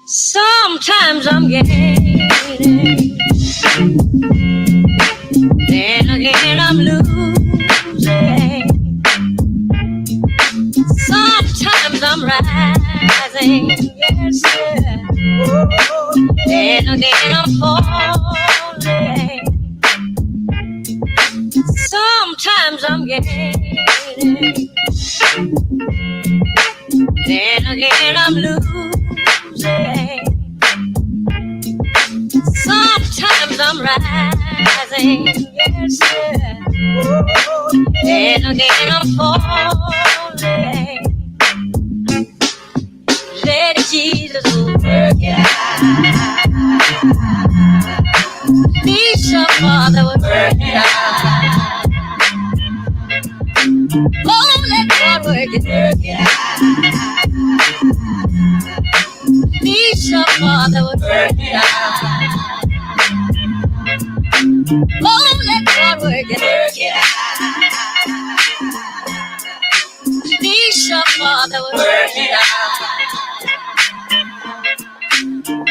Sometimes I'm gaining, then again I'm losing. Sometimes I'm rising, yes, sir. Then again I'm falling. Sometimes I'm gaining, then again I'm losing. Sometimes I'm rising, yes, sir. Then again I'm falling. Let Jesus work it out. Please, your Father would work it out. Oh, let God work it out. Please, your Father would work it out. Oh, let God work it out. Please, your Father would work it out.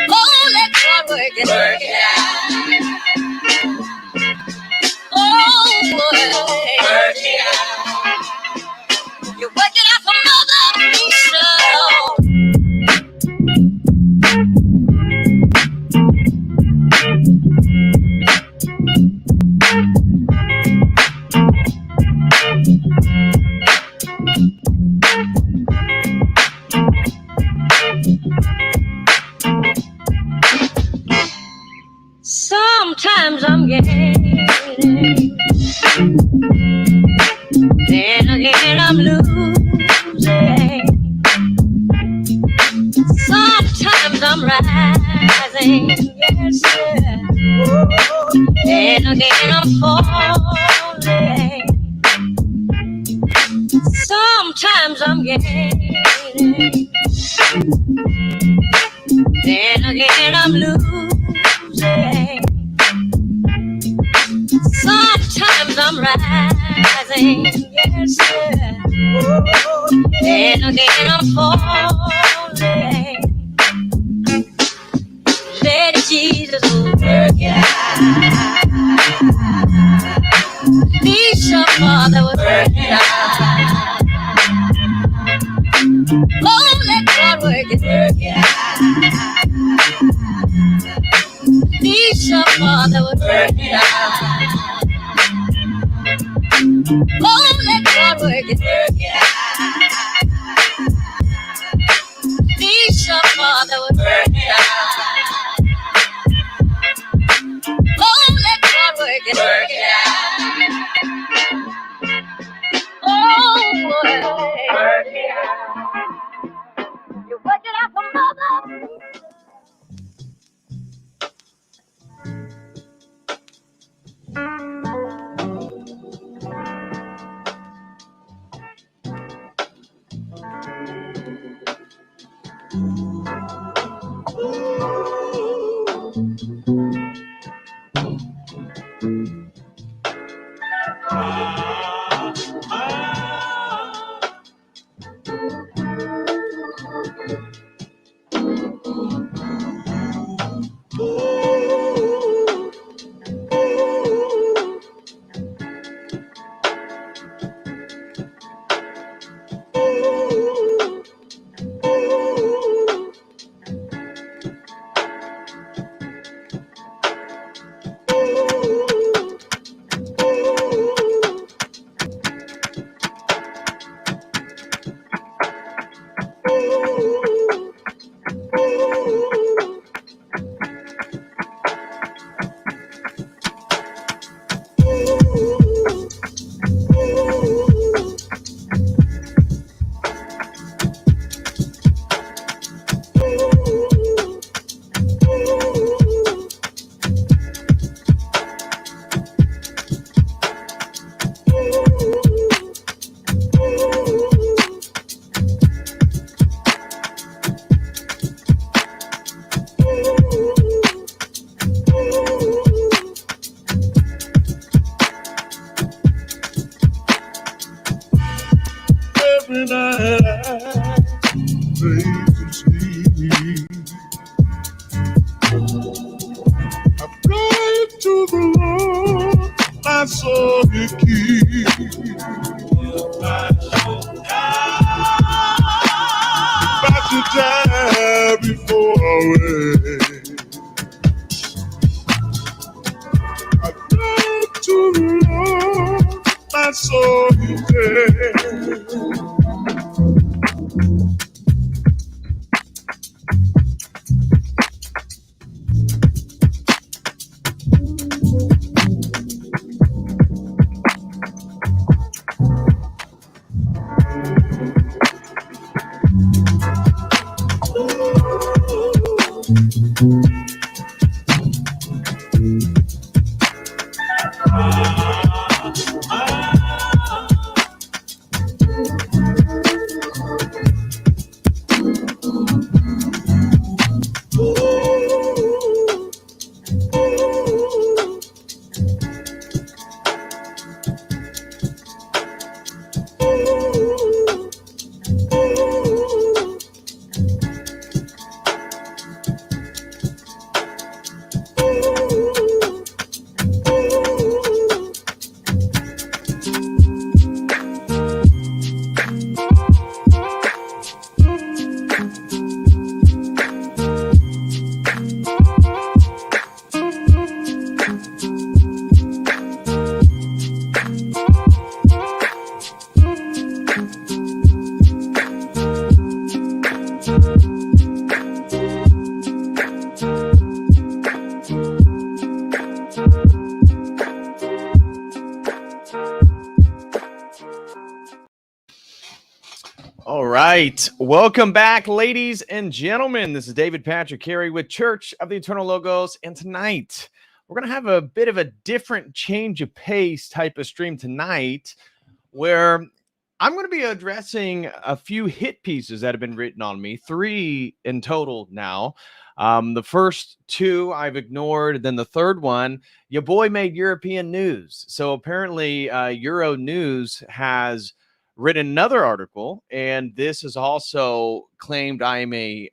Oh, let God work it out. Oh, work it out. You work it out for Mother Lisa. Sometimes I'm gaining, then again I'm losing. Sometimes I'm rising, yes, sir. Then again I'm falling. Sometimes I'm gaining, then again I'm losing. Sometimes I'm rising, yes, sir. Then again I'm falling. Let Jesus work it out. Please, your Father would work it out. Oh, let God work it out. Please, your Father would work it out. Oh, let God work it out. Please, your Father would work it out. Oh, let God work it out. Oh, work it out. 'Cause to the Lord, my soul you keep. About to die before I wait. I go to the Lord, my soul you take. All right. Welcome back, ladies and gentlemen. This is David Patrick Carey with Church of the Eternal Logos. And tonight, we're going to have a bit of a different change of pace type of stream tonight, where I'm going to be addressing a few hit pieces that have been written on me, 3 in total now. The first 2 I've ignored. Then the third one, your boy made European news. So apparently Euro News has written another article, and this is also claimed I'm a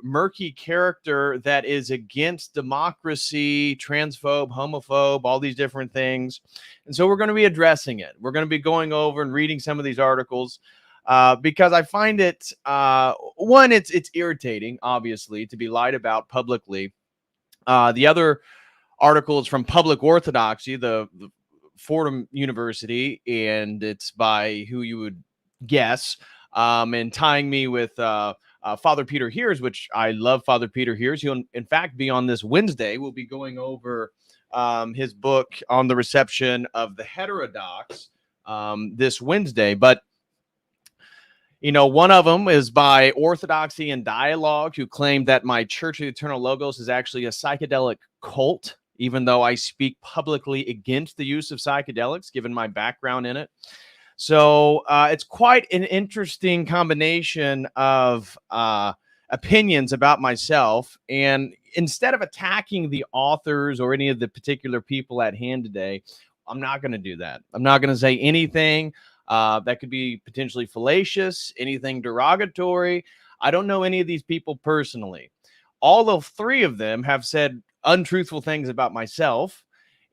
murky character that is against democracy, transphobe, homophobe, all these different things. And so we're going to be addressing it. We're going to be going over and reading some of these articles because I find it, one, it's irritating, obviously, to be lied about publicly. The other article is from Public Orthodoxy, the Fordham University, and it's by who you would guess, and tying me with Father Peter Heers, which I love Father Peter Heers. He'll, in fact, be on this Wednesday. We'll be going over his book on the reception of the heterodox this Wednesday. But, you know, one of them is by Orthodoxy and Dialogue, who claimed that my Church of the Eternal Logos is actually a psychedelic cult, even though I speak publicly against the use of psychedelics, given my background in it. So it's quite an interesting combination of opinions about myself. And instead of attacking the authors or any of the particular people at hand today, I'm not going to do that. I'm not going to say anything that could be potentially fallacious, anything derogatory. I don't know any of these people personally. All of 3 of them have said untruthful things about myself,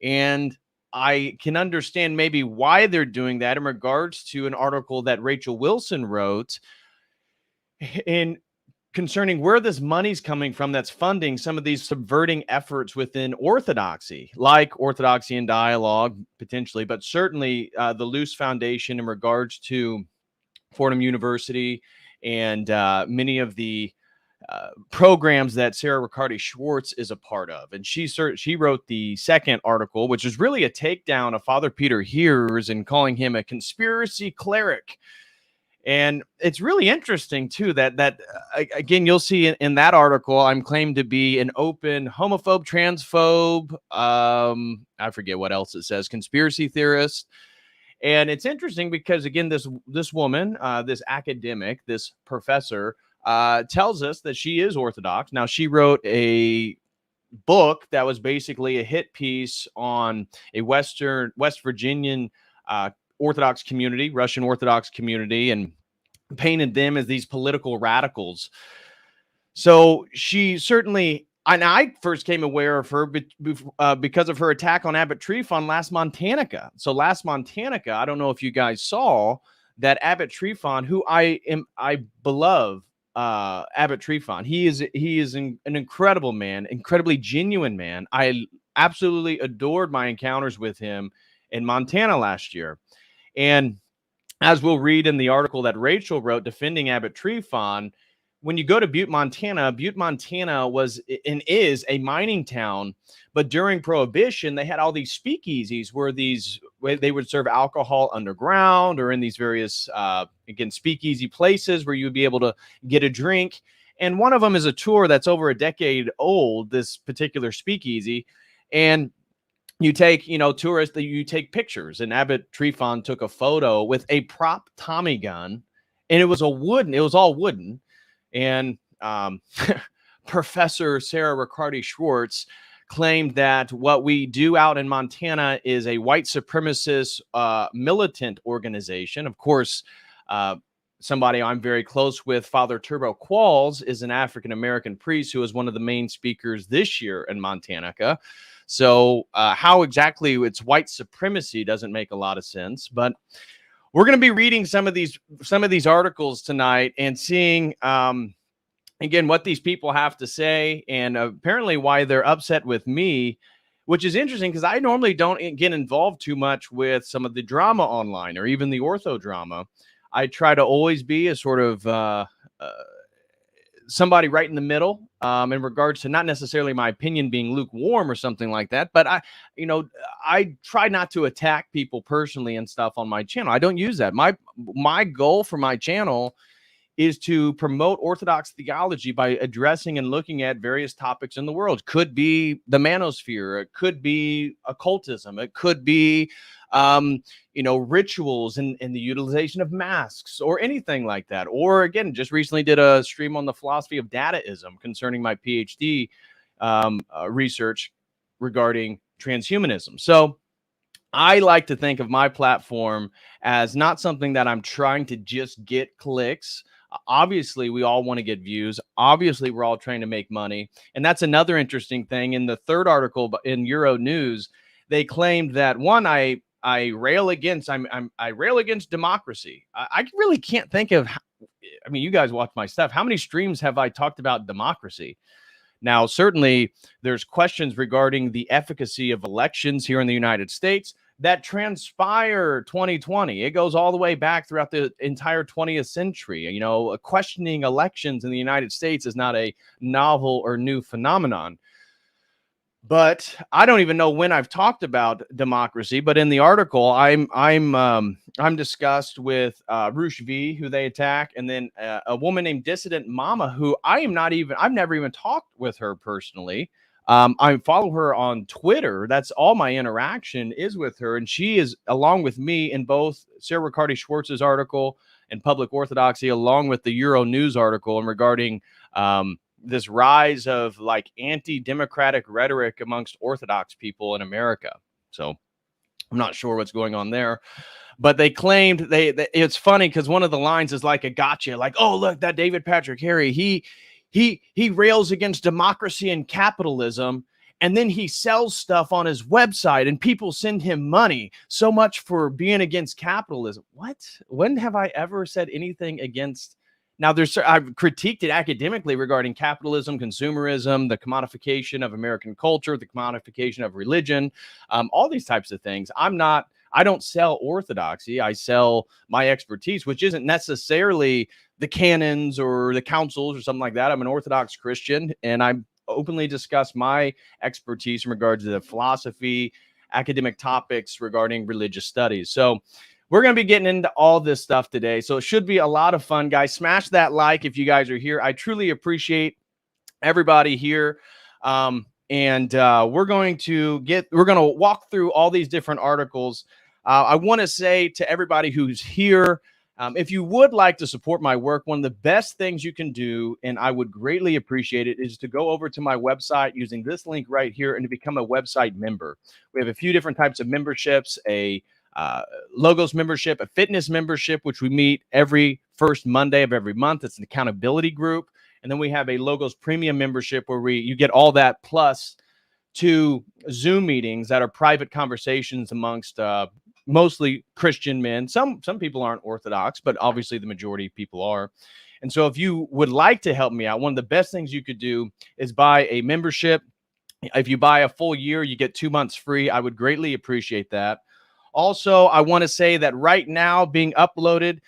and I can understand maybe why they're doing that in regards to an article that Rachel Wilson wrote in concerning where this money's coming from that's funding some of these subverting efforts within Orthodoxy, like Orthodoxy and Dialogue, potentially, but certainly the Luce Foundation in regards to Fordham University and many of the programs that Sarah Riccardi-Swartz is a part of. And she wrote the second article, which is really a takedown of Father Peter Heers and calling him a conspiracy cleric. And it's really interesting, too, that again, you'll see in that article, I'm claimed to be an open homophobe, transphobe, I forget what else it says, conspiracy theorist. And it's interesting because, again, this woman, this academic, this professor, tells us that she is Orthodox. Now, she wrote a book that was basically a hit piece on a West Virginian Orthodox community, Russian Orthodox community, and painted them as these political radicals. So she certainly And I first came aware of her because of her attack on Abbott Tree Fund last Montanica. So last Montanica, I don't know if you guys saw that Abbott Tree Fund, who I beloved Abbott Tree Fund. He is an incredible man, incredibly genuine man. I absolutely adored my encounters with him in Montana last year. And as we'll read in the article that Rachel wrote defending Abbott Tree Fund, when you go to Butte, Montana was and is a mining town. But during Prohibition, they had all these speakeasies where they would serve alcohol underground or in these various, again, speakeasy places where you would be able to get a drink. And one of them is a tour that's over a decade old, this particular speakeasy. And you take, tourists, you take pictures, and Abbott Tree Fund took a photo with a prop Tommy gun, and it was all wooden. And Professor Sarah Riccardi-Swartz claimed that what we do out in Montana is a white supremacist militant organization. Of course, somebody I'm very close with, Father Turbo Qualls, is an African-American priest who is one of the main speakers this year in Montana. So how exactly it's white supremacy doesn't make a lot of sense, but we're going to be reading some of these articles tonight and seeing again what these people have to say, and apparently why they're upset with me, which is interesting because I normally don't get involved too much with some of the drama online or even the ortho drama. I try to always be a sort of somebody right in the middle in regards to not necessarily my opinion being lukewarm or something like that. But I try not to attack people personally and stuff on my channel. I don't use that. My goal for my channel is to promote Orthodox theology by addressing and looking at various topics in the world. Could be the manosphere. It could be occultism. It could be rituals and the utilization of masks or anything like that. Or again, just recently did a stream on the philosophy of dataism concerning my PhD research regarding transhumanism. So I like to think of my platform as not something that I'm trying to just get clicks. Obviously, we all want to get views. Obviously, we're all trying to make money. And that's another interesting thing. In the third article in Euro News, they claimed that I rail against democracy. I really can't think of, you guys watch my stuff. How many streams have I talked about democracy? Now, certainly there's questions regarding the efficacy of elections here in the United States that transpire 2020. It goes all the way back throughout the entire 20th century. Questioning elections in the United States is not a novel or new phenomenon. But I don't even know when I've talked about democracy. But in the article, I'm discussed with Roosh V, who they attack, and then a woman named Dissident Mama, who I've never even talked with her personally. I follow her on Twitter. That's all my interaction is with her, and she is along with me in both Sarah Riccardi-Swartz's article and Public Orthodoxy, along with the Euro News article, and regarding this rise of like anti-democratic rhetoric amongst Orthodox people in America. So I'm not sure what's going on there, but they claimed it's funny because one of the lines is like a gotcha, like, oh, look, that David Patrick Harry, he rails against democracy and capitalism, and then he sells stuff on his website and people send him money. So much for being against capitalism. What? When have I ever said anything against? Now, I've critiqued it academically regarding capitalism, consumerism, the commodification of American culture, the commodification of religion, all these types of things. I don't sell orthodoxy. I sell my expertise, which isn't necessarily the canons or the councils or something like that. I'm an Orthodox Christian, and I openly discuss my expertise in regards to the philosophy, academic topics regarding religious studies. So we're going to be getting into all this stuff today. So it should be a lot of fun, guys. Smash that like if you guys are here. I truly appreciate everybody here. And we're going to walk through all these different articles. I want to say to everybody who's here, if you would like to support my work, one of the best things you can do, and I would greatly appreciate it, is to go over to my website using this link right here and to become a website member. We have a few different types of memberships, a Logos membership, a fitness membership, which we meet every first Monday of every month. It's an accountability group. And then we have a Logos Premium membership where you get all that plus 2 Zoom meetings that are private conversations amongst mostly Christian men. Some people aren't Orthodox, but obviously the majority of people are. And so if you would like to help me out, one of the best things you could do is buy a membership. If you buy a full year, you get 2 months free. I would greatly appreciate that. Also, I want to say that right now being uploaded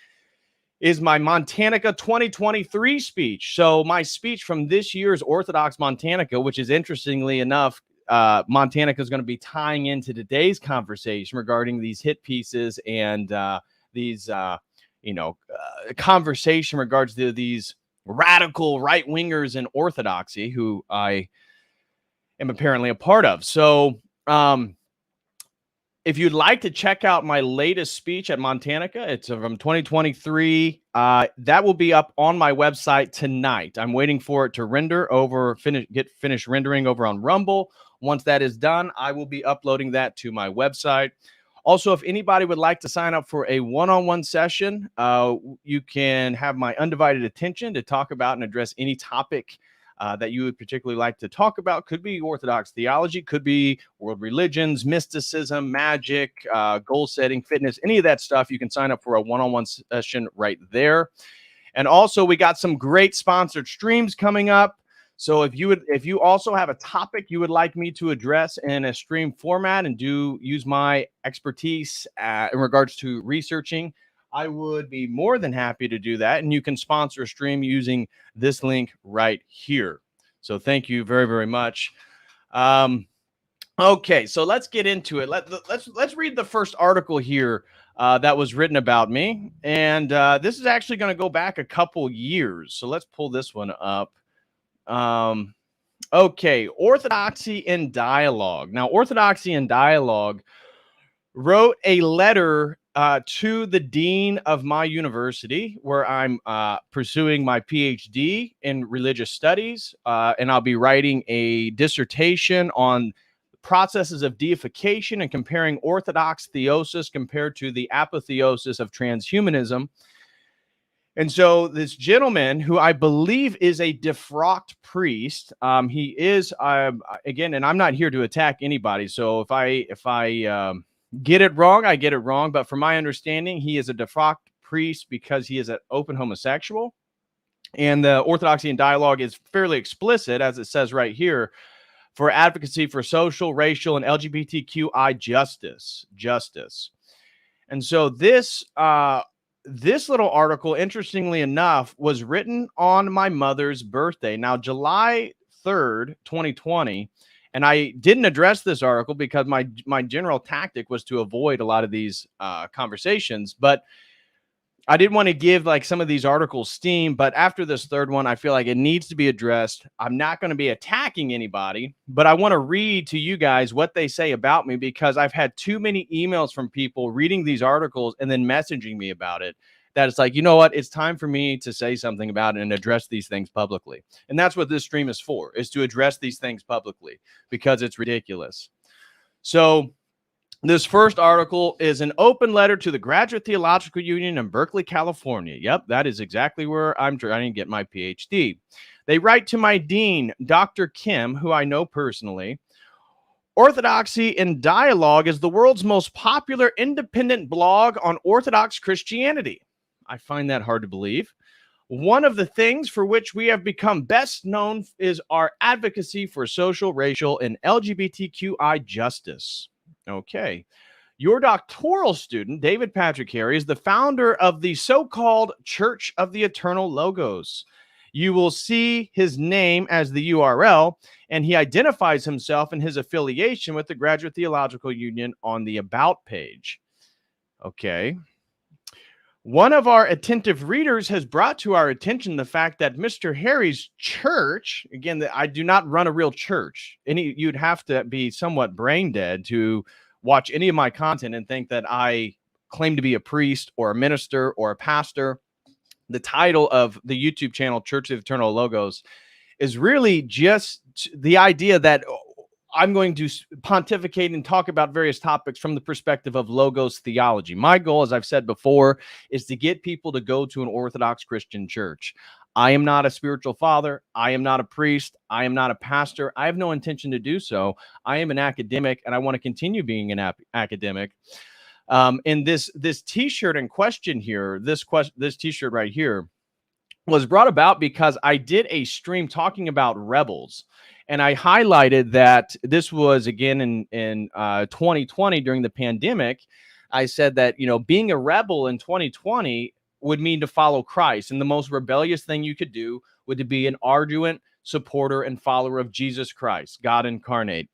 is my Montanica 2023 speech. So my speech from this year's Orthodox Montanica, which is interestingly enough, Montanica is going to be tying into today's conversation regarding these hit pieces and these, conversation regards to these radical right wingers in Orthodoxy, who I am apparently a part of. So, if you'd like to check out my latest speech at Montanica, it's from 2023. That will be up on my website tonight. I'm waiting for it to get finished rendering over on Rumble. Once that is done, I will be uploading that to my website. Also, if anybody would like to sign up for a one-on-one session, you can have my undivided attention to talk about and address any topic that you would particularly like to talk about. Could be Orthodox theology, could be world religions, mysticism, magic, goal setting, fitness, any of that stuff. You can sign up for a one-on-one session right there. And also, we got some great sponsored streams coming up. So if you also have a topic you would like me to address in a stream format and use my expertise in regards to researching, I would be more than happy to do that. And you can sponsor a stream using this link right here. So thank you very, very much. Okay, so let's get into it. Let's read the first article here that was written about me. And this is actually going to go back a couple years. So let's pull this one up. Okay, Orthodoxy in Dialogue. Now, Orthodoxy in Dialogue wrote a letter to the dean of my university, where I'm pursuing my PhD in religious studies, and I'll be writing a dissertation on processes of deification and comparing Orthodox theosis compared to the apotheosis of transhumanism. And so this gentleman, who I believe is a defrocked priest, he is, again, and I'm not here to attack anybody. So if I get it wrong, I get it wrong. But from my understanding, he is a defrocked priest because he is an open homosexual. And the Orthodoxy in Dialogue is fairly explicit, as it says right here, for advocacy for social, racial, and LGBTQI justice. And so this little article, interestingly enough, was written on my mother's birthday. Now, July 3rd, 2020. And I didn't address this article because my general tactic was to avoid a lot of these conversations. But I didn't want to give like some of these articles steam. But after this third one, I feel like it needs to be addressed. I'm not going to be attacking anybody, but I want to read to you guys what they say about me, because I've had too many emails from people reading these articles and then messaging me about it, that it's like, you know what, it's time for me to say something about it and address these things publicly. And that's what this stream is for, is to address these things publicly, because it's ridiculous. So this first article is an open letter to the Graduate Theological Union in Berkeley, California. Yep, that is exactly where I'm trying to get my PhD. They write to my dean, Dr. Kim, who I know personally. Orthodoxy in Dialogue is the world's most popular independent blog on Orthodox Christianity. I find that hard to believe. One of the things for which we have become best known is our advocacy for social, racial, and LGBTQI justice. Okay. Your doctoral student, David Patrick Harry, is the founder of the so-called Church of the Eternal Logos. You will see his name as the URL, and he identifies himself and his affiliation with the Graduate Theological Union on the About page. Okay. One of our attentive readers has brought to our attention the fact that Mr. Harry's church, again, I do not run a real church. You'd have to be somewhat brain dead to watch any of my content and think that I claim to be a priest or a minister or a pastor. The title of the YouTube channel, Church of Eternal Logos, is really just the idea that I'm going to pontificate and talk about various topics from the perspective of Logos theology. My goal, as I've said before, is to get people to go to an Orthodox Christian church. I am not a spiritual father. I am not a priest. I am not a pastor. I have no intention to do so. I am an academic, and I want to continue being an academic. And this T-shirt in question here, this T-shirt right here, was brought about because I did a stream talking about rebels. And I highlighted that this was again in 2020 during the pandemic. I said that, being a rebel in 2020 would mean to follow Christ. And the most rebellious thing you could do would to be an ardent supporter and follower of Jesus Christ, God incarnate.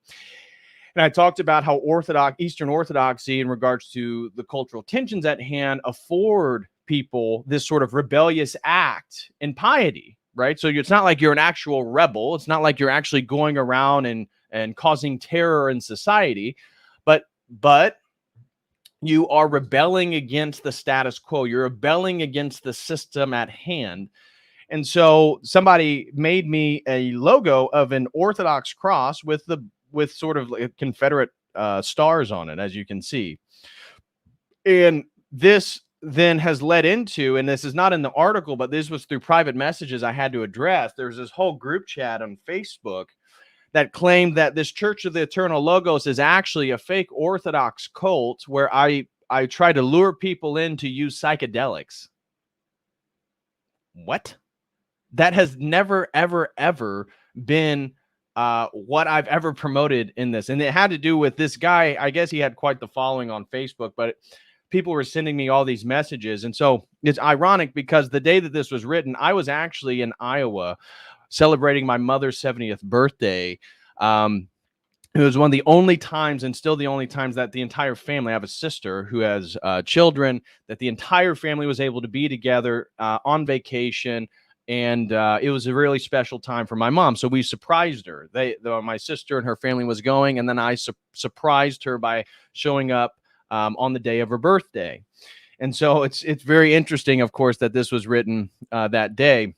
And I talked about how Eastern Orthodoxy, in regards to the cultural tensions at hand, afford people this sort of rebellious act in piety, right? So it's not like you're an actual rebel. It's not like you're actually going around and causing terror in society, but you are rebelling against the status quo. You're rebelling against the system at hand. And so somebody made me a logo of an Orthodox cross with sort of like Confederate stars on it, as you can see. And this then has led into, and this is not in the article, but this was through private messages I had to address. There's this whole group chat on Facebook that claimed that this Church of the Eternal Logos is actually a fake Orthodox cult where I try to lure people in to use psychedelics. What? That has never, ever, ever been what I've ever promoted in this. And it had to do with this guy. I guess he had quite the following on Facebook, but people were sending me all these messages. And so it's ironic because the day that this was written, I was actually in Iowa celebrating my mother's 70th birthday. It was one of the only times, and still the only times, that the entire family — I have a sister who has children — that the entire family was able to be together on vacation. And it was a really special time for my mom. So we surprised her. My sister and her family was going, and then I surprised her by showing up on the day of her birthday. And so it's very interesting, of course, that this was written that day.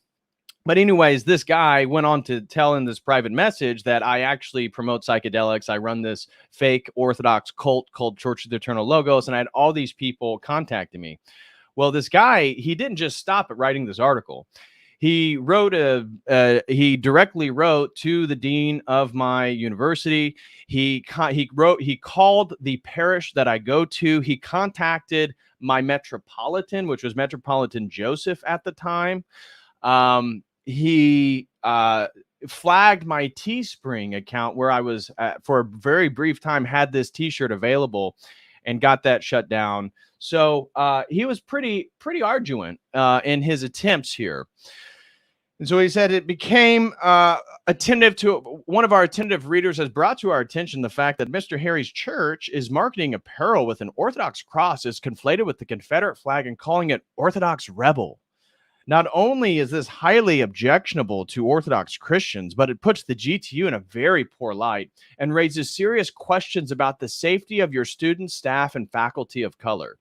But anyways, this guy went on to tell in this private message that I actually promote psychedelics. I run this fake Orthodox cult called Church of the Eternal Logos, and I had all these people contacting me. Well, this guy, he didn't just stop at writing this article. He wrote he directly wrote to the dean of my university. He called the parish that I go to. He contacted my metropolitan, which was Metropolitan Joseph at the time. He flagged my Teespring account, where I was for a very brief time had this T-shirt available, and got that shut down. So he was pretty arduous in his attempts here. And so he said it became attentive to — one of our attentive readers has brought to our attention the fact that Mr. Harry's church is marketing apparel with an Orthodox cross is conflated with the Confederate flag and calling it Orthodox Rebel. Not only is this highly objectionable to Orthodox Christians, but it puts the GTU in a very poor light and raises serious questions about the safety of your students, staff, and faculty of color.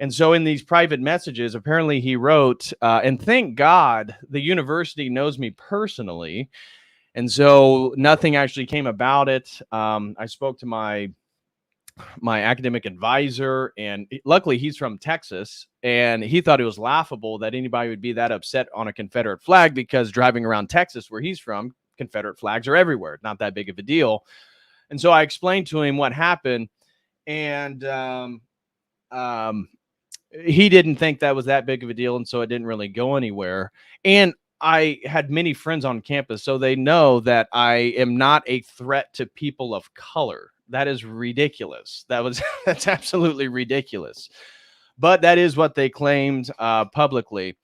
And so in these private messages, apparently he wrote, and thank God the university knows me personally. And so nothing actually came about it. I spoke to my academic advisor, and luckily he's from Texas, and he thought it was laughable that anybody would be that upset on a Confederate flag, because driving around Texas, where he's from, Confederate flags are everywhere. Not that big of a deal. And so I explained to him what happened, and he didn't think that was that big of a deal, and so it didn't really go anywhere. And I had many friends on campus, so they know that I am not a threat to people of color. That is ridiculous. That's absolutely ridiculous. But that is what they claimed publicly.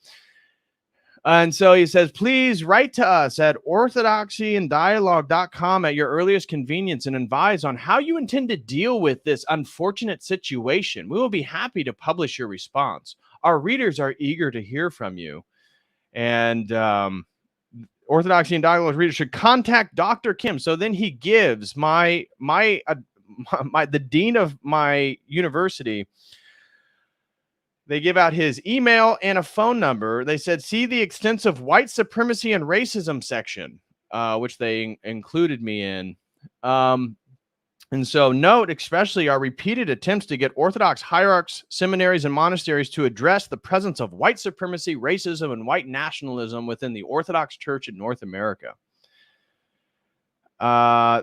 And so he says, please write to us at orthodoxyanddialogue.com at your earliest convenience and advise on how you intend to deal with this unfortunate situation. We will be happy to publish your response. Our readers are eager to hear from you. And Orthodoxy and Dialogue readers should contact Dr. Kim. So then he gives the dean of my university. They give out his email and a phone number. They said, see the extensive white supremacy and racism section, which they included me in. And And so note especially our repeated attempts to get Orthodox hierarchs, seminaries, and monasteries to address the presence of white supremacy, racism, and white nationalism within the Orthodox Church in North America.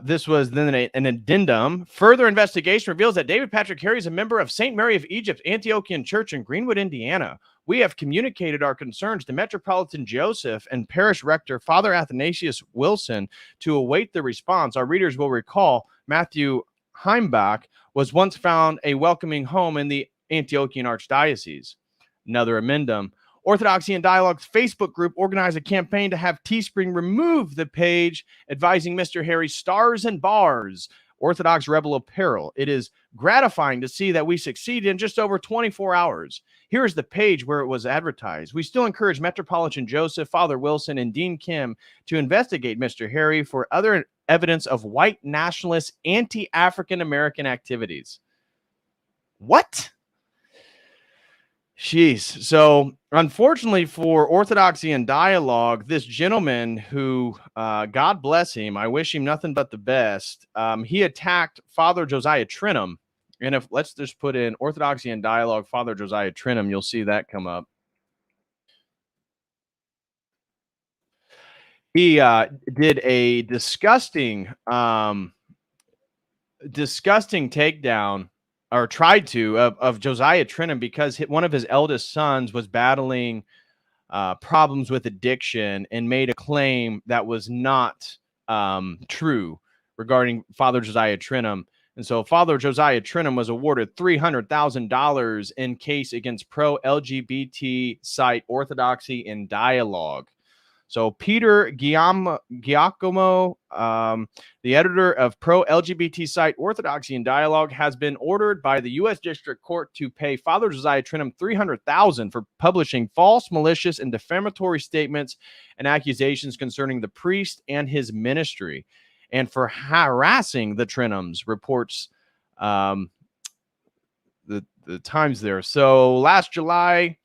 This was then an addendum. Further investigation reveals that David Patrick Harry is a member of St. Mary of Egypt Antiochian Church in Greenwood, Indiana. We have communicated our concerns to Metropolitan Joseph and Parish Rector Father Athanasius Wilson to await the response. Our readers will recall Matthew Heimbach was once found a welcoming home in the Antiochian Archdiocese. Another amendum. Orthodoxy and Dialogue's Facebook group organized a campaign to have Teespring remove the page advising Mr. Harry's stars and bars, Orthodox Rebel apparel. It is gratifying to see that we succeeded in just over 24 hours. Here's the page where it was advertised. We still encourage Metropolitan Joseph, Father Wilson, and Dean Kim to investigate Mr. Harry for other evidence of white nationalist, anti-African American activities. What? Jeez. So, unfortunately for Orthodoxy and Dialogue, this gentleman who, God bless him, I wish him nothing but the best, he attacked Father Josiah Trenum. And if let's just put in Orthodoxy and Dialogue, Father Josiah Trenum, you'll see that come up. He did a disgusting takedown, or tried to, of Josiah Trenum, because one of his eldest sons was battling problems with addiction and made a claim that was not true regarding Father Josiah Trenum. And so Father Josiah Trenum was awarded $300,000 in case against pro-LGBT site Orthodoxy and Dialogue. So Peter Giacomo, the editor of pro-LGBT site Orthodoxy and Dialogue, has been ordered by the U.S. District Court to pay Father Josiah Trenum $300,000 for publishing false, malicious, and defamatory statements and accusations concerning the priest and his ministry, and for harassing the Trenums, reports the Times there. So last July,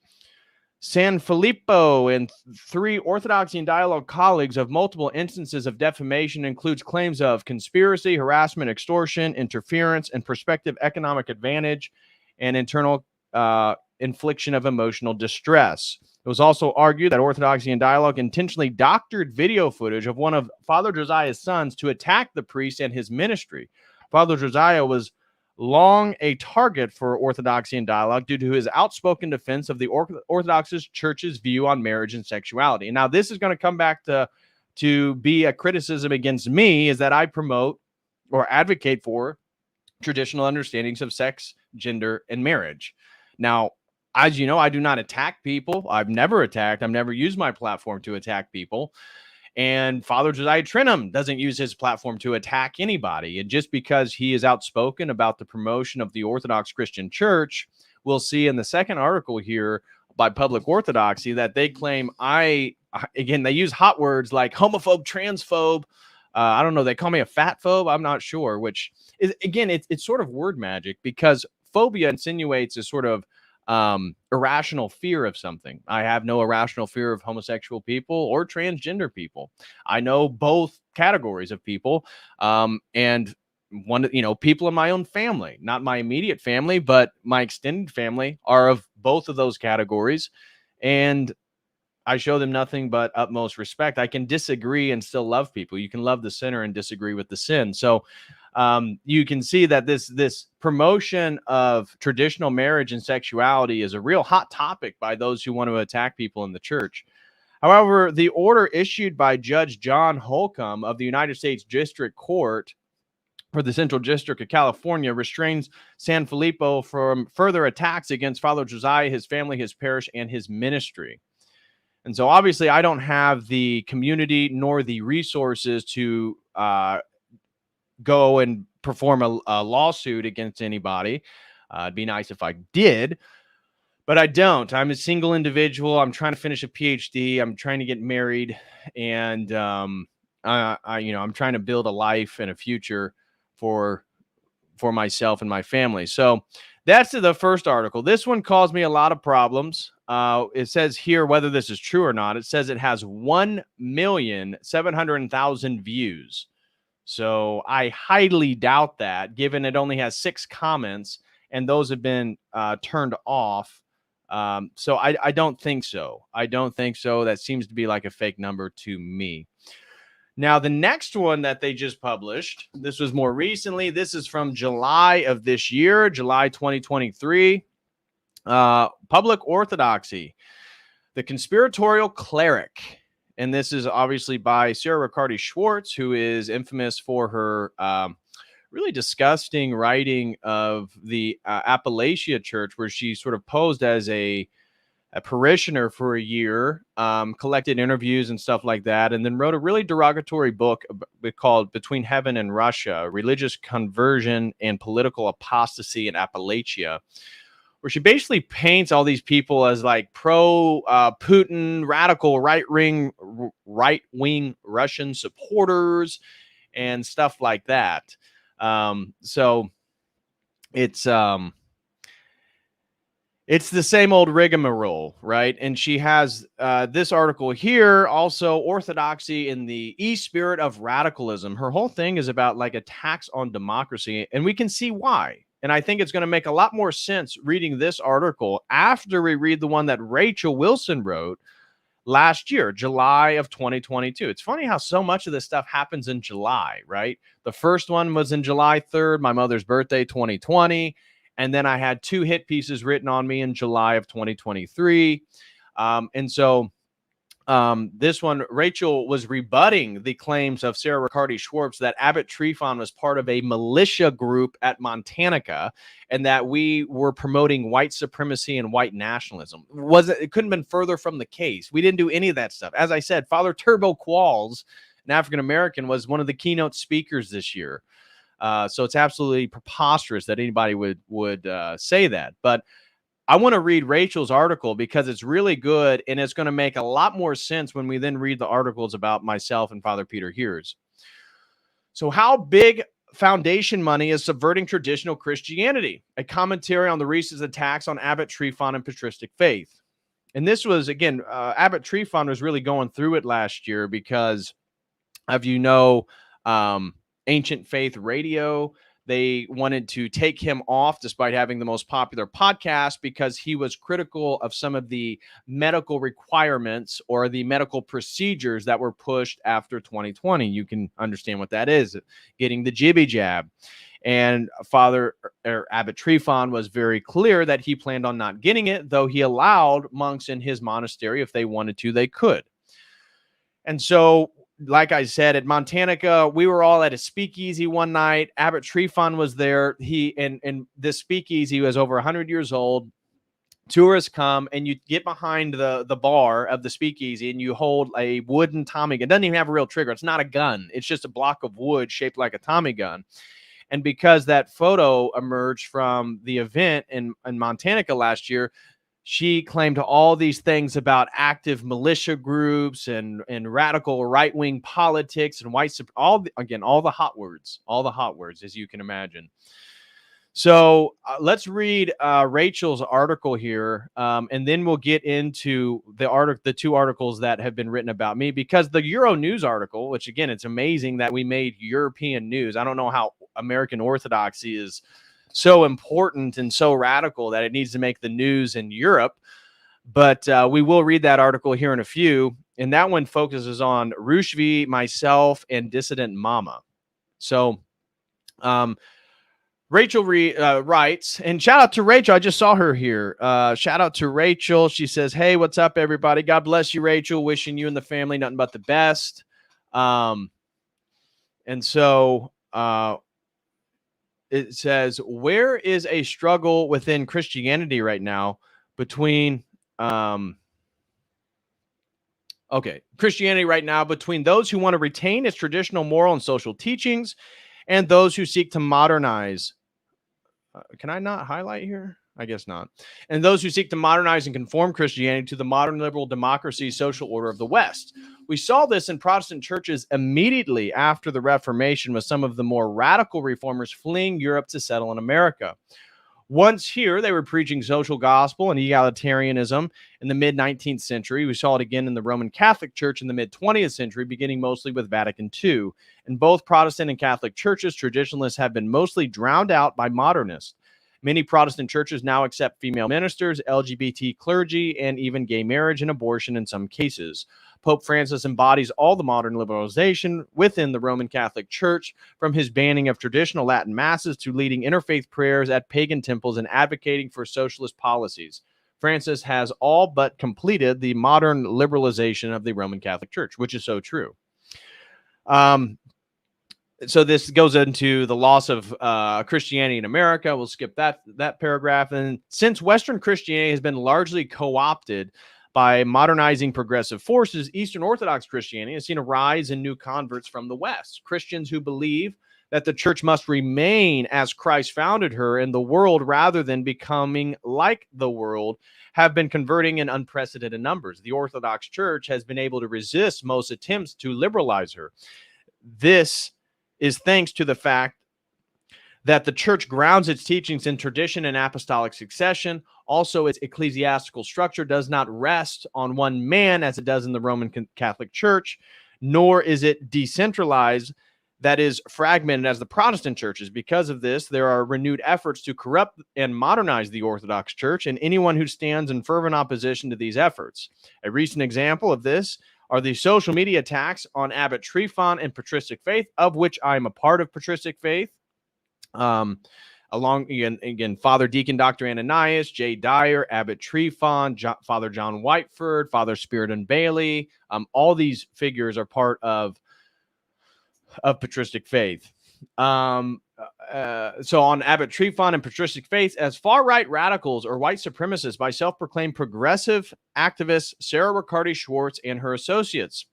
San Filippo and 3 Orthodoxy and Dialogue colleagues of multiple instances of defamation, includes claims of conspiracy, harassment, extortion, interference, and prospective economic advantage, and internal infliction of emotional distress. It was also argued that Orthodoxy and Dialogue intentionally doctored video footage of one of Father Josiah's sons to attack the priest and his ministry. Father Josiah was long a target for Orthodoxy and Dialogue due to his outspoken defense of the Orthodox Church's view on marriage and sexuality. And now this is going to come back to be a criticism against me, is that I promote or advocate for traditional understandings of sex, gender, and marriage. Now, as you know, I do not attack people. I've never used my platform to attack people. And Father Josiah Trenum doesn't use his platform to attack anybody. And just because he is outspoken about the promotion of the Orthodox Christian Church, we'll see in the second article here by Public Orthodoxy that they claim they use hot words like homophobe, transphobe. I don't know. They call me a fat phobe. I'm not sure, which is, again, it's sort of word magic, because phobia insinuates a sort of irrational fear of something. I have no irrational fear of homosexual people or transgender people. I know both categories of people, and people in my own family, not my immediate family, but my extended family, are of both of those categories, and I show them nothing but utmost respect. I can disagree and still love people. You can love the sinner and disagree with the sin. So you can see that this promotion of traditional marriage and sexuality is a real hot topic by those who want to attack people in the church. However, the order issued by Judge John Holcomb of the United States District Court for the Central District of California restrains San Filippo from further attacks against Father Josiah, his family, his parish, and his ministry. And so obviously I don't have the community nor the resources to go and perform a lawsuit against anybody. It'd be nice if I did, but I don't. I'm a single individual. I'm trying to finish a PhD. I'm trying to get married, and I'm trying to build a life and a future for myself and my family. So that's the first article. This one caused me a lot of problems. It says here whether this is true or not. It says it has 1,700,000 views. So I highly doubt that, given it only has 6 comments and those have been turned off. So I don't think so. I don't think so. That seems to be like a fake number to me. Now, the next one that they just published, this was more recently. This is from July of this year, July 2023. Public Orthodoxy, the conspiratorial cleric. And this is obviously by Sarah Riccardi-Swartz, who is infamous for her really disgusting writing of the Appalachia Church, where she sort of posed as a parishioner for a year, collected interviews and stuff like that, and then wrote a really derogatory book called Between Heaven and Russia, Religious Conversion and Political Apostasy in Appalachia, where she basically paints all these people as like pro Putin, radical right-wing Russian supporters and stuff like that. So it's the same old rigmarole, right? And she has this article here, also Orthodoxy in the E-Spirit of Radicalism. Her whole thing is about like attacks on democracy, and we can see why. And I think it's going to make a lot more sense reading this article after we read the one that Rachel Wilson wrote last year, July of 2022. It's funny how so much of this stuff happens in July, right? The first one was in July 3rd, my mother's birthday, 2020. And then I had 2 hit pieces written on me in July of 2023. And so this one, Rachel was rebutting the claims of Sarah Riccardi-Swartz that Abbot Trifon was part of a militia group at Montanica and that we were promoting white supremacy and white nationalism. It couldn't have been further from the case. We didn't do any of that stuff. As I said, Father Turbo Qualls, an African-American, was one of the keynote speakers this year. So it's absolutely preposterous that anybody would say that. But I want to read Rachel's article because it's really good, and it's going to make a lot more sense when we then read the articles about myself and Father Peter Hears. So how big foundation money is subverting traditional Christianity? A commentary on the recent attacks on Abbot Trifon and patristic faith. And this was, again, Abbot Trifon was really going through it last year because of, Ancient Faith Radio. They wanted to take him off despite having the most popular podcast because he was critical of some of the medical requirements or the medical procedures that were pushed after 2020. You can understand what that is, getting the jibby jab. And Abbot Trifon was very clear that he planned on not getting it, though he allowed monks in his monastery, if they wanted to, they could. And so, like I said, at Montanica, we were all at a speakeasy one night. Abbot Trifon was there. And this speakeasy was over 100 years old. Tourists come and you get behind the bar of the speakeasy and you hold a wooden Tommy gun. It doesn't even have a real trigger. It's not a gun. It's just a block of wood shaped like a Tommy gun. And because that photo emerged from the event in Montanica last year, she claimed all these things about active militia groups and radical right-wing politics and all the hot words, as you can imagine. So let's read Rachel's article here, and then we'll get into the 2 articles that have been written about me, because the Euro News article, which again, it's amazing that we made European news. I don't know how American Orthodoxy is so important and so radical that it needs to make the news in Europe. But we will read that article here in a few. And that one focuses on Rushvi, myself, and Dissident Mama. So Rachel writes, and shout out to Rachel. I just saw her here. Shout out to Rachel. She says, hey, what's up, everybody? God bless you, Rachel. Wishing you and the family nothing but the best. And so it says, where is a struggle within Christianity right now between Christianity right now between those who want to retain its traditional moral and social teachings and those who seek to modernize. Can I not highlight here? I guess not. And those who seek to modernize and conform Christianity to the modern liberal democracy social order of the West. We saw this in Protestant churches immediately after the Reformation, with some of the more radical reformers fleeing Europe to settle in America. Once here, they were preaching social gospel and egalitarianism in the mid-19th century. We saw it again in the Roman Catholic Church in the mid-20th century, beginning mostly with Vatican II. In both Protestant and Catholic churches, traditionalists have been mostly drowned out by modernists. Many Protestant churches now accept female ministers, LGBT clergy, and even gay marriage and abortion in some cases. Pope Francis embodies all the modern liberalization within the Roman Catholic Church, from his banning of traditional Latin masses to leading interfaith prayers at pagan temples and advocating for socialist policies. Francis has all but completed the modern liberalization of the Roman Catholic Church, which is so true. So this goes into the loss of Christianity in America. We'll skip that paragraph. And since Western Christianity has been largely co-opted by modernizing progressive forces, Eastern Orthodox Christianity has seen a rise in new converts from the West. Christians who believe that the church must remain as Christ founded her in the world rather than becoming like the world have been converting in unprecedented numbers. The Orthodox Church has been able to resist most attempts to liberalize her. This is thanks to the fact that the church grounds its teachings in tradition and apostolic succession. Also, its ecclesiastical structure does not rest on one man as it does in the Roman Catholic Church, nor is it decentralized, that is, fragmented as the Protestant churches. Because of this, there are renewed efforts to corrupt and modernize the Orthodox Church and anyone who stands in fervent opposition to these efforts. A recent example of this are the social media attacks on Abbot Trifon and Patristic Faith, of which I'm a part of Patristic Faith. Along again, Father Deacon Dr. Ananias, Jay Dyer, Abbot Trifon, Father John Whiteford, Father Spiridon Bailey. All these figures are part of Patristic Faith. So on Abbot Trifon and Patristic Faith, as far-right radicals or white supremacists by self-proclaimed progressive activist Sarah Riccardi-Swartz and her associates.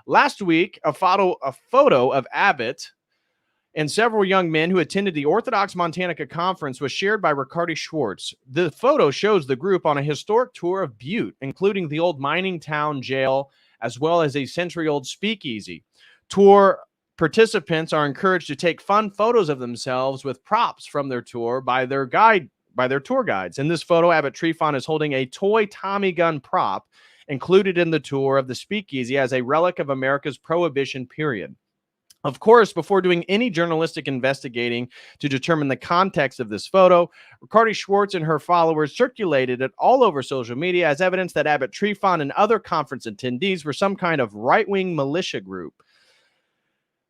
Last week, a photo of Abbot and several young men who attended the Orthodox Montanica Conference was shared by Riccardi-Swartz. The photo shows the group on a historic tour of Butte, including the old mining town jail, as well as a century-old speakeasy. Tour participants are encouraged to take fun photos of themselves with props from their tour by their tour guides. In this photo, Abbot Trifon is holding a toy Tommy gun prop included in the tour of the speakeasy as a relic of America's Prohibition period. Of course, before doing any journalistic investigating to determine the context of this photo, Riccardi-Swartz and her followers circulated it all over social media as evidence that Abbot Trifon and other conference attendees were some kind of right-wing militia group.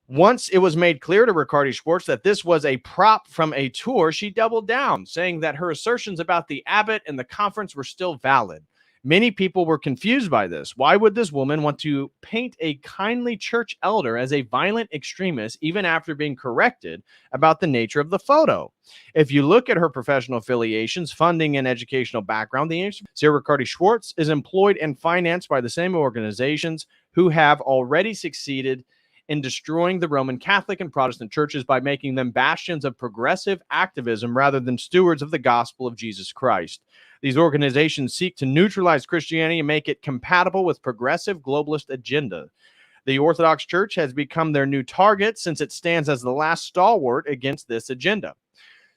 Once it was made clear to Riccardi-Swartz that this was a prop from a tour, she doubled down, saying that her assertions about the abbot and the conference were still valid. Many people were confused by this. Why would this woman want to paint a kindly church elder as a violent extremist, even after being corrected about the nature of the photo? If you look at her professional affiliations, funding, and educational background, the answer: Sarah Riccardi-Swartz is employed and financed by the same organizations who have already succeeded in destroying the Roman Catholic and Protestant churches by making them bastions of progressive activism rather than stewards of the gospel of Jesus Christ. These organizations seek to neutralize Christianity and make it compatible with progressive globalist agenda. The Orthodox Church has become their new target since it stands as the last stalwart against this agenda.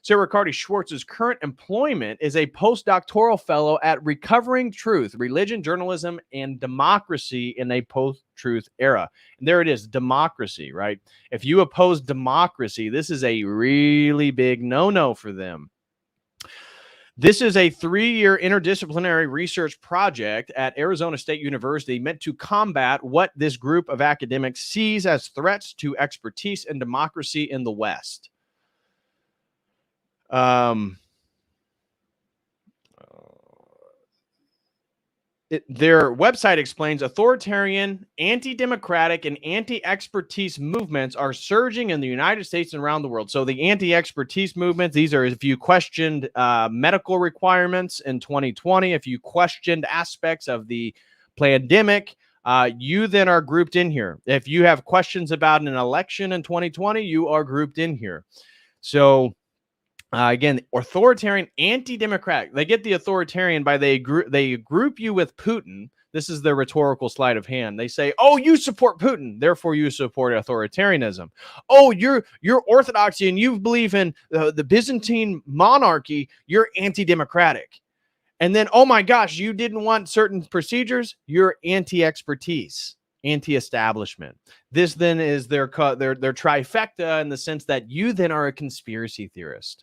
Sarah Riccardi-Swartz's current employment is a postdoctoral fellow at Recovering Truth, Religion, Journalism, and Democracy in a Post-Truth Era. And there it is, democracy, right? If you oppose democracy, this is a really big no-no for them. This is a 3-year interdisciplinary research project at Arizona State University meant to combat what this group of academics sees as threats to expertise and democracy in the West. Their website explains authoritarian, anti-democratic, and anti-expertise movements are surging in the United States and around the world. So the anti-expertise movements, these are if you questioned medical requirements in 2020, if you questioned aspects of the pandemic, you then are grouped in here. If you have questions about an election in 2020, you are grouped in here. So again, authoritarian, anti-democratic. They get the authoritarian by they group you with Putin. This is their rhetorical sleight of hand. They say, oh, you support Putin, therefore you support authoritarianism. Oh, you're orthodoxy and you believe in the Byzantine monarchy, you're anti-democratic. And then, oh my gosh, you didn't want certain procedures, you're anti-expertise, anti-establishment. This then is their trifecta in the sense that you then are a conspiracy theorist.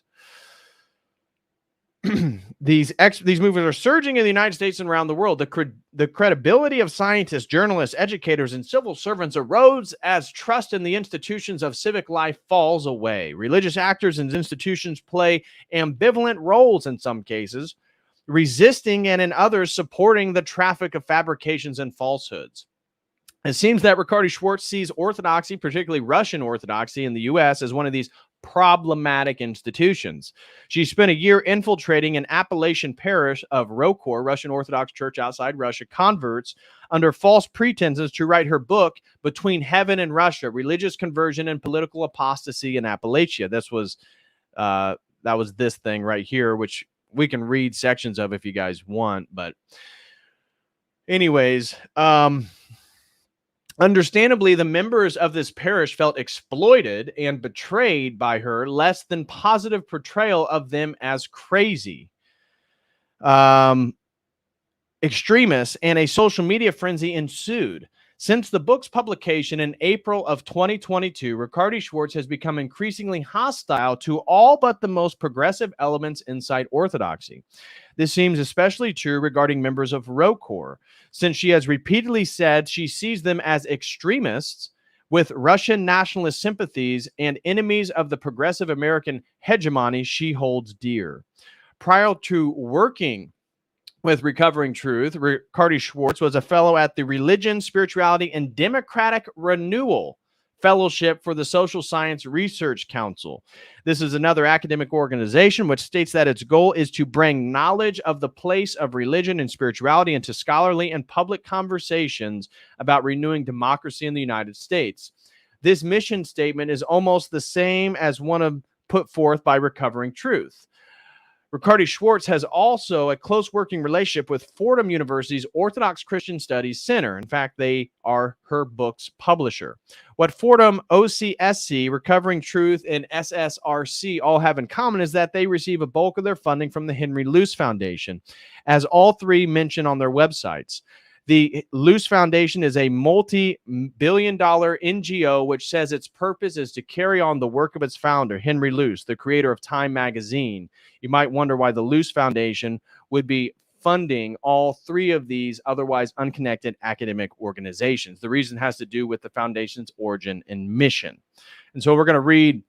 These movements are surging in the United States and around the world. The credibility of scientists, journalists, educators, and civil servants erodes as trust in the institutions of civic life falls away. Religious actors and institutions play ambivalent roles in some cases, resisting and in others supporting the traffic of fabrications and falsehoods. It seems that Riccardi-Swartz sees orthodoxy, particularly Russian orthodoxy in the U.S., as one of these problematic institutions. She spent a year infiltrating an Appalachian parish of Rokor, Russian Orthodox Church outside Russia, converts under false pretenses to write her book, Between Heaven and Russia, Religious Conversion and Political Apostasy in Appalachia. That was this thing right here, which we can read sections of if you guys want. But anyways, understandably, the members of this parish felt exploited and betrayed by her less than positive portrayal of them as crazy extremists, and a social media frenzy ensued. Since the book's publication in April of 2022, Riccardi-Swartz has become increasingly hostile to all but the most progressive elements inside Orthodoxy. This seems especially true regarding members of Rokor, since she has repeatedly said she sees them as extremists with Russian nationalist sympathies and enemies of the progressive American hegemony she holds dear. Prior to working with Recovering Truth, Riccardi-Swartz was a fellow at the Religion, Spirituality, and Democratic Renewal Fellowship for the Social Science Research Council. This is another academic organization which states that its goal is to bring knowledge of the place of religion and spirituality into scholarly and public conversations about renewing democracy in the United States. This mission statement is almost the same as one put forth by Recovering Truth. Riccardi-Swartz has also a close working relationship with Fordham University's Orthodox Christian Studies Center. In fact, they are her book's publisher. What Fordham, OCSC, Recovering Truth, and SSRC all have in common is that they receive a bulk of their funding from the Henry Luce Foundation, as all three mention on their websites. The Luce Foundation is a multi-billion-dollar NGO which says its purpose is to carry on the work of its founder, Henry Luce, the creator of Time magazine. You might wonder why the Luce Foundation would be funding all three of these otherwise unconnected academic organizations. The reason has to do with the foundation's origin and mission. And so we're going to read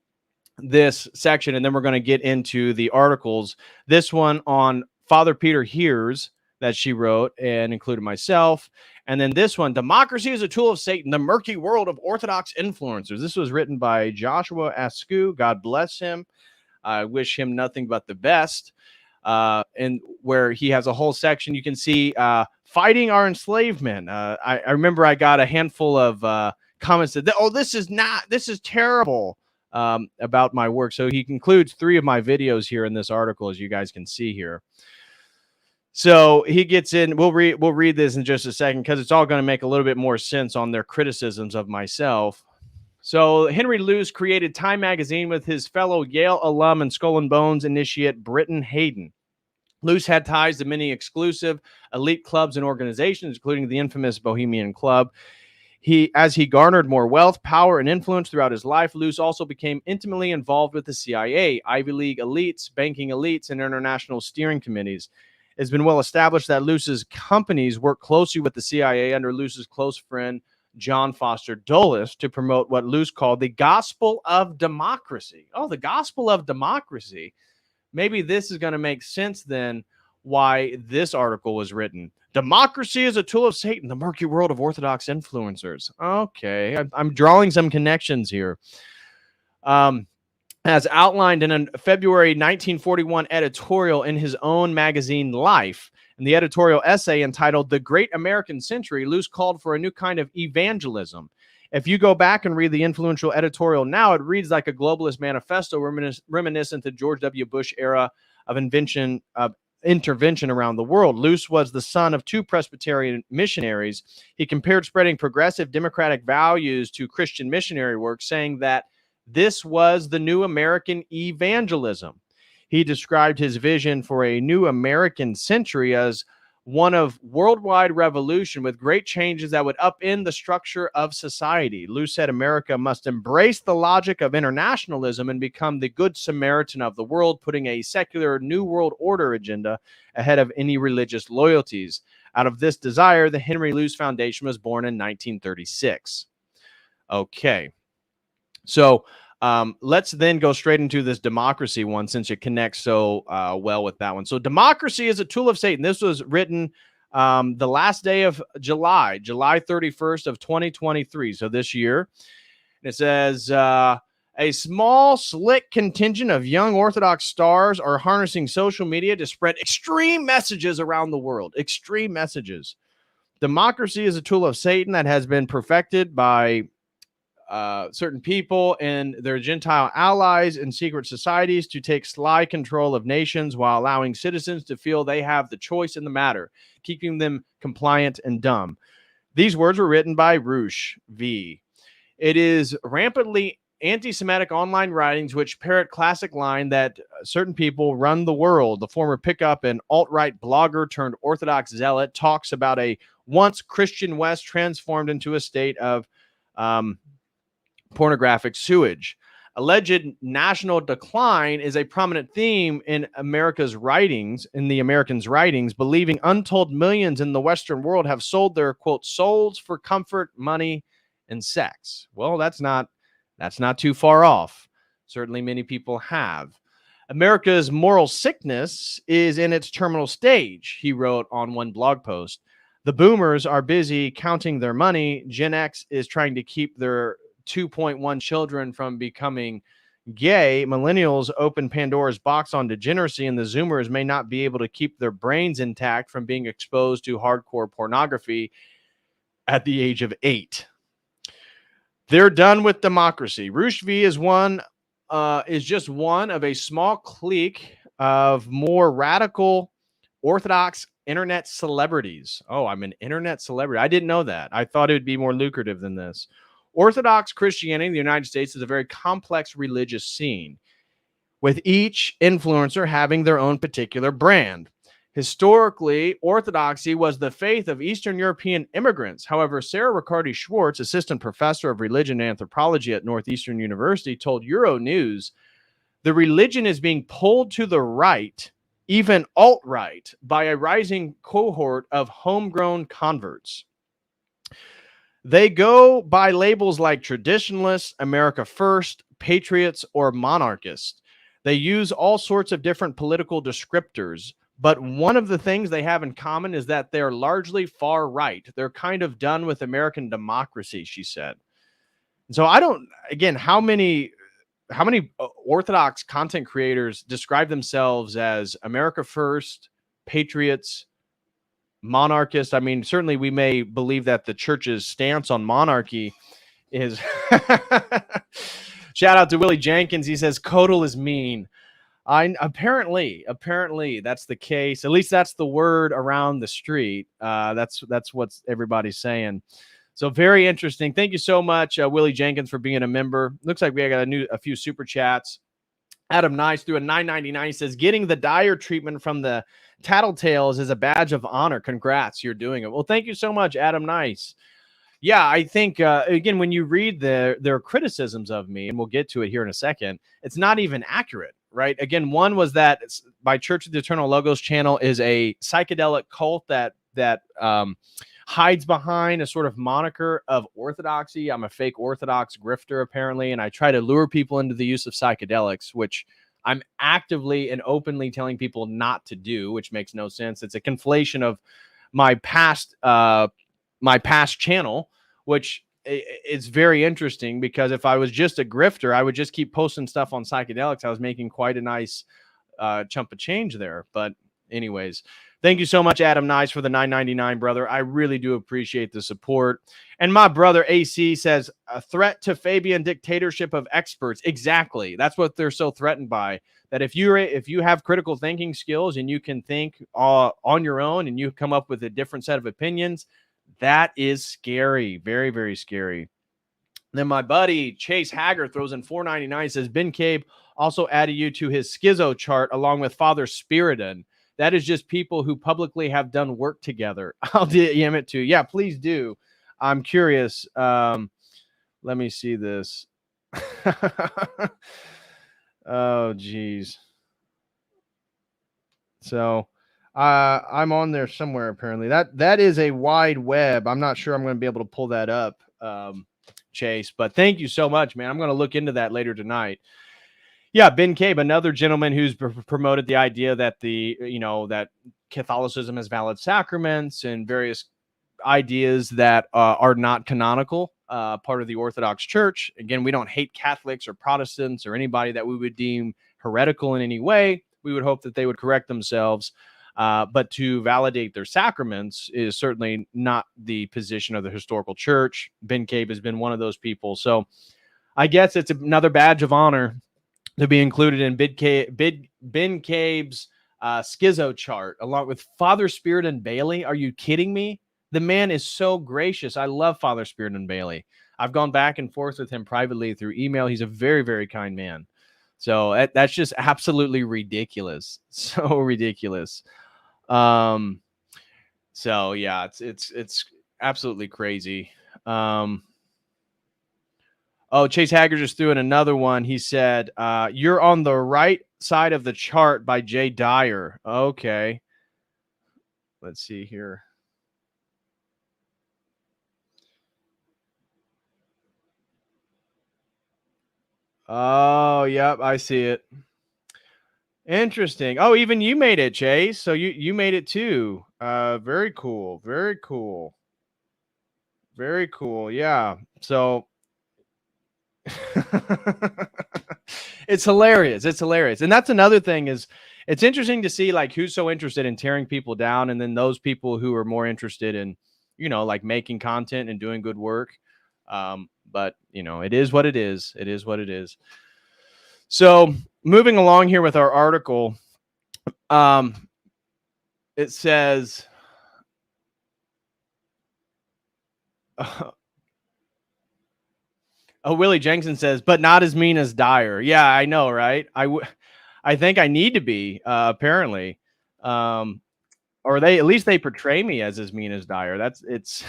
this section, and then we're going to get into the articles. This one on Father Peter Hears, that she wrote and included myself. And then this one, Democracy is a Tool of Satan, the Murky World of Orthodox Influencers. This was written by Joshua Askew. God bless him. I wish him nothing but the best. And where he has a whole section, you can see fighting our enslavement. I remember I got a handful of comments that, oh, this is terrible about my work. So he concludes 3 of my videos here in this article, as you guys can see here. So he gets in, we'll read this in just a second because it's all going to make a little bit more sense on their criticisms of myself. So Henry Luce created Time magazine with his fellow Yale alum and Skull and Bones initiate Britton Hayden. Luce had ties to many exclusive elite clubs and organizations, including the infamous Bohemian Club. As he garnered more wealth, power, and influence throughout his life, Luce also became intimately involved with the CIA, Ivy League elites, banking elites, and international steering committees. It's been well established that Luce's companies work closely with the CIA under Luce's close friend, John Foster Dulles, to promote what Luce called the gospel of democracy. Oh, the gospel of democracy. Maybe this is going to make sense then why this article was written. Democracy is a tool of Satan, the murky world of Orthodox influencers. Okay, I'm drawing some connections here. As outlined in a February 1941 editorial in his own magazine, Life. In the editorial essay entitled The Great American Century, Luce called for a new kind of evangelism. If you go back and read the influential editorial now, it reads like a globalist manifesto reminiscent to George W. Bush era of invention of intervention around the world. Luce was the son of two Presbyterian missionaries. He compared spreading progressive democratic values to Christian missionary work, saying that this was the new American evangelism. He described his vision for a new American century as one of worldwide revolution with great changes that would upend the structure of society. Luce said America must embrace the logic of internationalism and become the good Samaritan of the world, putting a secular New World Order agenda ahead of any religious loyalties. Out of this desire, the Henry Luce Foundation was born in 1936. Okay. So let's then go straight into this democracy one, since it connects so well with that one. So democracy is a tool of Satan. This was written the last day of July 31st of 2023. So this year, it says, a small, slick contingent of young Orthodox stars are harnessing social media to spread extreme messages around the world. Extreme messages. Democracy is a tool of Satan that has been perfected by certain people and their Gentile allies in secret societies to take sly control of nations while allowing citizens to feel they have the choice in the matter, keeping them compliant and dumb. These words were written by Roosh V. It is rampantly anti-Semitic online writings which parrot classic line that certain people run the world. The former pickup and alt-right blogger turned Orthodox zealot talks about a once Christian West transformed into a state of pornographic sewage. Alleged national decline is a prominent theme in America's writings, believing untold millions in the Western world have sold their, quote, souls for comfort, money, and sex. Well, that's not too far off. Certainly many people have. America's moral sickness is in its terminal stage, he wrote on one blog post. The boomers are busy counting their money. Gen X is trying to keep their 2.1 children from becoming gay. Millennials open Pandora's box on degeneracy, and the Zoomers may not be able to keep their brains intact from being exposed to hardcore pornography at the age of 8. They're done with democracy. Roosh V is just one of a small clique of more radical Orthodox internet celebrities. Oh, I'm an internet celebrity. I didn't know that. I thought it would be more lucrative than this. Orthodox Christianity in the United States is a very complex religious scene, with each influencer having their own particular brand. Historically, Orthodoxy was the faith of Eastern European immigrants. However, Sarah Riccardi-Swartz, assistant professor of religion and anthropology at Northeastern University, told Euronews the religion is being pulled to the right, even alt-right, by a rising cohort of homegrown converts. They go by labels like traditionalists, America First, patriots, or monarchists. They use all sorts of different political descriptors, but one of the things they have in common is that they're largely far right. They're kind of done with American democracy, she said. And so how many Orthodox content creators describe themselves as America First, patriots, monarchist? I mean, certainly we may believe that the church's stance on monarchy is shout out to Willie Jenkins. He says COTEL is mean. Apparently that's the case. At least that's the word around the street. That's what everybody's saying. So very interesting. Thank you so much, Willie Jenkins, for being a member. Looks like we got a few super chats. Adam Nice through a $9.99 says, getting the dire treatment from the tattletales is a badge of honor. Congrats, you're doing it. Well, thank you so much, Adam Nice. Yeah, I think, again, when you read their criticisms of me, and we'll get to it here in a second, it's not even accurate, right? Again, one was that my Church of the Eternal Logos channel is a psychedelic cult that hides behind a sort of moniker of orthodoxy. I'm a fake Orthodox grifter, apparently, and I try to lure people into the use of psychedelics, which I'm actively and openly telling people not to do, which makes no sense. It's a conflation of my past channel, which is very interesting, because if I was just a grifter, I would just keep posting stuff on psychedelics. I was making quite a nice chunk of change there. But anyways, Thank you so much, Adam Nice, for the 9.99, brother. I really do appreciate the support. And my brother AC says, a threat to Fabian dictatorship of experts. Exactly. That's what they're so threatened by. That if you have critical thinking skills and you can think on your own and you come up with a different set of opinions, that is scary. Very, very scary. Then my buddy Chase Hager throws in $4.99, says Ben Cabe also added you to his schizo chart along with Father Spiriton. That is just people who publicly have done work together. I'll DM it to you. Yeah, please do. I'm curious. Let me see this. Oh, geez. So I'm on there somewhere, apparently. That is a wide web. I'm not sure I'm going to be able to pull that up, Chase, but thank you so much, man. I'm going to look into that later tonight. Yeah, Ben Cabe, another gentleman who's promoted the idea that that Catholicism has valid sacraments and various ideas that are not canonical, part of the Orthodox Church. Again, we don't hate Catholics or Protestants or anybody that we would deem heretical in any way. We would hope that they would correct themselves. But to validate their sacraments is certainly not the position of the historical church. Ben Cabe has been one of those people. So I guess it's another badge of honor to be included in Ben Cabe's schizo chart, along with Father Spiriton Bailey. Are you kidding me? The man is so gracious. I love Father Spiriton Bailey. I've gone back and forth with him privately through email. He's a very, very kind man. So that's just absolutely ridiculous. So ridiculous. So yeah, it's absolutely crazy. Oh, Chase Hager just threw in another one. He said, you're on the right side of the chart by Jay Dyer. Okay. Let's see here. Oh, yep, I see it. Interesting. Oh, even you made it, Chase. So you made it too. Very cool. Very cool. Very cool. Yeah. So it's hilarious. It's hilarious. And that's another thing is it's interesting to see like who's so interested in tearing people down and then those people who are more interested in, like making content and doing good work. But it is what it is. It is what it is. So moving along here with our article, it says, Willie Jenkins says, but not as mean as Dyer. Yeah, I know, right? I think I need to be, apparently. Or at least they portray me as mean as Dyer. It's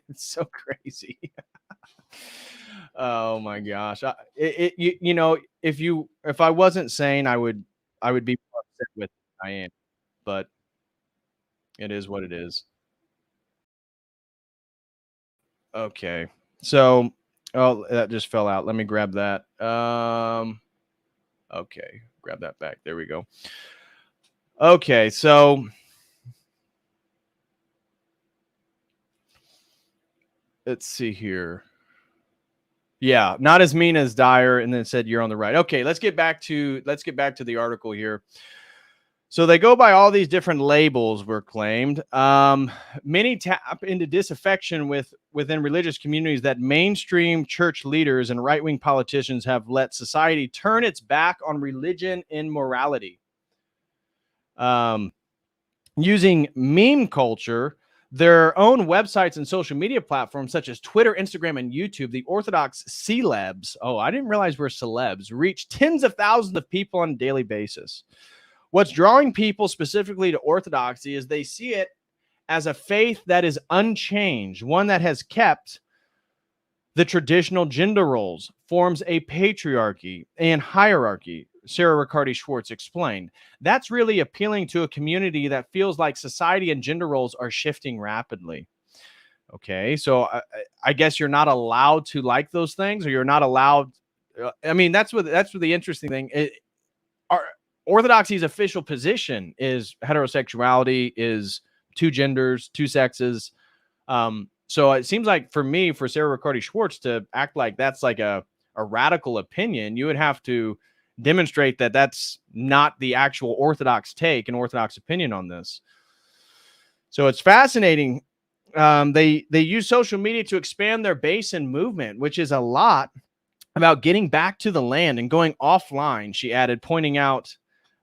it's so crazy. Oh my gosh. If I wasn't sane, I would be more upset with I am, but it is what it is. Okay. So, that just fell out. Let me grab that. Okay. Grab that back. There we go. Okay. So, let's see here. Yeah, not as mean as Dyer, and then said you're on the right. Okay, let's get back to the article here. So they go by all these different labels were claimed. Many tap into disaffection within religious communities that mainstream church leaders and right-wing politicians have let society turn its back on religion and morality. Using meme culture, their own websites and social media platforms such as Twitter, Instagram, and YouTube, the Orthodox celebs, I didn't realize we're celebs, reach tens of thousands of people on a daily basis. What's drawing people specifically to Orthodoxy is they see it as a faith that is unchanged, one that has kept the traditional gender roles, forms a patriarchy and hierarchy. Sarah Riccardi-Swartz explained. That's really appealing to a community that feels like society and gender roles are shifting rapidly. Okay, so I guess you're not allowed to like those things, or you're not allowed. I mean, that's what the interesting thing. Orthodoxy's official position is heterosexuality is two genders, two sexes. So it seems like for Sarah Riccardi-Swartz to act like that's like a radical opinion, you would have to demonstrate that that's not the actual Orthodox take and Orthodox opinion on this. So it's fascinating. They use social media to expand their base and movement, which is a lot about getting back to the land and going offline, she added, pointing out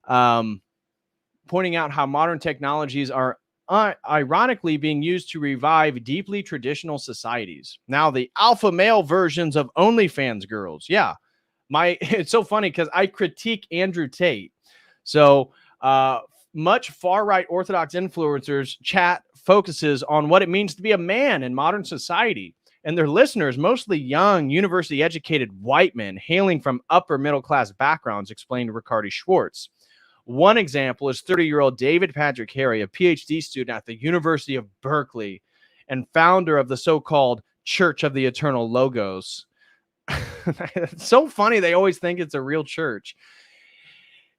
how modern technologies are ironically being used to revive deeply traditional societies. Now, the alpha male versions of OnlyFans girls. Yeah, it's so funny because I critique Andrew Tate. So much far-right Orthodox influencers chat focuses on what it means to be a man in modern society. And their listeners, mostly young, university-educated white men hailing from upper middle-class backgrounds, explained Riccardi-Swartz. One example is 30-year-old David Patrick Harry, a PhD student at the University of Berkeley and founder of the so-called Church of the Eternal Logos. It's so funny. They always think it's a real church.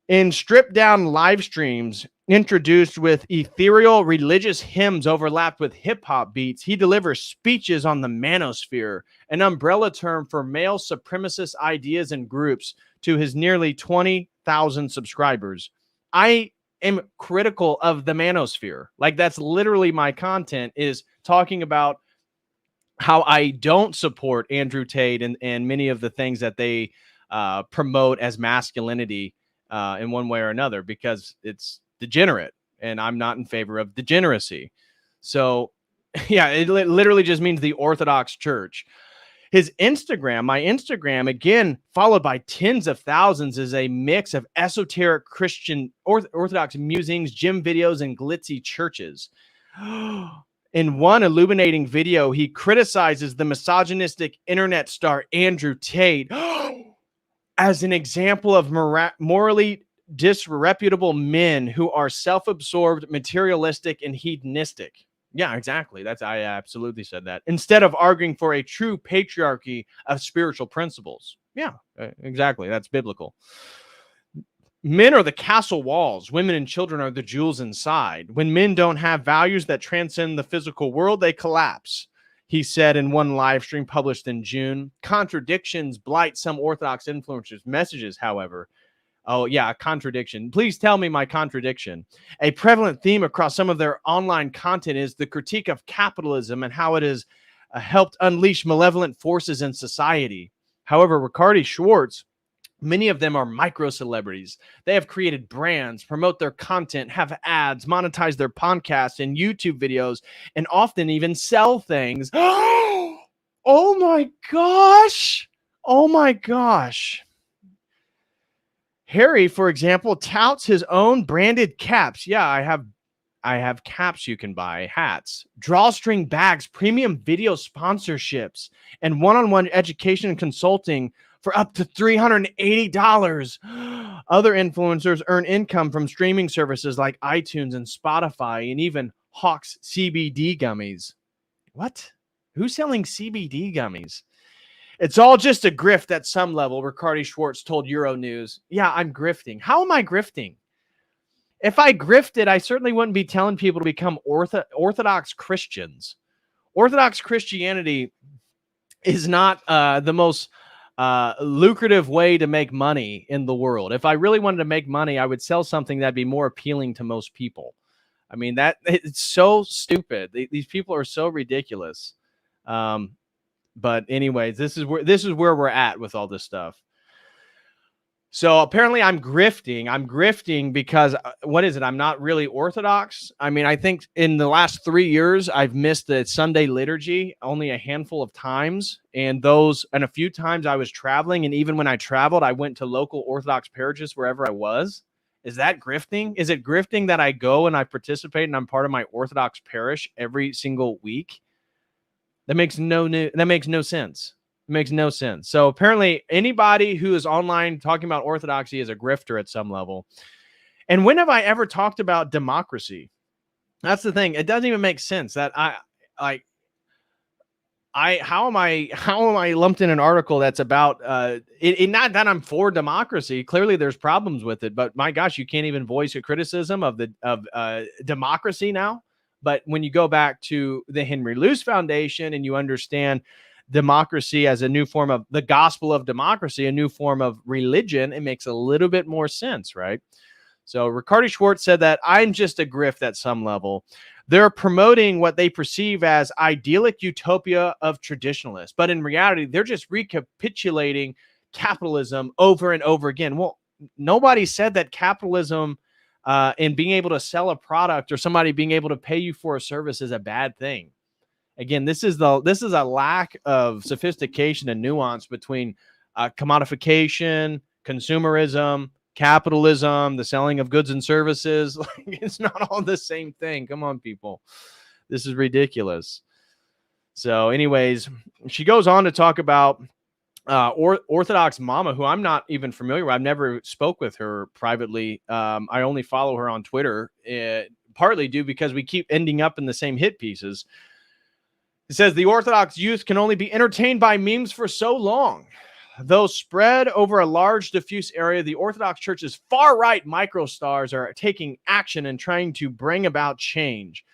In stripped-down live streams introduced with ethereal religious hymns overlapped with hip-hop beats, he delivers speeches on the manosphere, an umbrella term for male supremacist ideas and groups, to his nearly 20,000 subscribers. I am critical of the manosphere. Like, that's literally my content, is talking about how I don't support Andrew Tate and many of the things that they promote as masculinity in one way or another, because it's degenerate and I'm not in favor of degeneracy. So yeah, it literally just means the Orthodox Church. His Instagram, my Instagram, again, followed by tens of thousands, is a mix of esoteric Christian Orthodox musings, gym videos, and glitzy churches. In one illuminating video, he criticizes the misogynistic internet star Andrew Tate as an example of morally disreputable men who are self-absorbed, materialistic, and hedonistic. Yeah, exactly. I absolutely said that. Instead of arguing for a true patriarchy of spiritual principles. Yeah, exactly. That's biblical. Men are the castle walls. Women and children are the jewels inside. When men don't have values that transcend the physical world, they collapse, he said in one live stream published in June. Contradictions blight some Orthodox influencers' messages, however. Oh, yeah, a contradiction. Please tell me my contradiction. A prevalent theme across some of their online content is the critique of capitalism and how it has helped unleash malevolent forces in society. However, Riccardi-Swartz, many of them are micro celebrities. They have created brands, promote their content, have ads, monetize their podcasts and YouTube videos, and often even sell things. Oh my gosh. Oh my gosh. Harry, for example, touts his own branded caps. Yeah, I have caps you can buy, hats, drawstring bags, premium video sponsorships, and one-on-one education and consulting for up to $380. Other influencers earn income from streaming services like iTunes and Spotify, and even Hawks CBD gummies. What? Who's selling CBD gummies? It's all just a grift at some level, Riccardi-Swartz told Euronews. Yeah, I'm grifting. How am I grifting? If I grifted, I certainly wouldn't be telling people to become Orthodox Christians. Orthodox Christianity is not the most lucrative way to make money in the world. If I really wanted to make money, I would sell something that'd be more appealing to most people. I mean, it's so stupid. These people are so ridiculous. But anyways, this is where we're at with all this stuff. So apparently I'm grifting. I'm grifting because what is it? I'm not really Orthodox. I mean, I think in the last 3 years, I've missed the Sunday liturgy only a handful of times. And a few times I was traveling. And even when I traveled, I went to local Orthodox parishes wherever I was. Is that grifting? Is it grifting that I go and I participate and I'm part of my Orthodox parish every single week? That makes no sense. It makes no sense. So apparently anybody who is online talking about orthodoxy is a grifter at some level. And when have I ever talked about democracy? That's the thing. It doesn't even make sense that how am I lumped in an article that's about not that I'm for democracy. Clearly there's problems with it, but my gosh, you can't even voice a criticism of democracy now. But when you go back to the Henry Luce Foundation and you understand democracy as a new form of the gospel of democracy, a new form of religion, it makes a little bit more sense, right? So Riccardi-Swartz said that I'm just a grift at some level. They're promoting what they perceive as idyllic utopia of traditionalists, but in reality, they're just recapitulating capitalism over and over again. Well, nobody said that capitalism and being able to sell a product or somebody being able to pay you for a service is a bad thing. Again, this is a lack of sophistication and nuance between commodification, consumerism, capitalism, the selling of goods and services. Like, it's not all the same thing. Come on, people. This is ridiculous. So anyways, she goes on to talk about Orthodox Mama, who I'm not even familiar with. I've never spoke with her privately. I only follow her on Twitter, partly due because we keep ending up in the same hit pieces. It says the Orthodox youth can only be entertained by memes for so long. Though spread over a large diffuse area, the Orthodox Church's far-right microstars are taking action and trying to bring about change.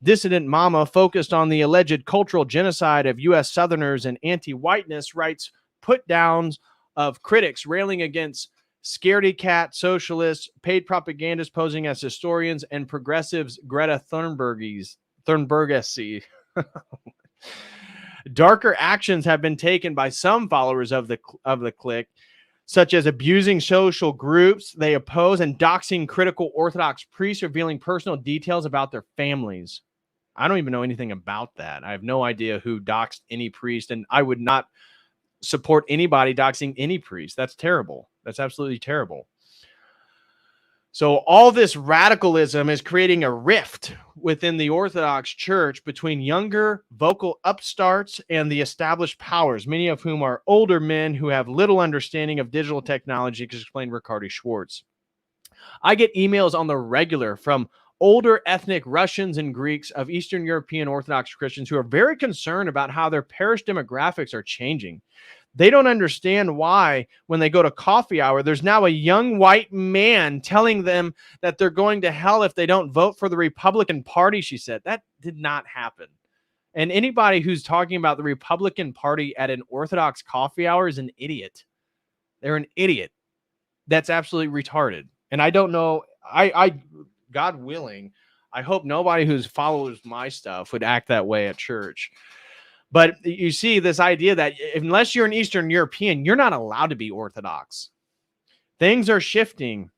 Dissident Mama, focused on the alleged cultural genocide of U.S. Southerners and anti-whiteness, writes put-downs of critics railing against scaredy cat socialists, paid propagandists posing as historians, and progressives Greta Thunbergese. Darker actions have been taken by some followers of the clique, such as abusing social groups they oppose and doxing critical Orthodox priests, revealing personal details about their families. I don't even know anything about that. I have no idea who doxed any priest, and I would not support anybody doxing any priest. That's terrible. That's absolutely terrible. So all this radicalism is creating a rift within the Orthodox Church between younger vocal upstarts and the established powers, many of whom are older men who have little understanding of digital technology, explained Riccardi-Swartz. I get emails on the regular from older ethnic Russians and Greeks of Eastern European Orthodox Christians who are very concerned about how their parish demographics are changing. They don't understand why, when they go to coffee hour, there's now a young white man telling them that they're going to hell if they don't vote for the Republican Party, she said. That did not happen. And anybody who's talking about the Republican Party at an Orthodox coffee hour is an idiot. They're an idiot. That's absolutely retarded. And I don't know, I God willing, I hope nobody who follows my stuff would act that way at church. But you see this idea that unless you're an Eastern European, you're not allowed to be Orthodox. Things are shifting.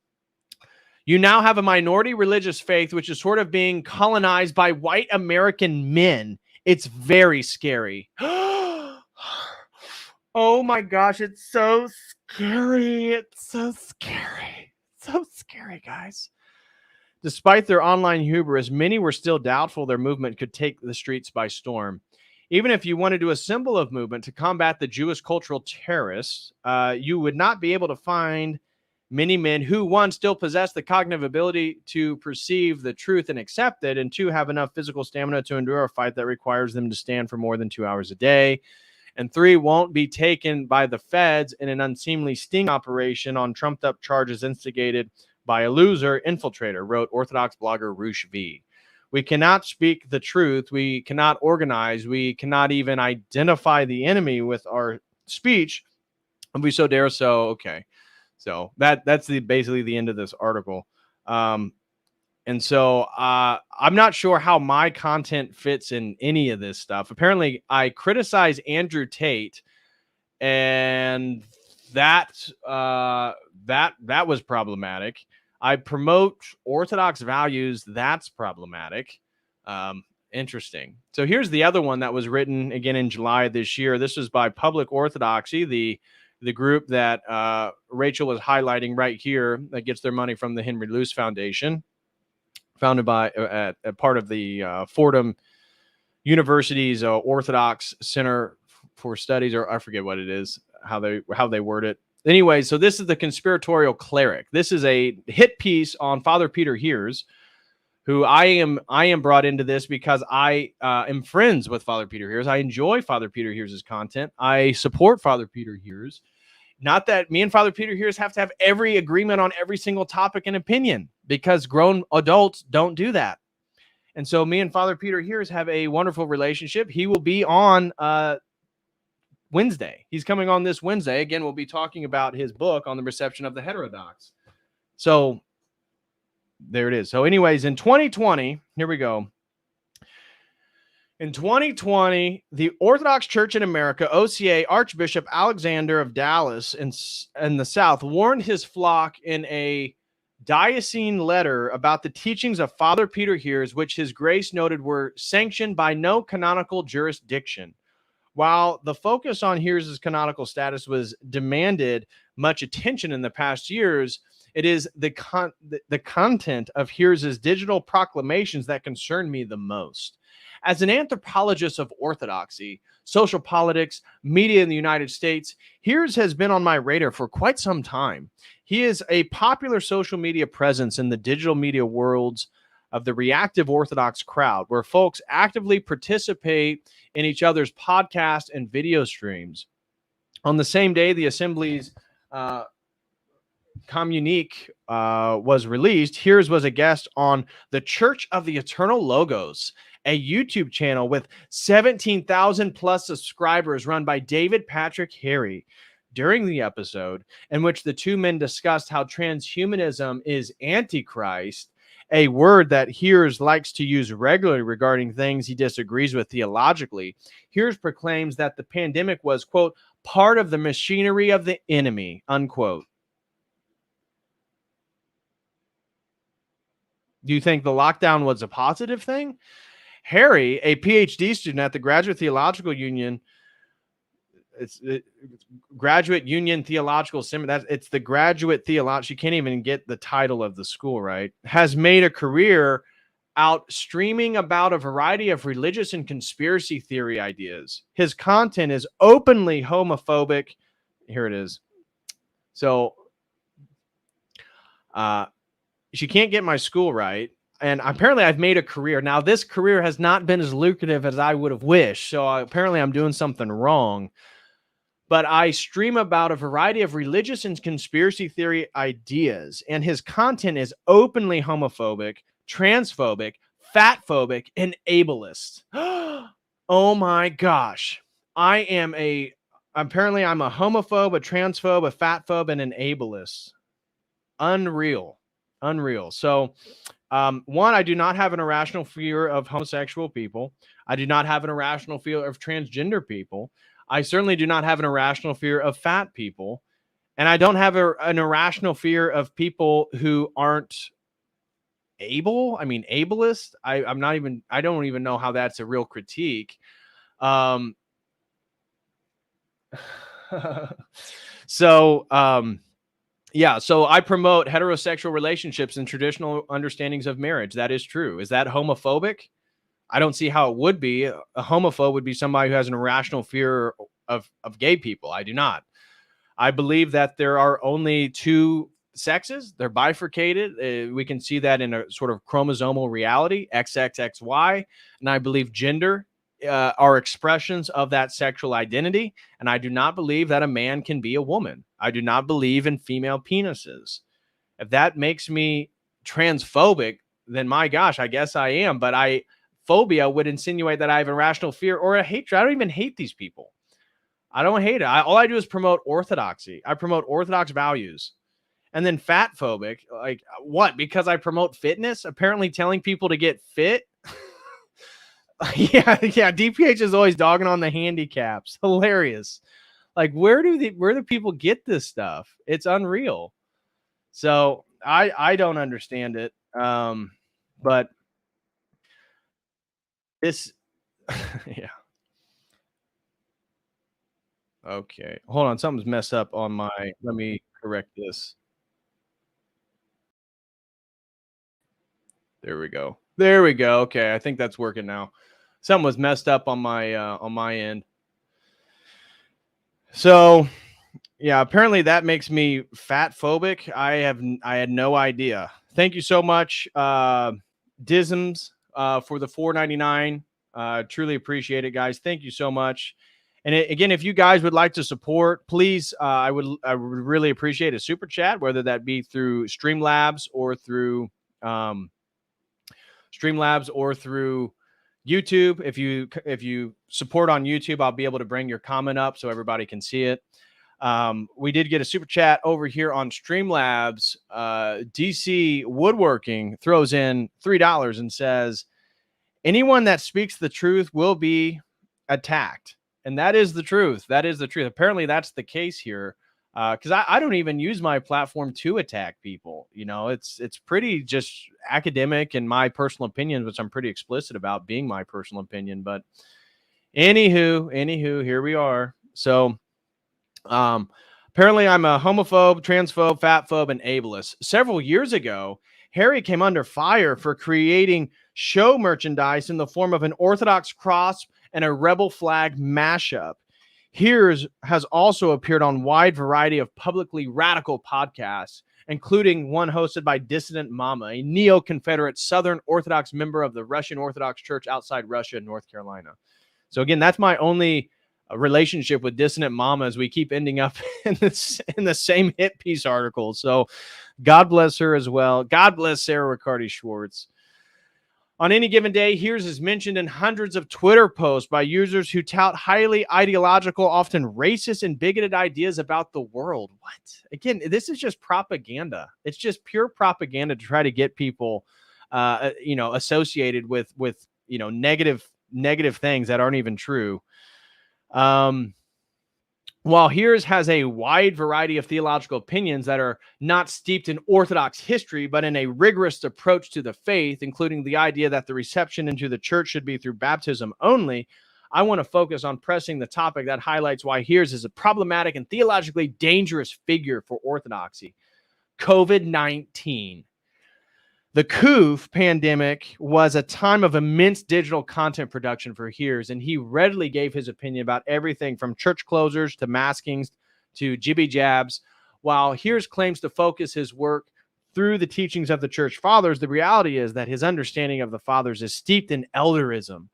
You now have a minority religious faith, which is sort of being colonized by white American men. It's very scary. Oh my gosh, it's so scary. It's so scary. So scary, guys. Despite their online hubris, many were still doubtful their movement could take the streets by storm. Even if you wanted to assemble a movement to combat the Jewish cultural terrorists, you would not be able to find many men who, one, still possess the cognitive ability to perceive the truth and accept it, and two, have enough physical stamina to endure a fight that requires them to stand for more than 2 hours a day, and three, won't be taken by the feds in an unseemly sting operation on trumped-up charges instigated by a loser infiltrator, wrote Orthodox blogger Roosh V. We cannot speak the truth. We cannot organize. We cannot even identify the enemy with our speech. And we so dare so. Okay. So that's basically the end of this article. And so I'm not sure how my content fits in any of this stuff. Apparently, I criticize Andrew Tate, and that was problematic. I promote Orthodox values. That's problematic. Interesting. So here's the other one that was written again in July of this year. This was by Public Orthodoxy, the group that Rachel was highlighting right here that gets their money from the Henry Luce Foundation, founded by a part of the Fordham University's Orthodox Center for Studies, or I forget what it is, how they word it. Anyway, so this is the conspiratorial cleric. This is a hit piece on Father Peter Heers, who I am brought into this because I am friends with Father Peter Heers. I enjoy Father Peter Heers' content. I support Father Peter Heers. Not that me and Father Peter Heers have to have every agreement on every single topic and opinion, because grown adults don't do that. And so me and Father Peter Heers have a wonderful relationship. He will be on Wednesday. He's coming on this Wednesday. Again, we'll be talking about his book on the reception of the heterodox. So there it is. So anyways, in 2020, here we go. In 2020, the Orthodox Church in America, OCA, Archbishop Alexander of Dallas in the South warned his flock in a diocesan letter about the teachings of Father Peter Heers, which His Grace noted were sanctioned by no canonical jurisdiction. While the focus on Heers' canonical status was demanded much attention in the past years, it is the content of Heers' digital proclamations that concern me the most. As an anthropologist of orthodoxy, social politics, media in the United States, Heers has been on my radar for quite some time. He is a popular social media presence in the digital media worlds of the reactive Orthodox crowd, where folks actively participate in each other's podcast and video streams. On the same day the Assembly's communique was released, Heers was a guest on the Church of the Eternal Logos, a YouTube channel with 17,000 plus subscribers run by David Patrick Harry. During the episode, in which the two men discussed how transhumanism is antichrist, a word that Heers likes to use regularly regarding things he disagrees with theologically, Heers proclaims that the pandemic was, quote, part of the machinery of the enemy, unquote. Do you think the lockdown was a positive thing? Harry, a PhD student at the Graduate Theological Union, Graduate Union Theological Seminary, it's the Graduate Theological, you can't even get the title of the school right, has made a career out streaming about a variety of religious and conspiracy theory ideas. His content is openly homophobic. Here it is. So, she can't get my school right. And apparently I've made a career. Now, this career has not been as lucrative as I would have wished. So apparently I'm doing something wrong. But I stream about a variety of religious and conspiracy theory ideas. And his content is openly homophobic, transphobic, fatphobic, and ableist. Oh my gosh. Apparently I'm a homophobe, a transphobe, a fatphobe, and an ableist. Unreal. So, one, I do not have an irrational fear of homosexual people. I do not have an irrational fear of transgender people. I certainly do not have an irrational fear of fat people. And I don't have an irrational fear of people who aren't able. I mean, ableist. I don't even know how that's a real critique. So I promote heterosexual relationships and traditional understandings of marriage. That is true. Is that homophobic? I don't see how it would be. A homophobe would be somebody who has an irrational fear of gay people. I do not. I believe that there are only two sexes. They're bifurcated. We can see that in a sort of chromosomal reality, XXXY. And I believe gender are expressions of that sexual identity. And I do not believe that a man can be a woman. I do not believe in female penises. If that makes me transphobic, then my gosh, I guess I am. But phobia would insinuate that I have a rational fear or a hatred. I don't even hate these people. I don't hate it. All I do is promote orthodoxy. I promote orthodox values. And then fatphobic, like what? Because I promote fitness? Apparently telling people to get fit? Yeah. DPH is always dogging on the handicaps. Hilarious. Like, where do people get this stuff? It's unreal. So I don't understand it. But this, yeah. Okay. Hold on. Something's messed up on let me correct this. There we go. Okay. I think that's working now. Something was messed up on my end. So, yeah, apparently that makes me fat phobic. I had no idea. Thank you so much, Disms, for the $4.99. Truly appreciate it, guys. Thank you so much. And again, if you guys would like to support, please, I would really appreciate a super chat, whether that be through Streamlabs or through YouTube, if you support on YouTube, I'll be able to bring your comment up so everybody can see it. We did get a super chat over here on Streamlabs. DC Woodworking throws in $3 and says, anyone that speaks the truth will be attacked. And that is the truth. That is the truth. Apparently that's the case here. Because I don't even use my platform to attack people. You know, it's pretty just academic and my personal opinions, which I'm pretty explicit about being my personal opinion. But anywho, here we are. So apparently I'm a homophobe, transphobe, fatphobe, and ableist. Several years ago, Harry came under fire for creating show merchandise in the form of an Orthodox cross and a rebel flag mashup. Hears has also appeared on a wide variety of publicly radical podcasts, including one hosted by Dissident Mama, a neo-Confederate Southern Orthodox member of the Russian Orthodox Church outside Russia and North Carolina. So again, that's my only relationship with Dissident Mama, as we keep ending up in the same hit piece article. So God bless her as well. God bless Sarah Riccardi-Swartz. On any given day, Hears is mentioned in hundreds of Twitter posts by users who tout highly ideological, often racist and bigoted ideas about the world. What? Again, this is just propaganda. It's just pure propaganda to try to get people, associated with negative things that aren't even true. While Hears has a wide variety of theological opinions that are not steeped in Orthodox history, but in a rigorous approach to the faith, including the idea that the reception into the church should be through baptism only, I want to focus on pressing the topic that highlights why Hears is a problematic and theologically dangerous figure for Orthodoxy: COVID-19. The COOF pandemic was a time of immense digital content production for Hears, and he readily gave his opinion about everything from church closures to maskings to jibby jabs. While Hears claims to focus his work through the teachings of the church fathers, the reality is that his understanding of the fathers is steeped in elderism.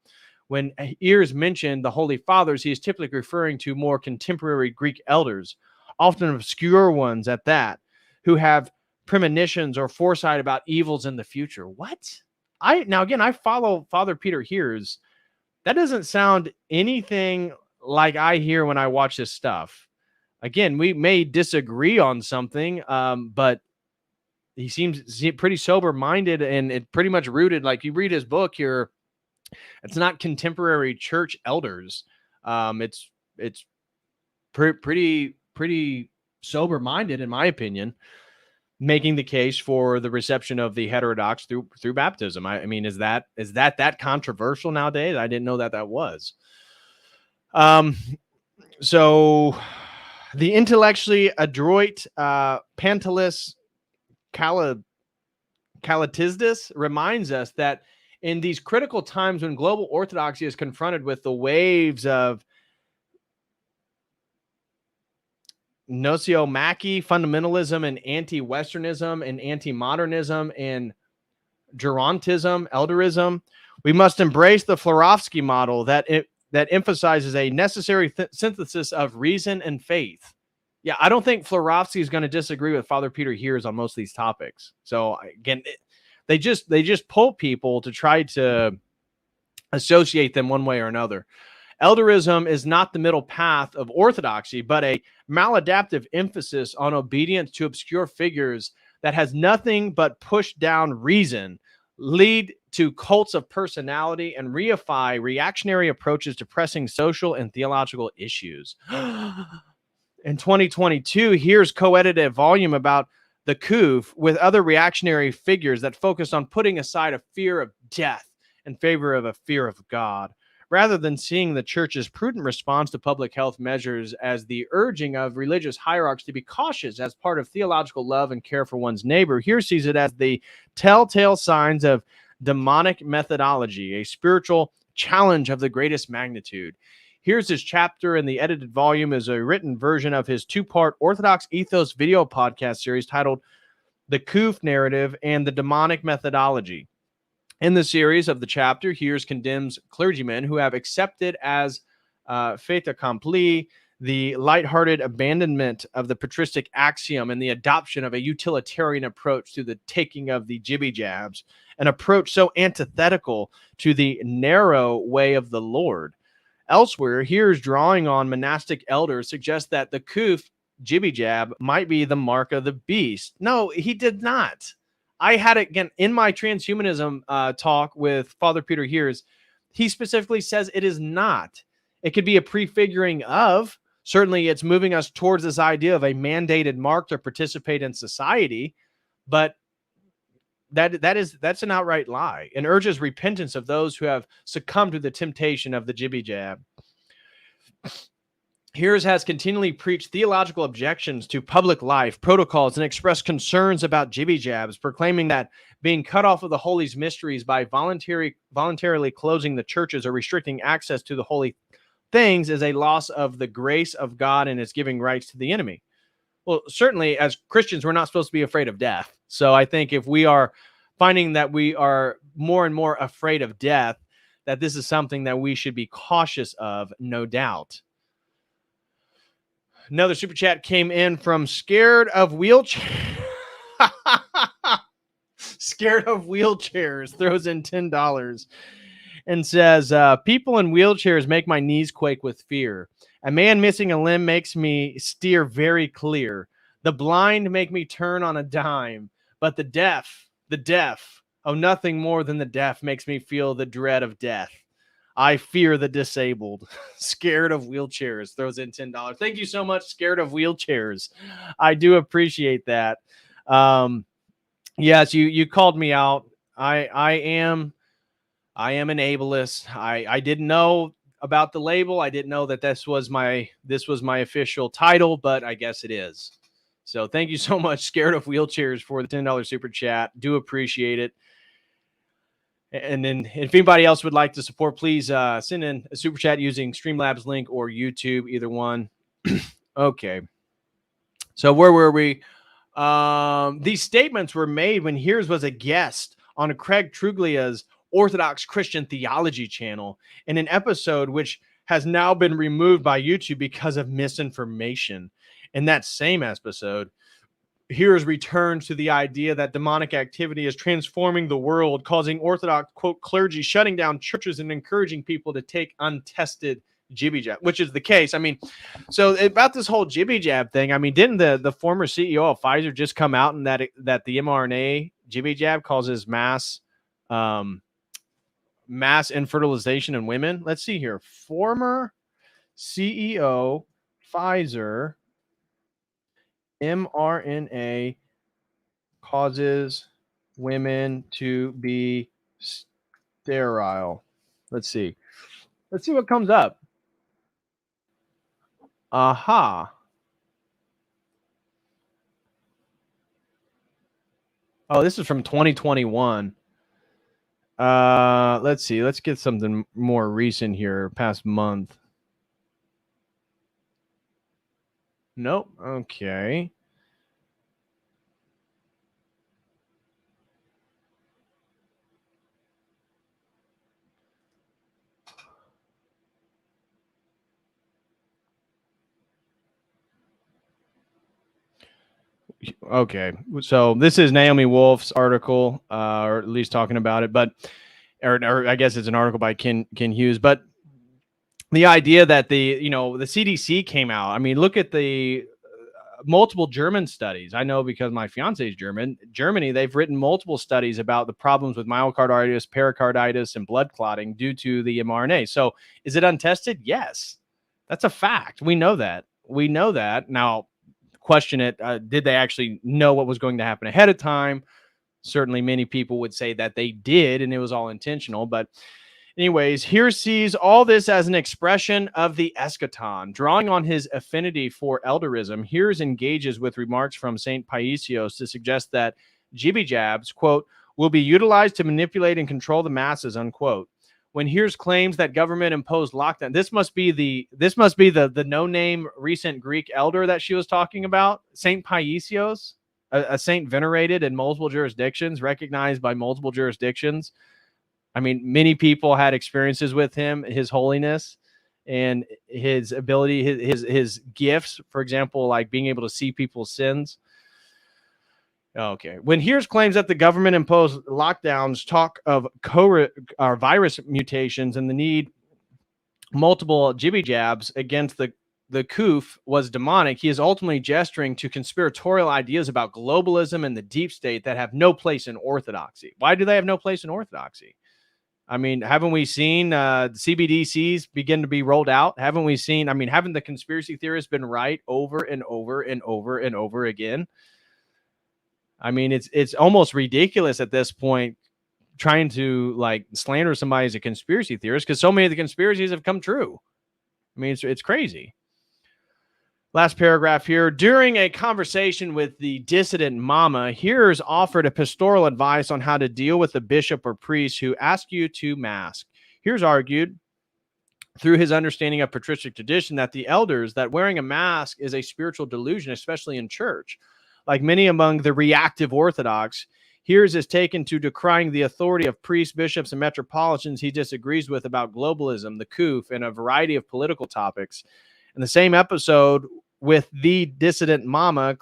When Hears mentioned the Holy Fathers, he is typically referring to more contemporary Greek elders, often obscure ones at that, who have premonitions or foresight about evils in the future. What? I follow Father Peter Hears. That doesn't sound anything like I hear when I watch this stuff. Again, we may disagree on something, but he seems pretty sober-minded and it pretty much rooted. Like, you read his book here, it's not contemporary church elders. It's pretty sober-minded, in my opinion, making the case for the reception of the heterodox through baptism. I mean, is that controversial nowadays? I didn't know that was. So the intellectually adroit Pantelis Kalatisdis reminds us that in these critical times when global orthodoxy is confronted with the waves of Nociomachy, fundamentalism, and anti-Westernism, and anti-modernism, and gerontism, elderism, we must embrace the Florovsky model that emphasizes a necessary synthesis of reason and faith. Yeah, I don't think Florovsky is going to disagree with Father Peter Hears on most of these topics. So again, they just pull people to try to associate them one way or another. Elderism is not the middle path of orthodoxy, but a maladaptive emphasis on obedience to obscure figures that has nothing but push down reason, lead to cults of personality, and reify reactionary approaches to pressing social and theological issues. In 2022, Hears co-edited a volume about the COOF with other reactionary figures that focused on putting aside a fear of death in favor of a fear of God. Rather than seeing the church's prudent response to public health measures as the urging of religious hierarchs to be cautious as part of theological love and care for one's neighbor, Hears sees it as the telltale signs of demonic methodology, a spiritual challenge of the greatest magnitude. Here's his chapter in the edited volume is a written version of his two-part Orthodox Ethos video podcast series titled The COOF Narrative and the Demonic Methodology. In the series of the chapter, Hears condemns clergymen who have accepted as fait accompli the lighthearted abandonment of the patristic axiom and the adoption of a utilitarian approach to the taking of the jibby jabs, an approach so antithetical to the narrow way of the Lord. Elsewhere, here's drawing on monastic elders suggests that the Kuf jibby jab might be the mark of the beast. No, he did not. I had it again in my transhumanism talk with Father Peter Hears. He specifically says it is not. It could be a prefiguring of. Certainly, it's moving us towards this idea of a mandated mark to participate in society, but that's an outright lie and urges repentance of those who have succumbed to the temptation of the jibby jab. Hears has continually preached theological objections to public life protocols and expressed concerns about jibby jabs, proclaiming that being cut off of the Holy's mysteries by voluntarily closing the churches or restricting access to the holy things is a loss of the grace of God and is giving rights to the enemy. Well, certainly as Christians, we're not supposed to be afraid of death. So I think if we are finding that we are more and more afraid of death, that this is something that we should be cautious of, no doubt. Another super chat came in from Scared of Wheelchair. Scared of Wheelchairs throws in $10 and says, people in wheelchairs make my knees quake with fear. A man missing a limb makes me steer very clear. The blind make me turn on a dime, but the deaf, oh, nothing more than the deaf makes me feel the dread of death. I fear the disabled. Scared of Wheelchairs throws in $10. Thank you so much, Scared of Wheelchairs. I do appreciate that. Yes, you called me out. I am an ableist. I didn't know about the label. I didn't know that this was my official title, but I guess it is. So thank you so much, Scared of Wheelchairs, for the $10 super chat. Do appreciate it. And then if anybody else would like to support, please send in a super chat using Streamlabs link or YouTube, either one. Okay. So where were we? These statements were made when Hears was a guest on Craig Truglia's Orthodox Christian Theology channel in an episode which has now been removed by YouTube because of misinformation. In that same episode, Hears returns to the idea that demonic activity is transforming the world, causing Orthodox, quote, clergy shutting down churches and encouraging people to take untested jibby jab, which is the case. I mean, so about this whole jibby jab thing, I mean, didn't the former CEO of Pfizer just come out and that the mRNA jibby jab causes mass infertilization in women? Let's see here. Former CEO Pfizer, mRNA causes women to be sterile. Let's see what comes up. Aha. Oh, this is from 2021. Let's see. Let's get something more recent here, past month. Nope. Okay. Okay. So this is Naomi Wolf's article, or at least talking about it, but or I guess it's an article by Ken Hughes, but the idea that the CDC came out. I mean, look at the multiple German studies. I know because my fiance is German. Germany, they've written multiple studies about the problems with myocarditis, pericarditis, and blood clotting due to the mRNA. So is it untested? Yes. That's a fact. We know that. Now, question it, did they actually know what was going to happen ahead of time? Certainly many people would say that they did, and it was all intentional. But anyways, Hears sees all this as an expression of the eschaton. Drawing on his affinity for elderism, Hears engages with remarks from St. Paisios to suggest that jibby jabs, quote, will be utilized to manipulate and control the masses, unquote. When Hears claims that government imposed lockdown, this must be the no-name recent Greek elder that she was talking about, St. Paisios, a saint venerated in multiple jurisdictions, recognized by multiple jurisdictions. I mean, many people had experiences with him, his holiness, and his ability, his gifts, for example, like being able to see people's sins. Okay. When Hears claims that the government imposed lockdowns, talk of virus mutations, and the need multiple jibby jabs against the COOF was demonic, he is ultimately gesturing to conspiratorial ideas about globalism and the deep state that have no place in orthodoxy. Why do they have no place in orthodoxy? I mean, haven't we seen CBDCs begin to be rolled out? Haven't we seen? I mean, haven't the conspiracy theorists been right over and over and over and over again? I mean, it's almost ridiculous at this point trying to like slander somebody as a conspiracy theorist because so many of the conspiracies have come true. I mean, it's crazy. Last paragraph here. During a conversation with the dissident Mama, hearers offered a pastoral advice on how to deal with a bishop or priest who ask you to mask. Here's argued through his understanding of patristic tradition that the elders that wearing a mask is a spiritual delusion, especially in church. Like many among the reactive Orthodox, Hears is taken to decrying the authority of priests, bishops, and metropolitans he disagrees with about globalism, the COOF, and a variety of political topics. In the same episode with the dissident Mama,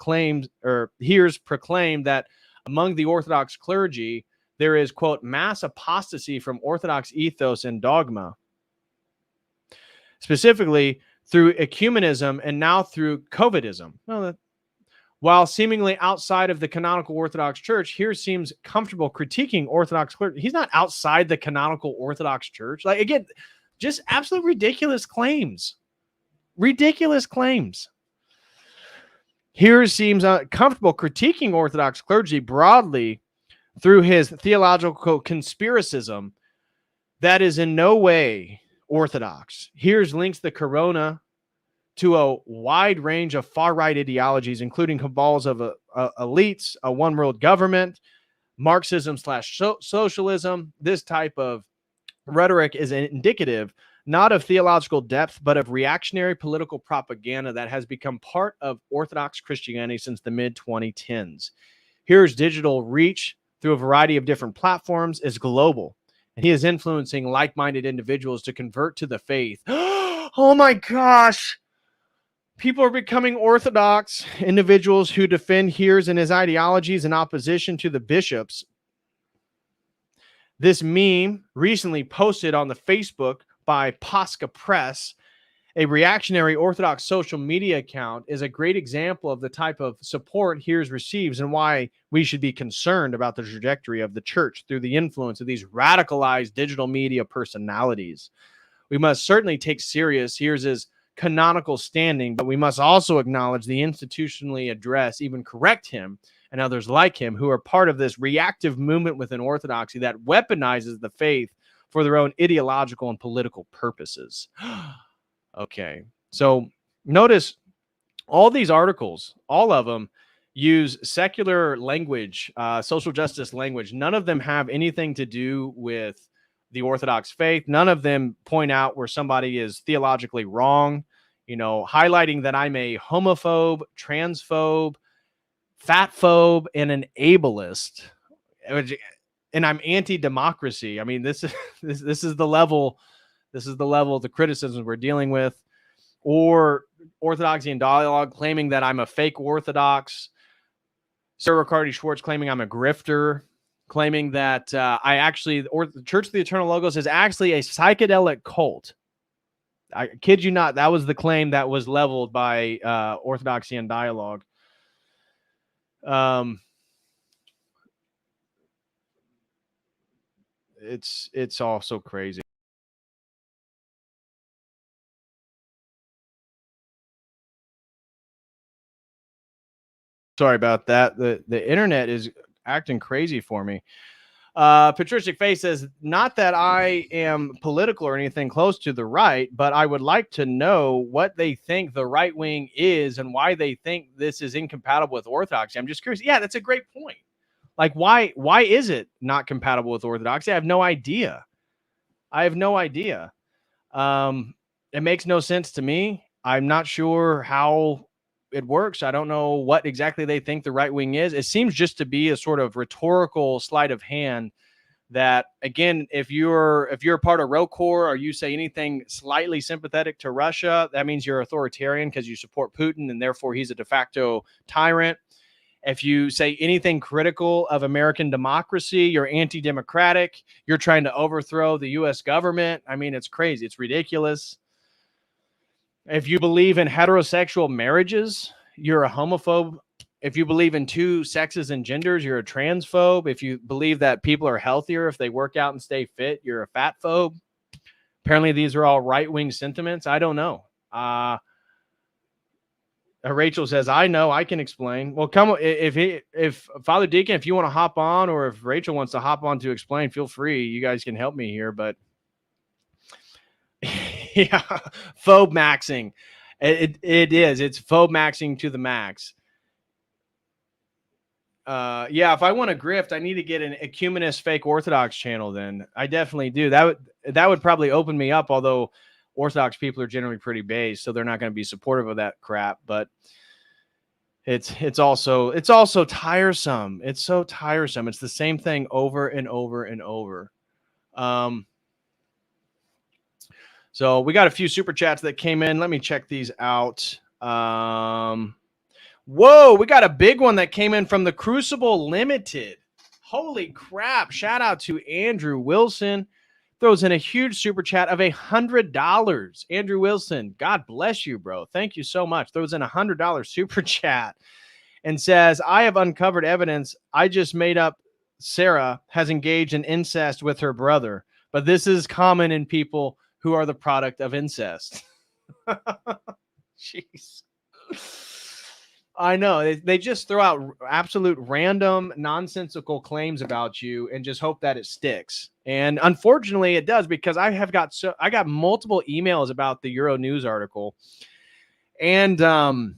Hears proclaimed that among the Orthodox clergy, there is, quote, mass apostasy from Orthodox ethos and dogma, specifically through ecumenism and now through COVIDism. Well, while seemingly outside of the canonical Orthodox Church, here seems comfortable critiquing Orthodox clergy. He's not outside the canonical Orthodox Church. Like, again, just absolute ridiculous claims. Ridiculous claims. Here seems comfortable critiquing Orthodox clergy broadly through his theological conspiracism that is in no way Orthodox. Here's links the corona to a wide range of far-right ideologies, including cabals of elites, a one-world government, Marxism/socialism. This type of rhetoric is indicative not of theological depth, but of reactionary political propaganda that has become part of Orthodox Christianity since the mid-2010s. Here's digital reach through a variety of different platforms is global, and he is influencing like-minded individuals to convert to the faith. Oh my gosh! People are becoming Orthodox. Individuals who defend Hears and his ideologies in opposition to the bishops. This meme recently posted on the Facebook by Pascha Press, a reactionary Orthodox social media account, is a great example of the type of support Hears receives and why we should be concerned about the trajectory of the church through the influence of these radicalized digital media personalities. We must certainly take serious Hears' canonical standing, but we must also acknowledge the institutionally address, even correct him and others like him who are part of this reactive movement within Orthodoxy that weaponizes the faith for their own ideological and political purposes. Okay, so notice all these articles, all of them use secular language, social justice language. None of them have anything to do with the Orthodox faith. None of them point out where somebody is theologically wrong, you know, highlighting that I'm a homophobe, transphobe, fatphobe, and an ableist, and I'm anti-democracy. I mean, this is the level of the criticisms we're dealing with. Or Orthodoxy in Dialogue claiming that I'm a fake Orthodox. Sir Riccardi-Swartz claiming I'm a grifter, claiming that the Church of the Eternal Logos is actually a psychedelic cult. I kid you not, that was the claim that was leveled by Orthodoxy in Dialogue. It's all so crazy. Sorry about that. The internet is acting crazy for me. Patristic Faith says, not that I am political or anything close to the right, but I would like to know what they think the right wing is and why they think this is incompatible with Orthodoxy. I'm just curious. Yeah, that's a great point. Like, why is it not compatible with Orthodoxy? I have no idea. It makes no sense to me. I'm not sure how it works. I don't know what exactly they think the right wing is. It seems just to be a sort of rhetorical sleight of hand that, again, if you're part of ROCOR or you say anything slightly sympathetic to Russia, that means you're authoritarian because you support Putin and therefore he's a de facto tyrant. If you say anything critical of American democracy, you're anti-democratic. You're trying to overthrow the U.S. government. I mean, it's crazy. It's ridiculous. If you believe in heterosexual marriages, you're a homophobe. If you believe in two sexes and genders, you're a transphobe. If you believe that people are healthier if they work out and stay fit, you're a fatphobe. Apparently, these are all right-wing sentiments. I don't know. Rachel says, I know, I can explain. Well, come if Father Deacon, if you want to hop on, or if Rachel wants to hop on to explain, feel free. You guys can help me here, but yeah, phobe maxing. It is. It's phobe maxing to the max. Yeah, if I want to grift, I need to get an ecumenist fake Orthodox channel. Then I definitely do. That would probably open me up. Although Orthodox people are generally pretty based, so they're not going to be supportive of that crap. But it's also tiresome. It's so tiresome. It's the same thing over and over and over. So we got a few super chats that came in. Let me check these out. Whoa, we got a big one that came in from the Crucible Limited. Holy crap. Shout out to Andrew Wilson. Throws in a huge super chat of $100. Andrew Wilson, God bless you, bro. Thank you so much. Throws in $100 super chat and says, I have uncovered evidence. I just made up Sarah has engaged in incest with her brother, but this is common in people who are the product of incest. Jeez. I know. They just throw out absolute random, nonsensical claims about you and just hope that it sticks. And unfortunately, it does, because I got multiple emails about the Euro News article, and then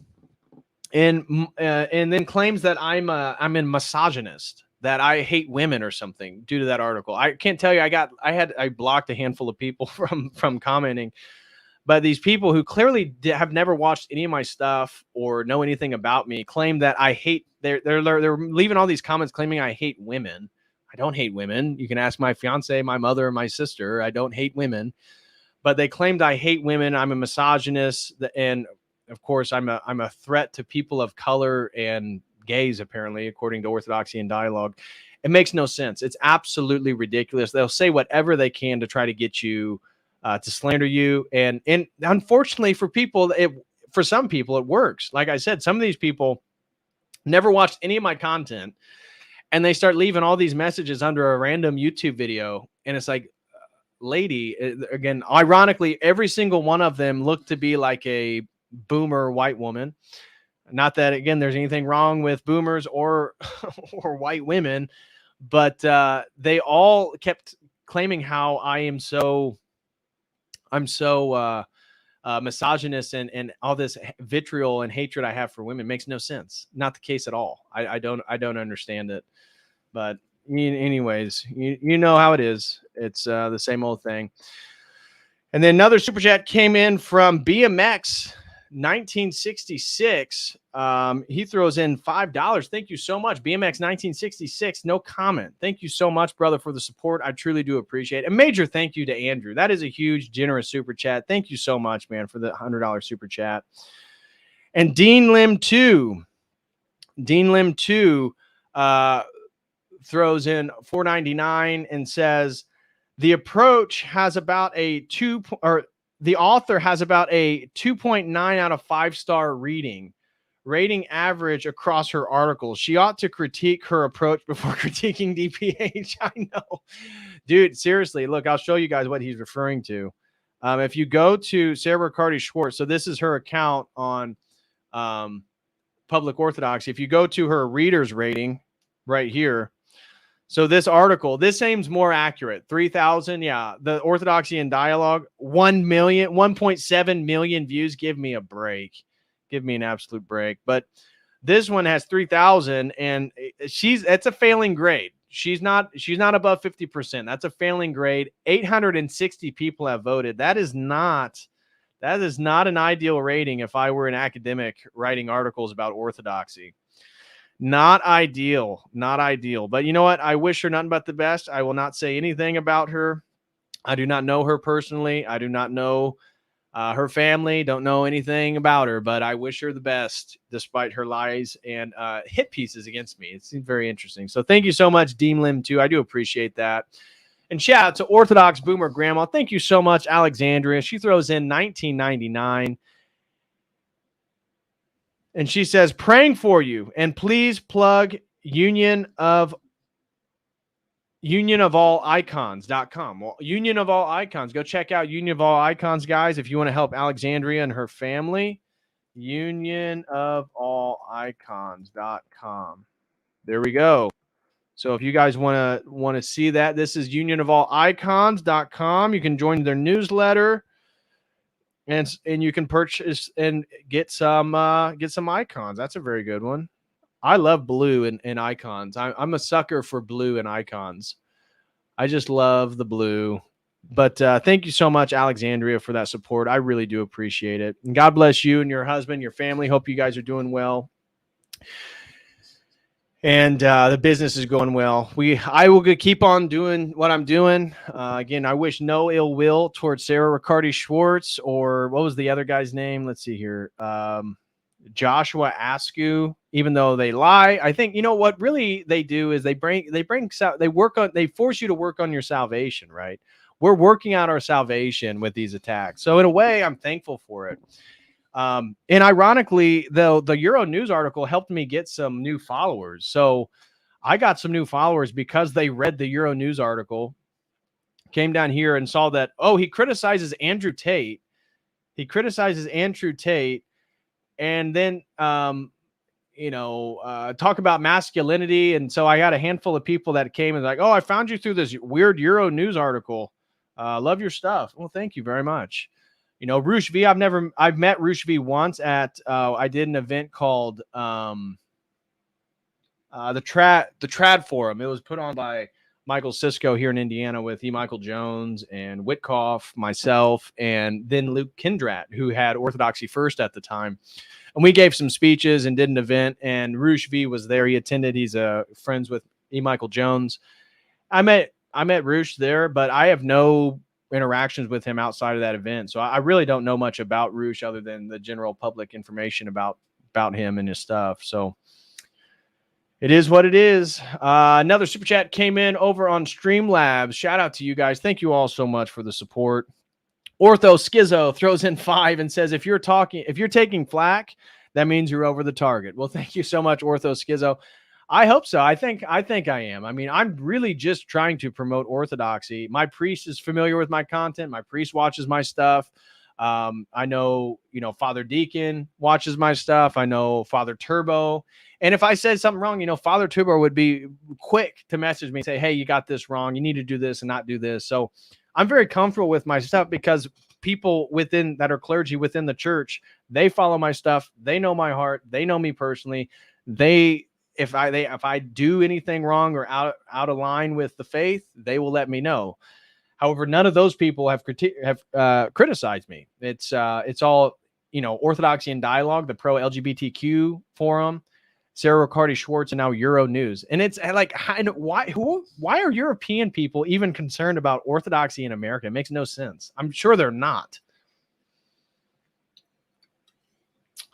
claims that I'm a misogynist, that I hate women or something due to that article. I can't tell you. I blocked a handful of people from commenting. But these people who clearly have never watched any of my stuff or know anything about me claim that I hate. They're leaving all these comments claiming I hate women. I don't hate women. You can ask my fiance, my mother, my sister. I don't hate women. But they claimed I hate women. I'm a misogynist, and of course, I'm a threat to people of color and gays. Apparently, according to Orthodoxy and Dialogue, it makes no sense. It's absolutely ridiculous. They'll say whatever they can to try to get you. To slander you, and unfortunately for some people it works. Like I said, some of these people never watched any of my content, and they start leaving all these messages under a random YouTube video, and it's like, lady, again, ironically, every single one of them looked to be like a boomer white woman. Not that, again, there's anything wrong with boomers or or white women, but they all kept claiming how I'm so misogynist and all this vitriol and hatred I have for women. Makes no sense. Not the case at all. I don't understand it. But anyways, you know how it is. It's the same old thing. And then another super chat came in from BMX 1966. He throws in $5. Thank you so much, BMX 1966. No comment. Thank you so much, brother, for the support. I truly do appreciate it. A major thank you to Andrew. That is a huge, generous super chat. Thank you so much, man, for the $100 super chat. And Dean Lim 2 throws in $4.99 and says the approach has about a the author has about a 2.9 out of 5-star rating average across her articles. She ought to critique her approach before critiquing DPH. I know, dude, seriously, look, I'll show you guys what he's referring to. If you go to Sarah Riccardi-Swartz, so this is her account on Public Orthodoxy. If you go to her reader's rating right here, so this article, this seems more accurate. 3,000. Yeah. The Orthodoxy and Dialogue, 1.7 million views. Give me a break. Give me an absolute break. But this one has 3,000, and that's a failing grade. She's not above 50%. That's a failing grade. 860 people have voted. That is not an ideal rating if I were an academic writing articles about orthodoxy. Not ideal. But you know what? I wish her nothing but the best. I will not say anything about her. I do not know her personally. I do not know Her family, don't know anything about her, but I wish her the best despite her lies and hit pieces against me. It seems very interesting. So thank you so much, Dean Lim, too. I do appreciate that. And shout out to Orthodox Boomer Grandma. Thank you so much, Alexandria. She throws in 1999. And she says, praying for you. And please plug unionofallicons.com. Well, Union of All Icons. Go check out Union of All Icons, guys, if you want to help Alexandria and her family. Unionofallicons.com. There we go. So if you guys want to see that, this is unionofallicons.com. You can join their newsletter and you can purchase and get some icons. That's a very good one. I love blue and icons. I'm a sucker for blue and icons. I just love the blue. But thank you so much, Alexandria, for that support. I really do appreciate it. And God bless you and your husband, your family. Hope you guys are doing well. And the business is going well. I will keep on doing what I'm doing. Again, I wish no ill will towards Sarah Riccardi-Swartz, or what was the other guy's name? Let's see here. Joshua Askew. Even though they lie, I think what really they do is they force you to work on your salvation, right? We're working out our salvation with these attacks. So in a way, I'm thankful for it. And ironically, though, the Euro News article helped me get some new followers. So I got some new followers because they read the Euro News article, came down here and saw that, he criticizes Andrew Tate. And then, talk about masculinity. And so I got a handful of people that came and like, I found you through this weird Euro News article. Love your stuff. Well, thank you very much. Roosh V, I've met Roosh V once at, I did an event called the Trad Forum. It was put on by Michael Sisko here in Indiana with Michael Jones and Witkoff, myself, and then Luke Kindrat, who had Orthodoxy First at the time. And we gave some speeches and did an event, and Roosh V was there. He attended. He's friends with Michael Jones. I met Roosh there, but I have no interactions with him outside of that event. So I really don't know much about Roosh other than the general public information about him and his stuff. So it is what it is. Another super chat came in over on Streamlabs. Shout out to you guys. Thank you all so much for the support. Ortho Schizo throws in 5 and says, if you're taking flack, that means you're over the target. Well, thank you so much, Ortho Schizo. I hope so. I think I am. I mean, I'm really just trying to promote orthodoxy. My priest is familiar with my content. My priest watches my stuff. I know, Father Deacon watches my stuff. I know Father Turbo. And if I said something wrong, Father Turbo would be quick to message me and say, hey, you got this wrong. You need to do this and not do this. So I'm very comfortable with my stuff because people that are clergy within the church, they follow my stuff. They know my heart. They know me personally. If I do anything wrong or out of line with the faith, they will let me know. However, none of those people have criticized me. It's all, Orthodoxy and Dialogue, the pro LGBTQ forum, Sarah Riccardi-Swartz, and now Euro News. And it's like, why are European people even concerned about orthodoxy in America? It makes no sense. I'm sure they're not.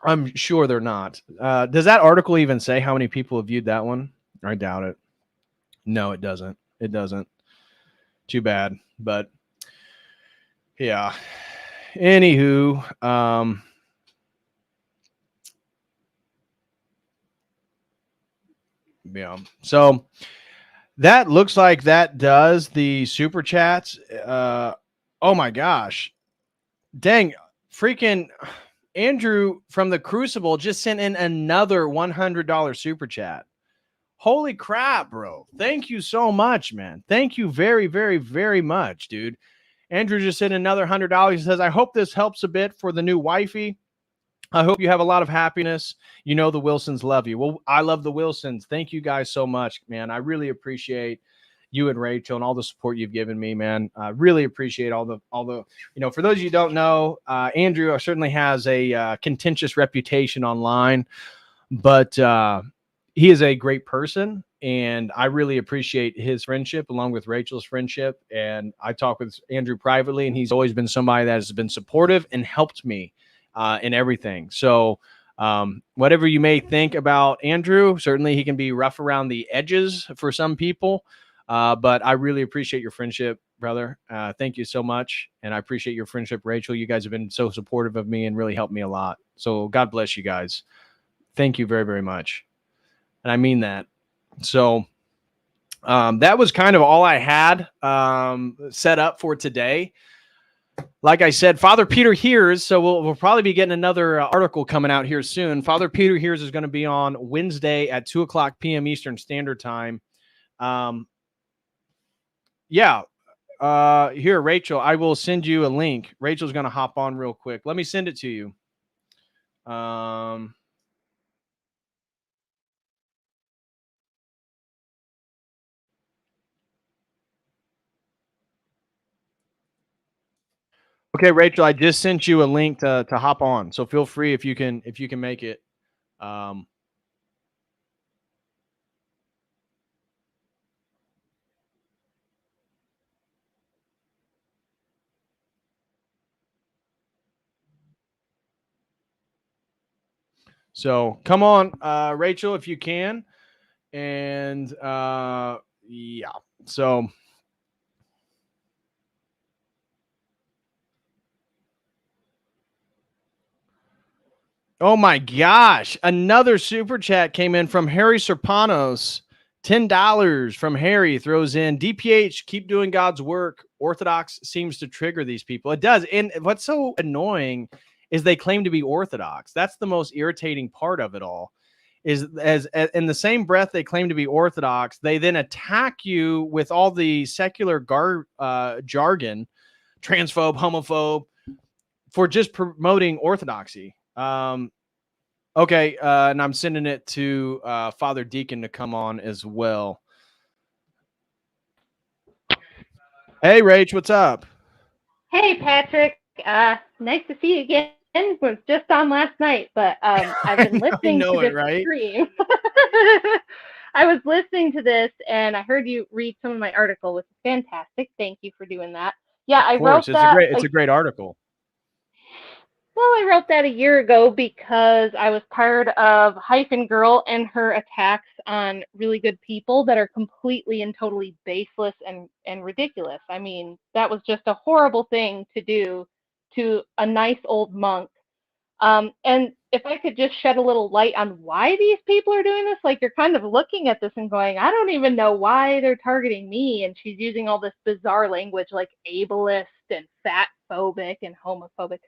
Does that article even say how many people have viewed that one? I doubt it. No, it doesn't. Too bad. But yeah. Anywho, yeah. So that looks like that does the super chats. Oh my gosh. Dang, freaking Andrew from the Crucible just sent in another $100 super chat. Holy crap, bro. Thank you so much, man. Thank you very, very, very much, dude. Andrew just sent another $100. He says, I hope this helps a bit for the new wifey. I hope you have a lot of happiness. The Wilsons love you. Well, I love the Wilsons. Thank you guys so much, man. I really appreciate you and Rachel and all the support you've given me, man. I really appreciate all the, for those of you who don't know, Andrew certainly has a contentious reputation online, but he is a great person, and I really appreciate his friendship along with Rachel's friendship. And I talk with Andrew privately, and he's always been somebody that has been supportive and helped me in everything. So whatever you may think about Andrew, certainly he can be rough around the edges for some people, but I really appreciate your friendship, brother. Thank you so much, and I appreciate your friendship, Rachel. You guys have been so supportive of me and really helped me a lot. So God bless you guys. Thank you very, very much. And I mean that. So that was kind of all I had set up for today. Like I said, Father Peter Hears, so we'll probably be getting another article coming out here soon. Father Peter Hears is going to be on Wednesday at 2:00 p.m. Eastern Standard Time. Yeah. Here, Rachel, I will send you a link. Rachel's going to hop on real quick. Let me send it to you. Okay, Rachel, I just sent you a link to hop on. So feel free if you can make it. So come on, Rachel, if you can. And yeah. So oh my gosh, another super chat came in from Harry Serpanos. $10 from Harry throws in DPH, keep doing God's work. Orthodox seems to trigger these people. It does. And what's so annoying is they claim to be Orthodox. That's the most irritating part of it all. Is as in the same breath they claim to be Orthodox, they then attack you with all the secular jargon, transphobe, homophobe, for just promoting orthodoxy. Okay, and I'm sending it to Father Deacon to come on as well. Hey, Rach, what's up? Hey, Patrick. Nice to see you again. Was just on last night, but I've been listening to this stream. I was listening to this, and I heard you read some of my article, which is fantastic. Thank you for doing that. Yeah, I wrote that. It's a great article. Well, I wrote that a year ago because I was tired of Hyphen Girl and her attacks on really good people that are completely and totally baseless and ridiculous. I mean, that was just a horrible thing to do to a nice old monk. And if I could just shed a little light on why these people are doing this, like you're kind of looking at this and going, I don't even know why they're targeting me. And she's using all this bizarre language like ableist and fat phobic and homophobic.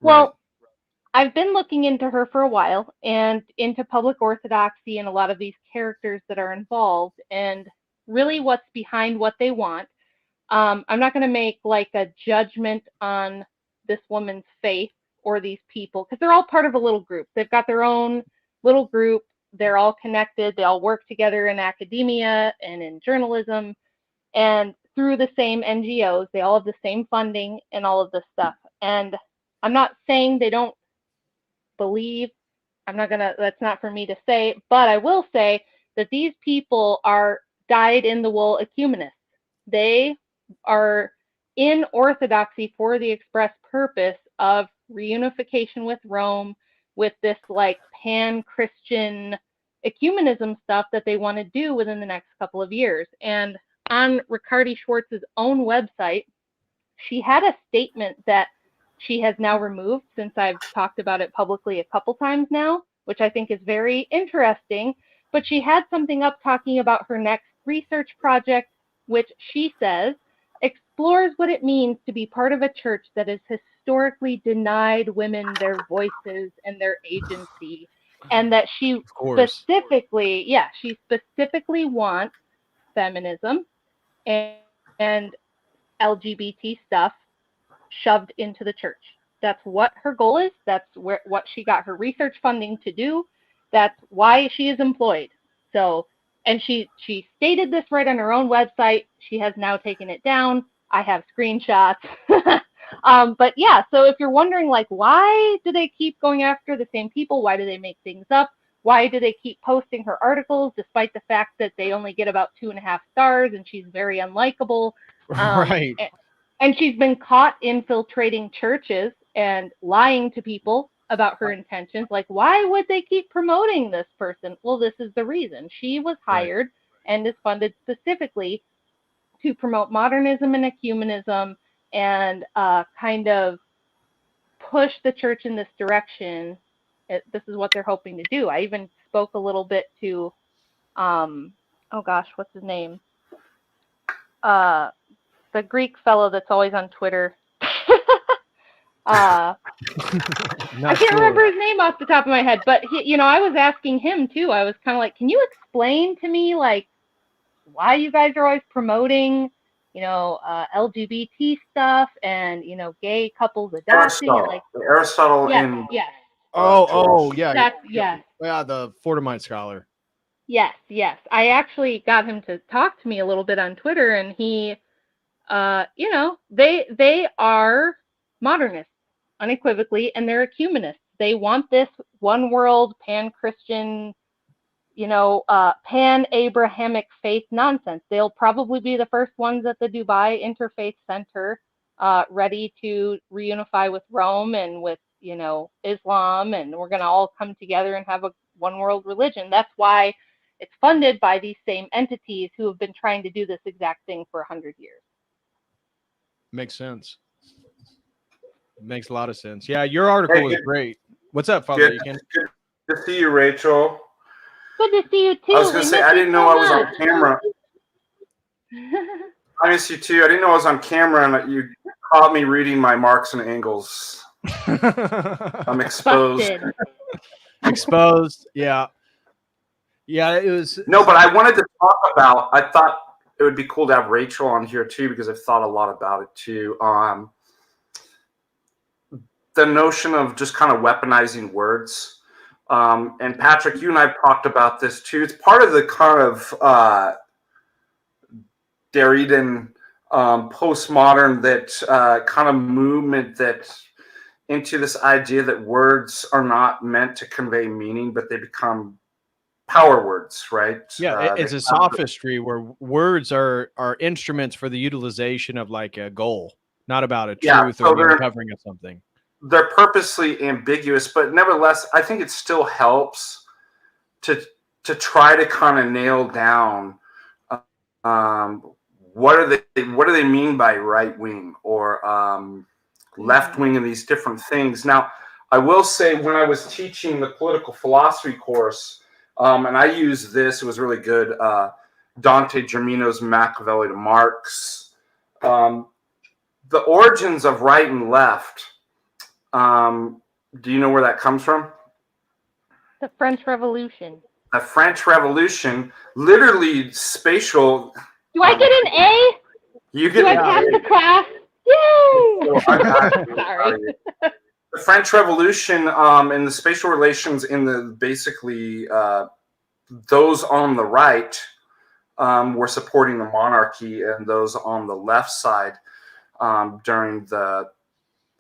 Well, I've been looking into her for a while and into public orthodoxy and a lot of these characters that are involved and really what's behind what they want. I'm not going to make like a judgment on this woman's faith or these people because they're all part of a little group. They've got their own little group. They're all connected. They all work together in academia and in journalism and through the same NGOs. They all have the same funding and all of this stuff. And I'm not saying they don't believe. That's not for me to say, but I will say that these people are dyed in the wool ecumenists. They are in orthodoxy for the express purpose of reunification with Rome, with this like pan-Christian ecumenism stuff that they want to do within the next couple of years. And on Riccardi-Swartz's own website, she had a statement that she has now removed since I've talked about it publicly a couple times now, which I think is very interesting. But she had something up talking about her next research project, which she says explores what it means to be part of a church that has historically denied women their voices and their agency. And that she specifically wants feminism and LGBT stuff shoved into the church. That's what her goal is. That's what she got her research funding to do. That's why she is employed. So, and she stated this right on her own website. She has now taken it down. I have screenshots. But yeah, so if you're wondering like why do they keep going after the same people? Why do they make things up? Why do they keep posting her articles despite the fact that they only get about 2.5 stars and she's very unlikable? Right. And she's been caught infiltrating churches and lying to people about her intentions. Like, why would they keep promoting this person? Well, this is the reason. She was hired and is funded specifically to promote modernism and ecumenism and kind of push the church in this direction. This is what they're hoping to do. I even spoke a little bit to, oh gosh, what's his name? The Greek fellow that's always on Twitter. I can't remember his name off the top of my head, but he, I was asking him too. I was kind of like, can you explain to me like why you guys are always promoting, LGBT stuff and gay couples adopting? Aristotle yes, in yes. Yeah, the Fortimine scholar. Yes. I actually got him to talk to me a little bit on Twitter, and he, they are modernists unequivocally, and they're ecumenists. They want this one world, pan-Christian, pan-Abrahamic faith nonsense. They'll probably be the first ones at the Dubai Interfaith Center, ready to reunify with Rome and with, Islam, and we're going to all come together and have a one world religion. That's why it's funded by these same entities who have been trying to do this exact thing for 100 years. Makes sense. Makes a lot of sense. Yeah, your article was great. What's up, Father? Good to see you, Rachel. Good to see you too. I was going to say, I didn't know I was on camera. I miss you too. I didn't know I was on camera, and you caught me reading my Marx and Engels. I'm exposed. Exposed. Yeah. Yeah, it was. No, but I wanted to talk about, I thought it would be cool to have Rachel on here too, because I've thought a lot about it too. The notion of just kind of weaponizing words. And Patrick, you and I have talked about this too. It's part of the kind of Derridan postmodern that kind of movement that into this idea that words are not meant to convey meaning, but they become power words, right? Yeah, it's a sophistry where words are instruments for the utilization of like a goal, not about a truth or the uncovering of something. They're purposely ambiguous, but nevertheless, I think it still helps to try to kind of nail down what do they mean by right wing or left wing and these different things. Now, I will say when I was teaching the political philosophy course, and I used this, it was really good. Dante Germino's Machiavelli to Marx. The origins of right and left. Do you know where that comes from? The French Revolution. The French Revolution, literally spatial. Do I get an A? You get Do I pass the class? Yay! Sorry. The French Revolution and the spatial relations in the basically those on the right were supporting the monarchy, and those on the left side during the,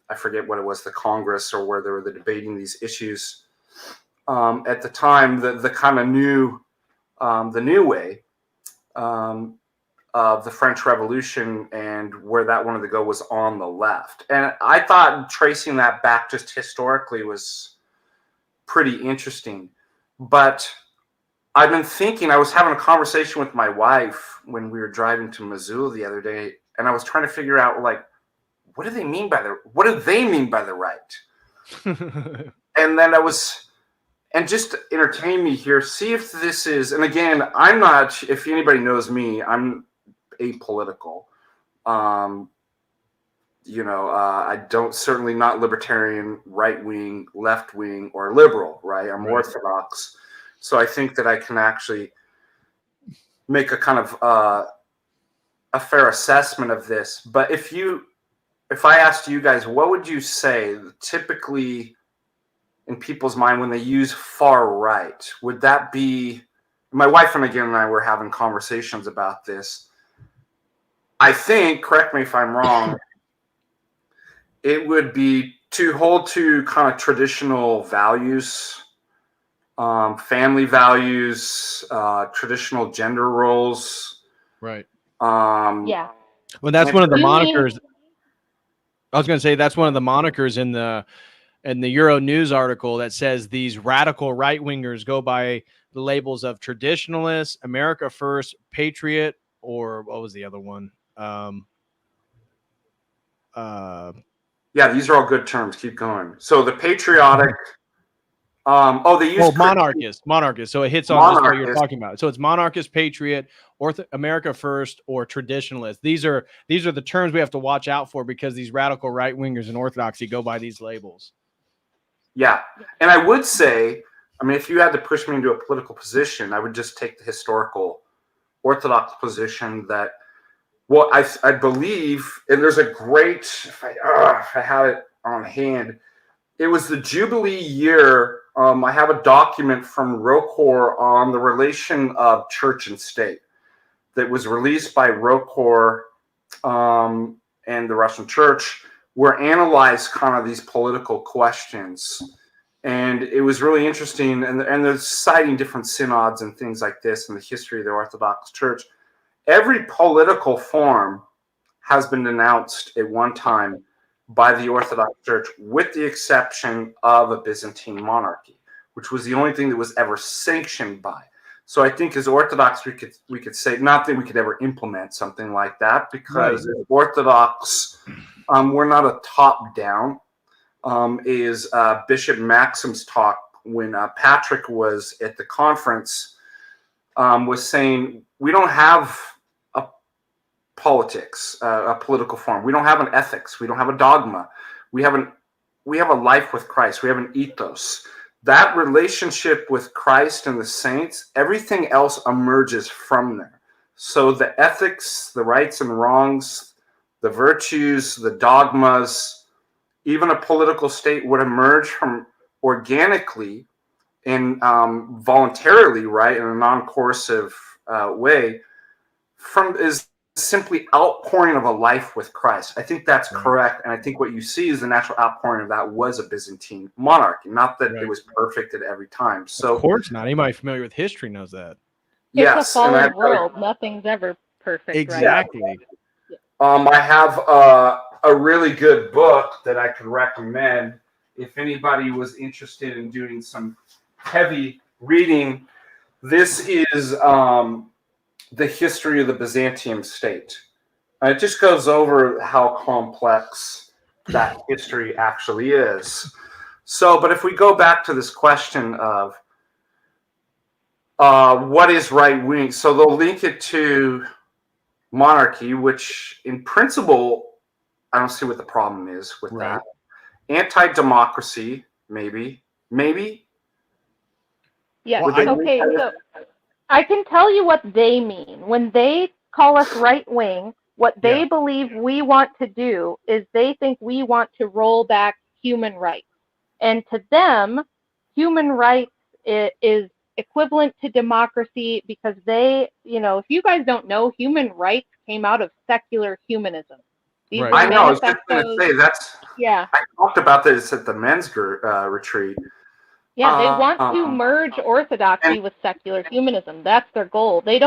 I forget what it was, the Congress or where they were debating these issues at the time, the kind of the new way of the French Revolution, and where that wanted to go was on the left. And I thought tracing that back just historically was pretty interesting. But I've been thinking, I was having a conversation with my wife when we were driving to Missoula the other day, and I was trying to figure out, like, what do they mean by the right? And then and just to entertain me here, see if this is, and again, I'm not, if anybody knows me, I'm apolitical. I don't, certainly not libertarian, right wing, left wing, or liberal, right? I'm orthodox. So I think that I can actually make a kind of a fair assessment of this. But if I asked you guys, what would you say typically in people's mind when they use far right? Would that be, my wife and I were having conversations about this. I think, correct me if I'm wrong, it would be to hold to kind of traditional values family values, traditional gender roles. Right. Yeah. Well, that's one of the You mean- monikers. I was going to say that's one of the monikers in the Euro News article that says these radical right wingers go by the labels of traditionalists, America First, Patriot, or what was the other one? Yeah, these are all good terms. Keep going. So the patriotic. They use monarchist. So it hits on just what you're monarchist. talking about. So it's monarchist, patriot, America First, or traditionalist. These are the terms we have to watch out for because these radical right wingers in Orthodoxy go by these labels. Yeah, and I would say, I mean, if you had to push me into a political position, I would just take the historical Orthodox position that, well, I believe, and there's a great, if I had it on hand, it was the Jubilee year. I have a document from Rocor on the relation of church and state that was released by Rocor and the Russian Church, where analyzed kind of these political questions. And it was really interesting. And they're citing different synods and things like this in the history of the Orthodox Church. Every political form has been denounced at one time by the Orthodox Church, with the exception of a Byzantine monarchy, which was the only thing that was ever sanctioned by. So I think as Orthodox, we could say, not that we could ever implement something like that, because as Orthodox, we're not a top-down. Is Bishop Maxim's talk when Patrick was at the conference was saying, we don't have a politics, a political form. We don't have an ethics. We don't have a dogma. We have a life with Christ. We have an ethos. That relationship with Christ and the saints, everything else emerges from there. So the ethics, the rights and wrongs, the virtues, the dogmas, even a political state would emerge from organically and voluntarily, right, in a non-coercive way, from is simply outpouring of a life with Christ. I think that's correct, and I think what you see is the natural outpouring of that was a Byzantine monarchy. Not that it was perfect at every time. So, of course not. Anybody familiar with history knows that. Yes, it's a fallen world. Nothing's ever perfect. Exactly. Right? I have a really good book that I could recommend if anybody was interested in doing some heavy reading. This is The History of the Byzantium State. It just goes over how complex that history actually is. So, but if we go back to this question of what is right wing, so they'll link it to monarchy, which in principle, I don't see what the problem is with that. Anti-democracy, maybe. Yeah. Okay. So I can tell you what they mean when they call us right wing. What they believe we want to do is they think we want to roll back human rights, and to them, human rights is equivalent to democracy because they, if you guys don't know, human rights came out of secular humanism. These I know. I was just going to say that's. Yeah. I talked about this at the men's retreat. Yeah, they want to merge orthodoxy with secular humanism. That's their goal. They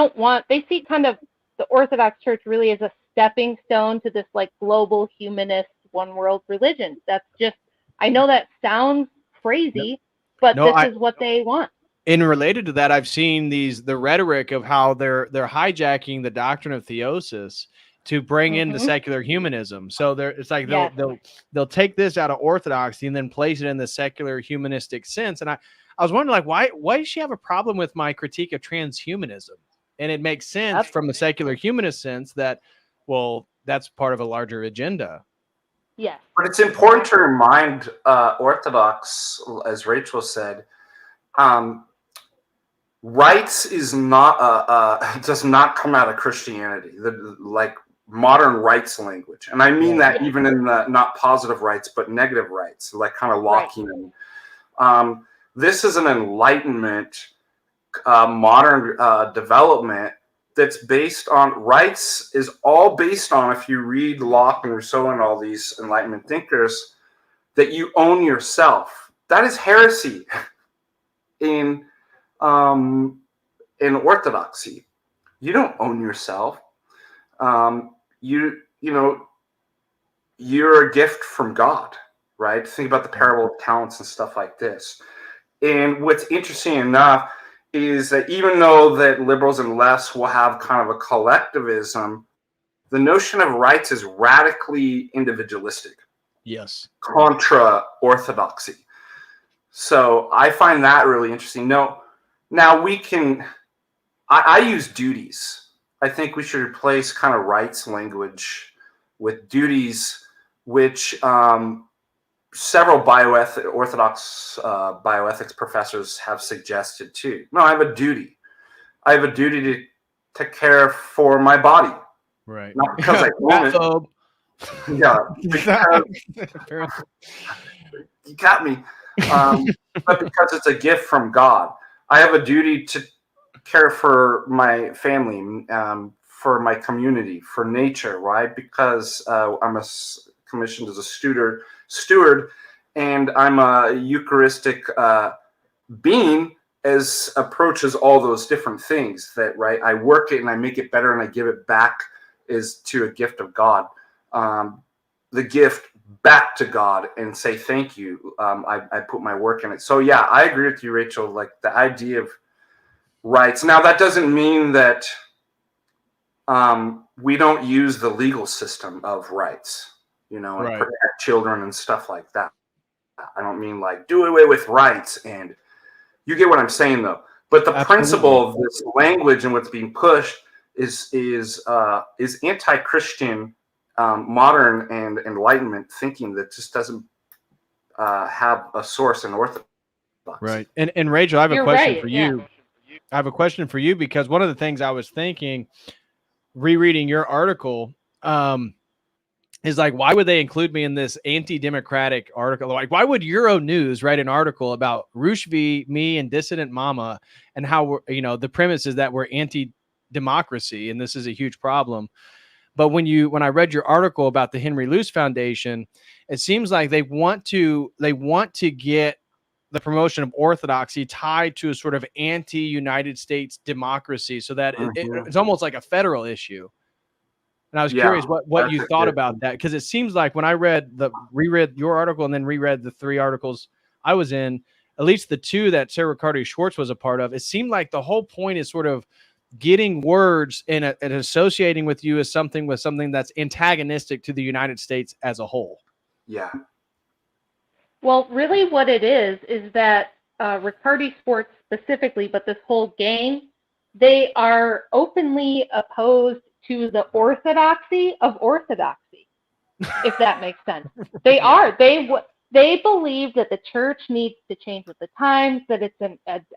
see kind of the Orthodox Church really as a stepping stone to this like global humanist one world religion. That's just, I know that sounds crazy, but this is what they want. And related to that, I've seen the rhetoric of how they're hijacking the doctrine of theosis to bring in the secular humanism. So it's like they'll take this out of orthodoxy and then place it in the secular humanistic sense. And I was wondering, like, why does she have a problem with my critique of transhumanism? And it makes sense from the secular humanist sense that, well, that's part of a larger agenda. Yes. But it's important to remind Orthodox, as Rachel said, rights is not does not come out of Christianity. Like modern rights language, and I mean that even in the not positive rights but negative rights, like kind of Lockean. This is an Enlightenment, modern development that's based on rights. Is all based on, if you read Locke and Rousseau and all these Enlightenment thinkers, that you own yourself. That is heresy. in um, Orthodoxy. You don't own yourself. You know, you're a gift from God, right? Think about the parable of talents and stuff like this. And what's interesting enough is that even though that liberals and lefts will have kind of a collectivism, the notion of rights is radically individualistic. Yes. Contra orthodoxy. So I find that really interesting. No, now we can, I use duties. I think we should replace kind of rights language with duties, which several orthodox bioethics professors have suggested too. No, I have a duty. I have a duty to care for my body. Right. Not because I want it. Yeah. Because, you got me. But because it's a gift from God. I have a duty to care for my family, for my community, for nature, right? Because I'm commissioned as a steward, and I'm a Eucharistic being as approaches all those different things that, right? I work it and I make it better and I give it back is to a gift of God. The gift back to God and say thank you. I put my work in it. So yeah, I agree with you, Rachel. Like the idea of rights. Now that doesn't mean that we don't use the legal system of rights, you know, and protect children and stuff like that. I don't mean like do away with rights, and you get what I'm saying though. But the principle of this language and what's being pushed is anti-Christian, modern and Enlightenment thinking that just doesn't have a source in Orthodoxy. Right. And Rachel, I have a question for you. Yeah. I have a question for you because one of the things I was thinking, rereading your article, is like, why would they include me in this anti-democratic article? Like, why would Euronews write an article about Rushdie, me, and Dissident Mama, and how we're, you know, the premise is that we're anti-democracy and this is a huge problem. But when I read your article about the Henry Luce Foundation, it seems like they want to get the promotion of orthodoxy tied to a sort of anti-United States democracy, so that it's almost like a federal issue. And I was curious what you thought about that, because it seems like when I reread your article and then reread the 3 articles I was in, at least the 2 that Sarah Riccardi-Swartz was a part of, it seemed like the whole point is sort of getting words and associating with you as something that's antagonistic to the United States as a whole. Yeah. Well, really what it is that Riccardi-Swartz specifically, but this whole gang, they are openly opposed to the orthodoxy of orthodoxy, if that makes sense. They are. They believe that the church needs to change with the times, that it's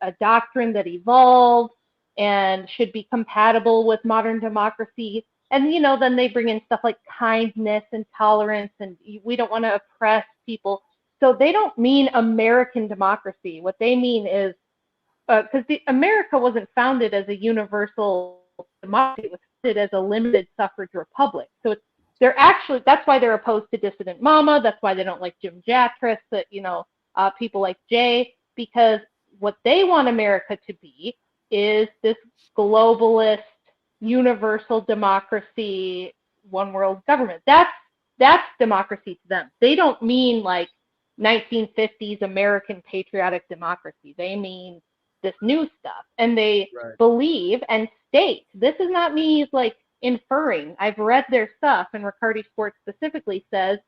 a doctrine that evolved and should be compatible with modern democracy. And, you know, then they bring in stuff like kindness and tolerance, and we don't want to oppress people. So they don't mean American democracy. What they mean is, because America wasn't founded as a universal democracy, it was founded as a limited suffrage republic. So that's why they're opposed to Dissident Mama. That's why they don't like Jim Jatras, that, you know, people like Jay, because what they want America to be is this globalist, universal democracy, one world government. That's democracy to them. They don't mean like 1950s American patriotic democracy. They mean this new stuff. And they believe and state, this is not me like inferring. I've read their stuff, and Riccardi-Swartz specifically says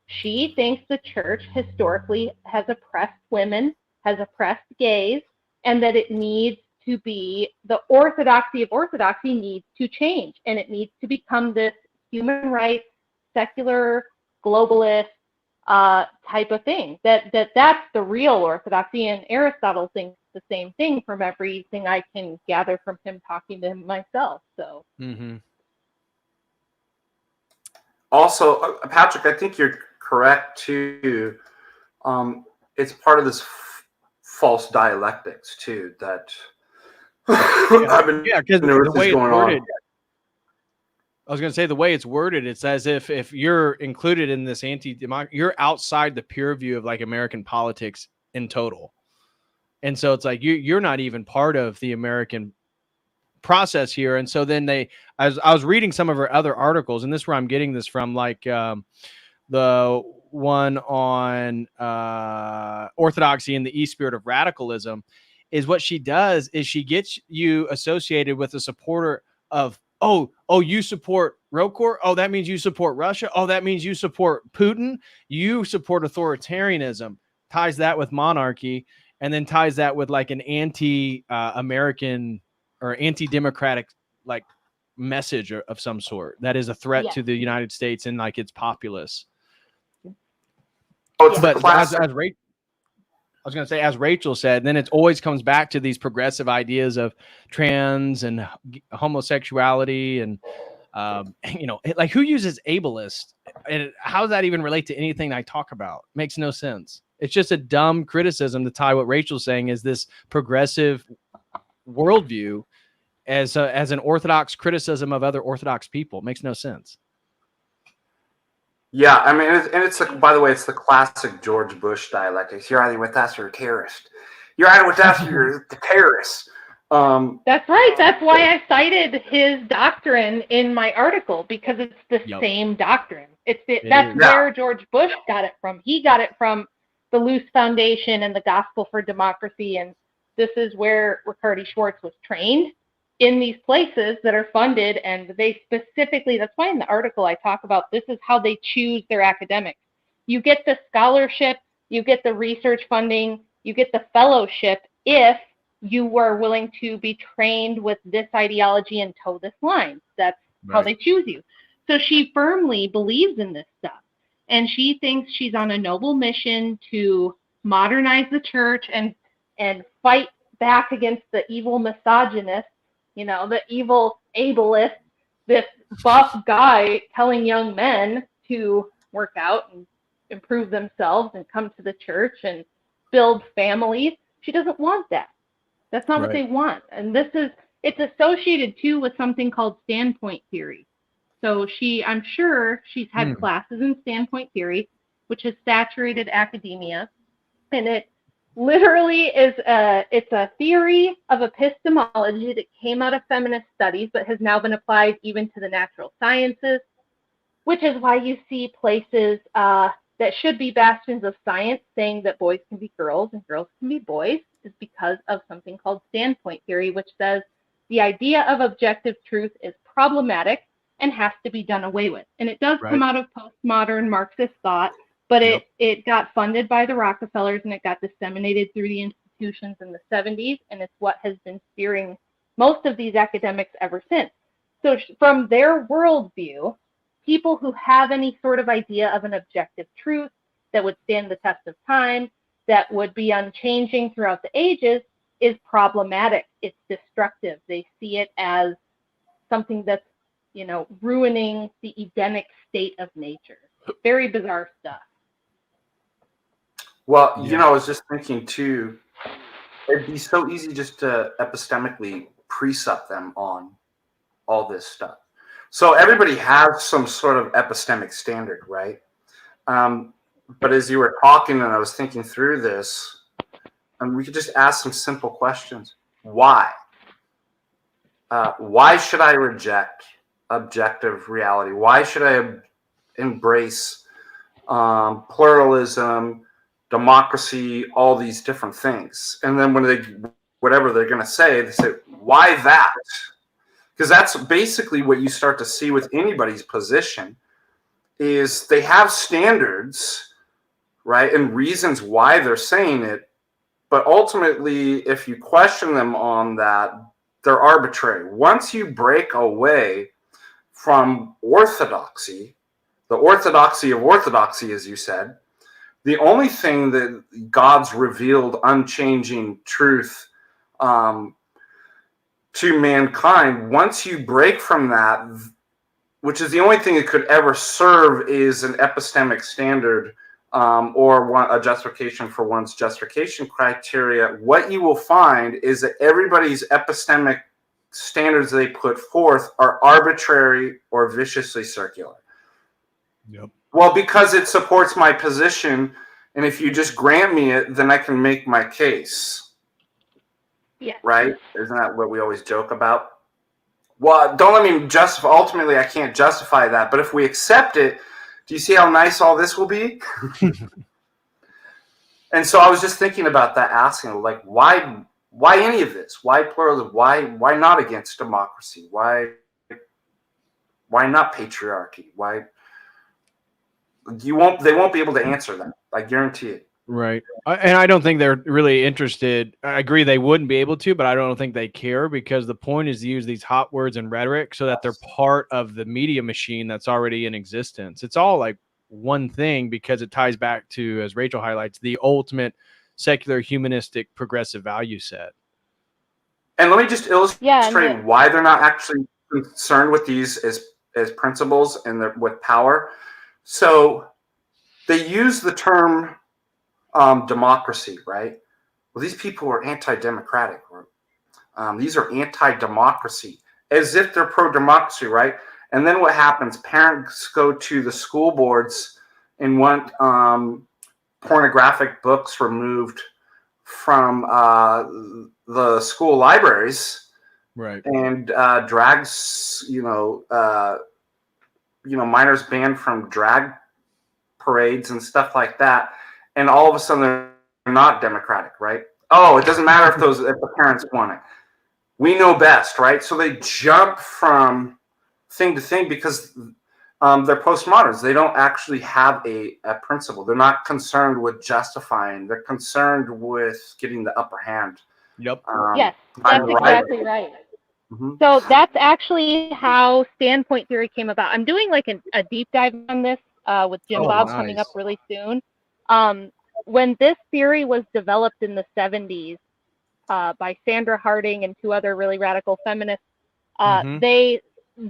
she thinks the church historically has oppressed women, has oppressed gays, and that it needs to be, the orthodoxy of orthodoxy needs to change, and it needs to become this human rights, secular, globalist type of thing. That's the real orthodoxy, and Aristotle thinks the same thing from everything I can gather from him talking to him myself. So. Also, Patrick, I think you're correct too. It's part of this false dialectics too that because the way it's worded. I was going to say, the way it's worded, it's as if you're included in this anti-democracy, you're outside the pure view of like American politics in total. And so it's like you're not even part of the American process here. And so then I was reading some of her other articles, and this is where I'm getting this from, like the one on orthodoxy and the e-spirit of radicalism, is what she does is she gets you associated with a supporter of, oh, you support ROKOR. Oh, that means you support Russia. Oh, that means you support Putin. You support authoritarianism. Ties that with monarchy, and then ties that with like an anti-American or anti-democratic like message of some sort that is a threat to the United States and like its populace. Oh, it's but classic. as Rachel, I was going to say, as Rachel said, then it always comes back to these progressive ideas of trans and homosexuality and, you know, like who uses ableist, and how does that even relate to anything I talk about? Makes no sense. It's just a dumb criticism to tie what Rachel's saying is this progressive worldview as an orthodox criticism of other orthodox people. Makes no sense. Yeah, I mean, it's by the way, it's the classic George Bush dialectics. You're either with us or a terrorist. You're either with us or you're the terrorists. That's right. That's why I cited his doctrine in my article, because it's the same doctrine. That's where George Bush got it from. He got it from the Luce Foundation and the Gospel for Democracy, and this is where Riccardi-Swartz was trained, in these places that are funded, and they specifically, that's why in the article I talk about this is how they choose their academics. You get the scholarship, you get the research funding, you get the fellowship if you were willing to be trained with this ideology and toe this line. That's how they choose you. So she firmly believes in this stuff, and she thinks she's on a noble mission to modernize the church and fight back against the evil misogynist, you know, the evil ableist, this buff guy telling young men to work out and improve themselves and come to the church and build families. She doesn't want that. That's not what they want. And it's associated too with something called standpoint theory. So I'm sure she's had classes in standpoint theory, which is saturated academia. And it literally it's a theory of epistemology that came out of feminist studies, but has now been applied even to the natural sciences, which is why you see places that should be bastions of science saying that boys can be girls and girls can be boys, is because of something called standpoint theory, which says the idea of objective truth is problematic and has to be done away with. And it does come out of postmodern Marxist thought, but it got funded by the Rockefellers and it got disseminated through the institutions in the 70s, and it's what has been steering most of these academics ever since. So from their worldview, people who have any sort of idea of an objective truth that would stand the test of time, that would be unchanging throughout the ages, is problematic. It's destructive. They see it as something that's, you know, ruining the Edenic state of nature. Very bizarre stuff. Well, you know, I was just thinking too, it'd be so easy just to epistemically precept them on all this stuff. So everybody has some sort of epistemic standard, right? But as you were talking and I was thinking through this, we could just ask some simple questions. Why? Why should I reject objective reality? Why should I embrace pluralism, democracy, all these different things? And then whatever they're going to say, they say, why that? Because that's basically what you start to see with anybody's position, is they have standards, right, and reasons why they're saying it. But ultimately, if you question them on that, they're arbitrary. Once you break away from orthodoxy, the orthodoxy of orthodoxy, as you said, the only thing that God's revealed unchanging truth to mankind, once you break from that, which is the only thing it could ever serve, is an epistemic standard or a justification for one's justification criteria, what you will find is that everybody's epistemic standards they put forth are arbitrary or viciously circular. Yep. Well, because it supports my position, and if you just grant me it, then I can make my case. Yes. right? Isn't that what we always joke about? Well, don't let me justify. Ultimately, I can't justify that. But if we accept it, do you see how nice all this will be? And so I was just thinking about that, asking, like, why any of this? Why pluralism? Why not against democracy? Why not patriarchy? Why they won't be able to answer that. I guarantee it. Right. And I don't think they're really interested. I agree they wouldn't be able to, but I don't think they care, because the point is to use these hot words and rhetoric so that they're part of the media machine that's already in existence. It's all like one thing, because it ties back to, as Rachel highlights, the ultimate secular, humanistic, progressive value set. And let me just illustrate why they're not actually concerned with these as principles and with power. So they use the term democracy, right? Well, these people are anti-democratic. These are anti-democracy, as if they're pro-democracy, right? And then what happens? Parents go to the school boards and want pornographic books removed from the school libraries, right? And drags, minors banned from drag parades and stuff like that. And all of a sudden, they're not democratic, right? Oh, it doesn't matter if the parents want it. We know best, right? So they jump from thing to thing because they're postmoderns. They don't actually have a principle. They're not concerned with justifying. They're concerned with getting the upper hand. Yep. Yes, that's exactly right. Mm-hmm. So that's actually how standpoint theory came about. I'm doing like a deep dive on this with Jim Bob coming up really soon. When this theory was developed in the 70s by Sandra Harding and 2 other really radical feminists,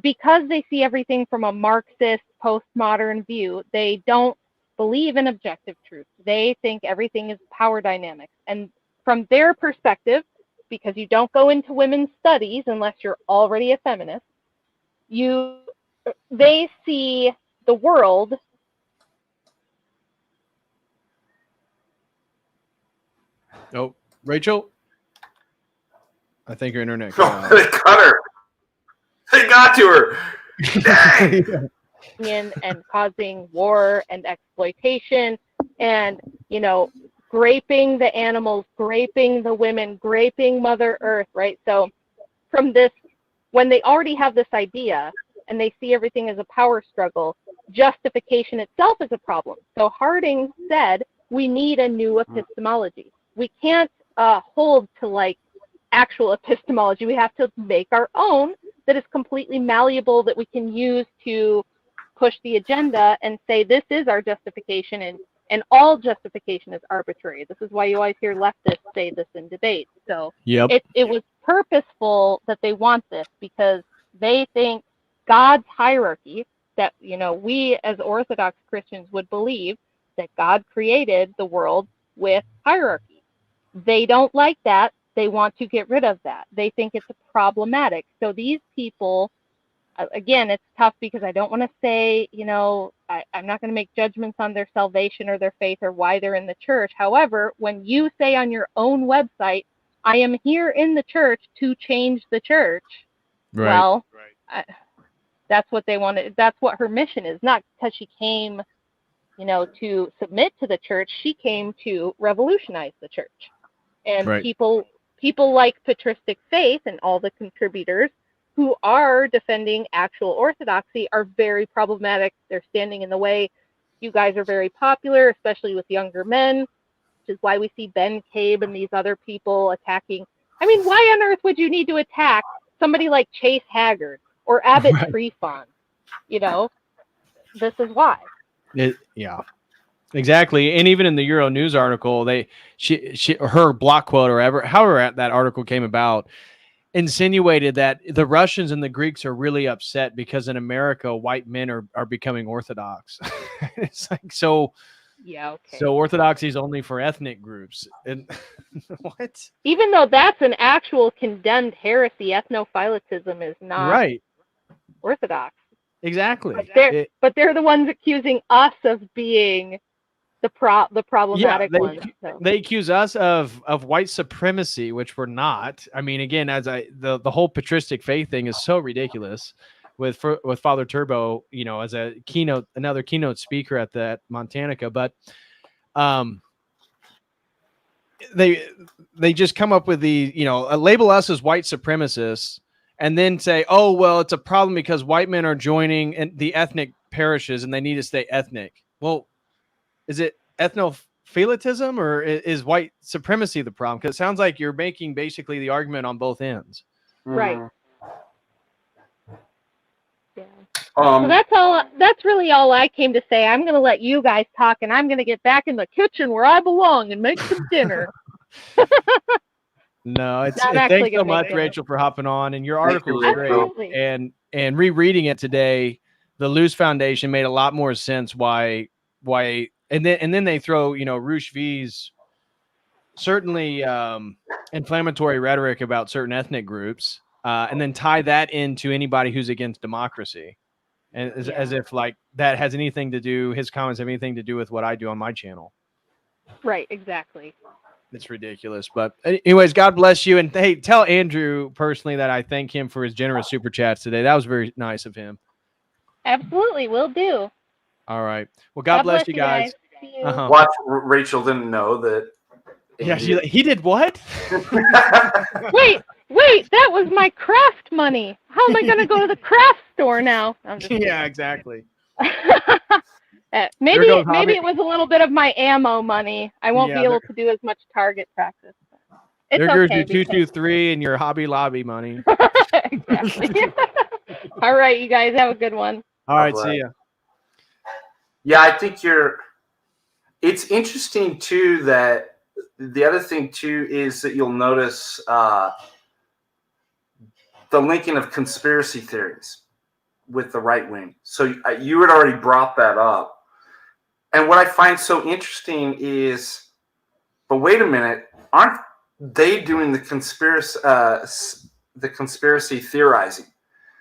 because they see everything from a Marxist postmodern view, they don't believe in objective truth. They think everything is power dynamics. And from their perspective, because you don't go into women's studies unless you're already a feminist, they see the world. Oh, Rachel, I think your internet. They cut her. They got to her. Dang. And causing war and exploitation, and graping the animals, graping the women, graping Mother Earth, right? So from this, when they already have this idea and they see everything as a power struggle, justification itself is a problem. So Harding said we need a new epistemology. We can't hold to like actual epistemology. We have to make our own that is completely malleable, that we can use to push the agenda and say this is our justification, and all justification is arbitrary. This is why you always hear leftists say this in debate. So it was purposeful that they want this, because they think God's hierarchy, that we as Orthodox Christians would believe that God created the world with hierarchy. They don't like that. They want to get rid of that. They think it's problematic. So these people, again, it's tough because I don't want to say, I'm not going to make judgments on their salvation or their faith or why they're in the church. However, when you say on your own website, I am here in the church to change the church, well, that's what they wanted. That's what her mission is, not because she came, to submit to the church. She came to revolutionize the church. And people like patristic faith and all the contributors who are defending actual orthodoxy are very problematic. They're standing in the way. You guys are very popular, especially with younger men, which is why we see Ben Cabe and these other people attacking. I mean, why on earth would you need to attack somebody like Chase Haggard or Abbott Trefon? This is why. Exactly. And even in the Euro News article, her block quote or however that article came about, insinuated that the Russians and the Greeks are really upset because in America, white men are becoming Orthodox. It's like, so Orthodoxy is only for ethnic groups. And what? Even though that's an actual condemned heresy, ethnophylatism is not Orthodox. Exactly. But they're the ones accusing us of being the problematic they, ones. So. they accuse us of white supremacy, which we're not. I mean, again, the whole patristic faith thing is so ridiculous with Father Turbo, as another keynote speaker at that Montanica, but they just come up with label us as white supremacists and then say, oh, well, it's a problem because white men are joining the ethnic parishes and they need to stay ethnic. Well, is it ethnophilitism or is white supremacy the problem? Because it sounds like you're making basically the argument on both ends. Right. Yeah. So that's really all I came to say. I'm going to let you guys talk, and I'm going to get back in the kitchen where I belong and make some dinner. No, thanks so much, Rachel, for hopping on, and your article is great. And rereading it today, the Luce Foundation made a lot more sense why, and then they throw Roosh V's certainly inflammatory rhetoric about certain ethnic groups, and then tie that into anybody who's against democracy. And as if like that has anything to do, his comments have anything to do with what I do on my channel. Right, exactly. It's ridiculous. But anyways, God bless you. And hey, tell Andrew personally that I thank him for his generous super chats today. That was very nice of him. Absolutely, will do. All right. Well, God bless you guys. See you. Watch, Rachel didn't know that. Yeah, he did what? Wait, that was my craft money. How am I going to go to the craft store now? Yeah, exactly. Maybe it was a little bit of my ammo money. I won't be able to do as much target practice. It's there goes okay, your 223 and your Hobby Lobby money. Exactly. All right, you guys have a good one. All right, see ya. Yeah, I think it's interesting too that the other thing too is that you'll notice the linking of conspiracy theories with the right wing. So you had already brought that up. And what I find so interesting is, but wait a minute, aren't they doing the conspiracy theorizing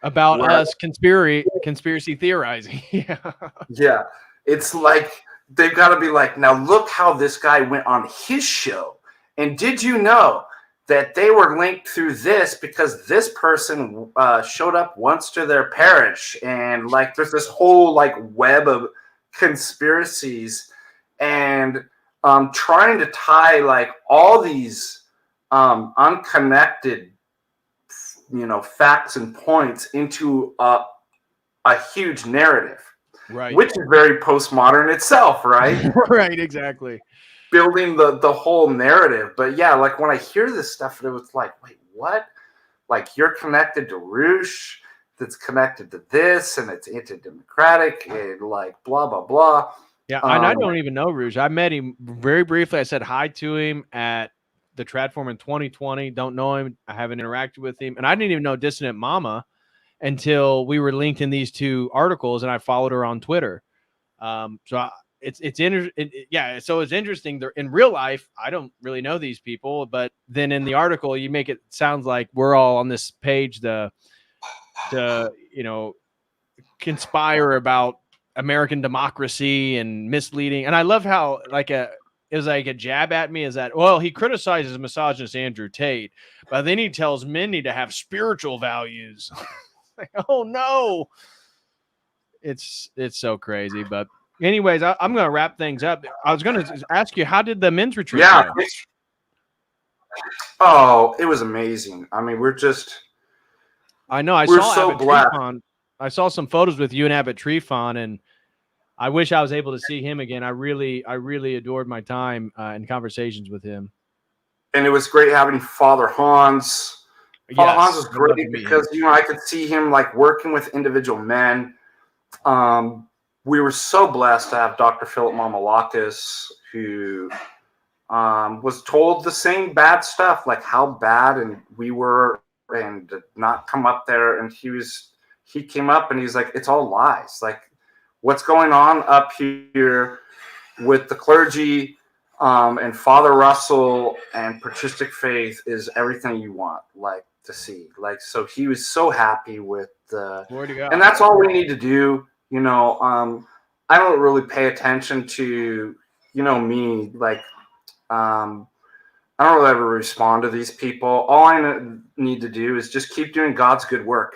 about us? Conspiracy theorizing. Yeah. It's like they've got to be like, now look how this guy went on his show, and did you know that they were linked through this because this person showed up once to their parish, and like there's this whole like web of conspiracies, and trying to tie like all these unconnected facts and points into a huge narrative, right? Which is very postmodern itself, right? Right, exactly. Building the whole narrative. But yeah, like when I hear this stuff, it was like, wait, what? Like you're connected to Roosh, that's connected to this, and it's anti-democratic, and like blah blah blah. Yeah, and I don't even know Roosh. I met him very briefly. I said hi to him at the Tradform in 2020. Don't know him. I haven't interacted with him, and I didn't even know Dissident Mama until we were linked in these two articles, and I followed her on Twitter. It's interesting. They're in real life. I don't really know these people, but then in the article, you make it sounds like we're all on this page to conspire about American democracy and misleading. And I love how it was like a jab at me is that, well, he criticizes misogynist Andrew Tate, but then he tells men need to have spiritual values. Like, oh no, it's so crazy. But anyways, I'm going to wrap things up. I was going to ask you, how did the men's retreat go? Oh, it was amazing. I mean, I know. I saw some photos with you and Abbott Trefon, and I wish I was able to see him again. I really adored my time in conversations with him. And it was great having Father Hans. Father Hans was great because I could see him like working with individual men. We were so blessed to have Dr. Philip Mamalakis, who was told the same bad stuff, like how bad and we were, and did not come up there. And he came up and he's like, it's all lies. Like what's going on up here with the clergy and Father Russell and patristic faith is everything you want, like to see. Like, so he was so happy with and that's all we need to do. I don't really pay attention to you know me, like, I don't really ever respond to these people. All I need to do is just keep doing God's good work.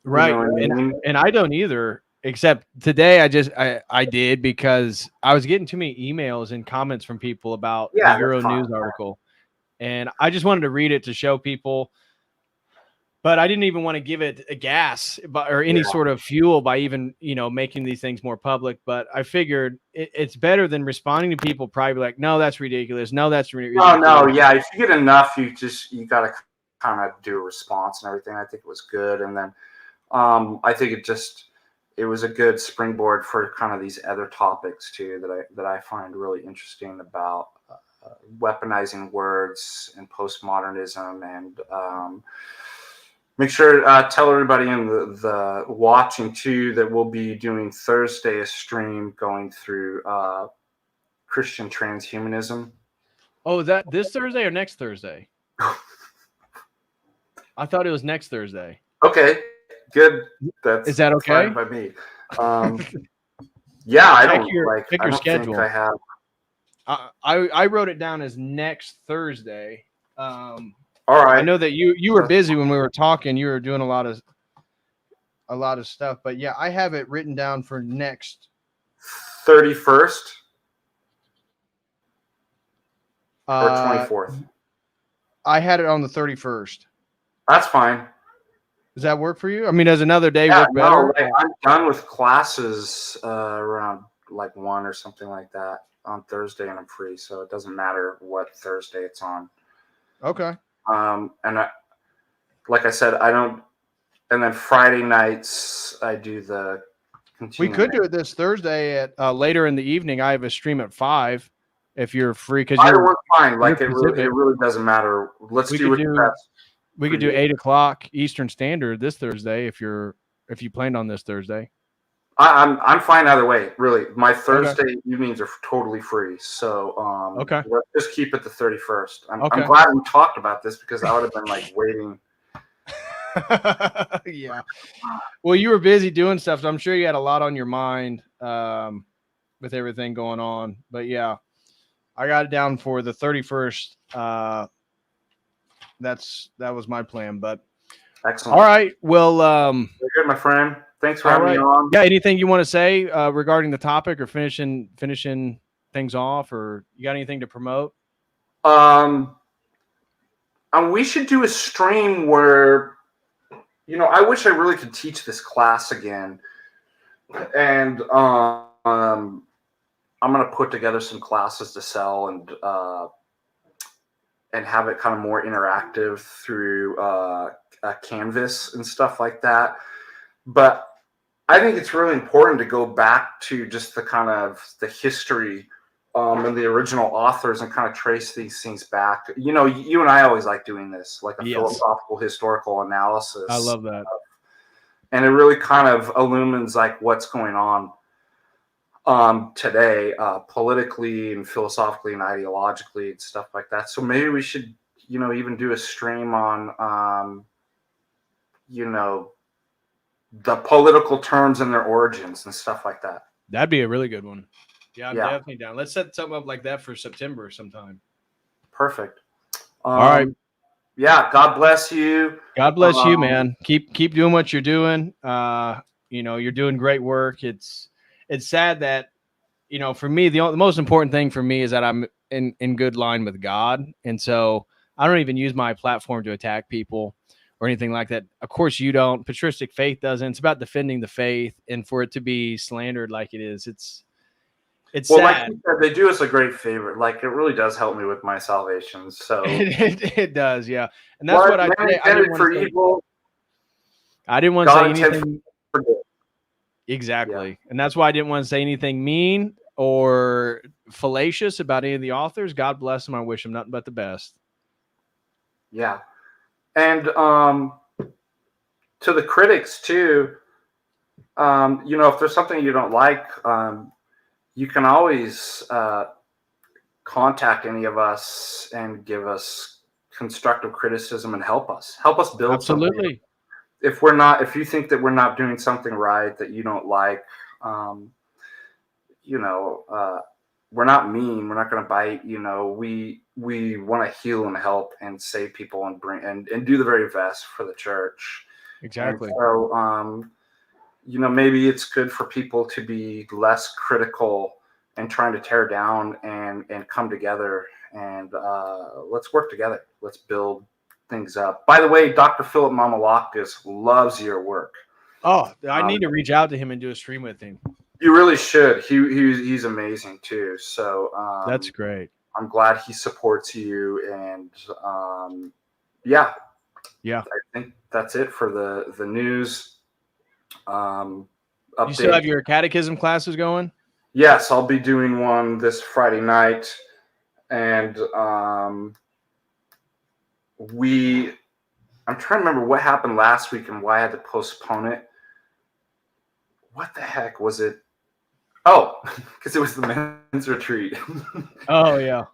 Right. You know what I mean? And I don't either, except today I did because I was getting too many emails and comments from people about the Yeah, Euro that's fine. News article. And I just wanted to read it to show people, but I didn't even want to give it a gas or any sort of fuel by even, making these things more public. But I figured it's better than responding to people probably like, no, that's ridiculous. No, that's ridiculous. No, yeah. If you get enough, you got to kind of do a response and everything. I think it was good. And then I think it was a good springboard for kind of these other topics too that I find really interesting about weaponizing words and postmodernism, and make sure tell everybody in the watching too that we'll be doing Thursday a stream going through Christian transhumanism. Oh, is that this Thursday or next Thursday? I thought it was next Thursday. Okay, good. Is that okay by me? Yeah, I don't check your schedule. Think I have. I wrote it down as next Thursday. All right. I know that you were busy when we were talking. You were doing a lot of stuff, but yeah, I have it written down for next 31st or 24th. I had it on the 31st. That's fine. Does that work for you? I mean, does another day work better? No, I'm done with classes around like 1 or something like that on Thursday, and I'm free, so it doesn't matter what Thursday it's on. Okay. And like I said, I don't. And then Friday nights I do the. We could do it this Thursday at later in the evening. I have a stream at 5 if you're free, because you're fine. Like it really doesn't matter. Let's do it. We could do 8 o'clock Eastern Standard this Thursday if you planned on this Thursday. I'm fine either way. Really, my Thursday evenings are totally free. So let's just keep it the 31st. I'm glad we talked about this because I would have been like waiting. Yeah. Well, you were busy doing stuff, so I'm sure you had a lot on your mind with everything going on. But yeah, I got it down for the 31st. That was my plan. But excellent. All right. Well, you're good, my friend. Thanks for having me on. Yeah. Anything you want to say regarding the topic, or finishing things off, or you got anything to promote? We should do a stream where, I wish I really could teach this class again, and I'm going to put together some classes to sell and have it kind of more interactive through Canvas and stuff like that. But I think it's really important to go back to just the kind of the history and the original authors and kind of trace these things back. You and I always like doing this, like a philosophical historical analysis. I love that. And it really kind of illumines like what's going on today, politically and philosophically and ideologically and stuff like that. So maybe we should, even do a stream on, the political terms and their origins and stuff like that. That'd be a really good one. Yeah, I'm definitely down. Let's set something up like that for September sometime. Perfect. All right. Yeah. God bless you. God bless you, man. Keep doing what you're doing. You're doing great work. It's sad that, for me, the most important thing for me is that I'm in good line with God. And so I don't even use my platform to attack people or anything like that. Of course you don't. Patristic faith doesn't. It's about defending the faith, and for it to be slandered like it is, it's sad. Like you said, they do us a great favor. Like, it really does help me with my salvation. So it does, yeah. And that's what I didn't for evil. I didn't want to say anything. Exactly. Yeah. And that's why I didn't want to say anything mean or fallacious about any of the authors. God bless them. I wish them nothing but the best. Yeah. And to the critics too, if there's something you don't like, you can always contact any of us and give us constructive criticism and help us build Absolutely. Something. If you think that we're not doing something right that you don't like, we're not mean. We're not going to bite. You know, we want to heal and help and save people and bring and do the very best for the church. Exactly. And so, you know, maybe it's good for people to be less critical and trying to tear down and come together and let's work together. Let's build things up. By the way, Dr. Philip Mamalakis loves your work. Oh, I need to reach out to him and do a stream with him. You really should. He's amazing too. So that's great. I'm glad he supports you, and yeah. I think that's it for the news. Update. You still have your catechism classes going? Yes, I'll be doing one this Friday night, and I'm trying to remember what happened last week and why I had to postpone it. What the heck was it? Oh, because it was the men's retreat. Oh yeah,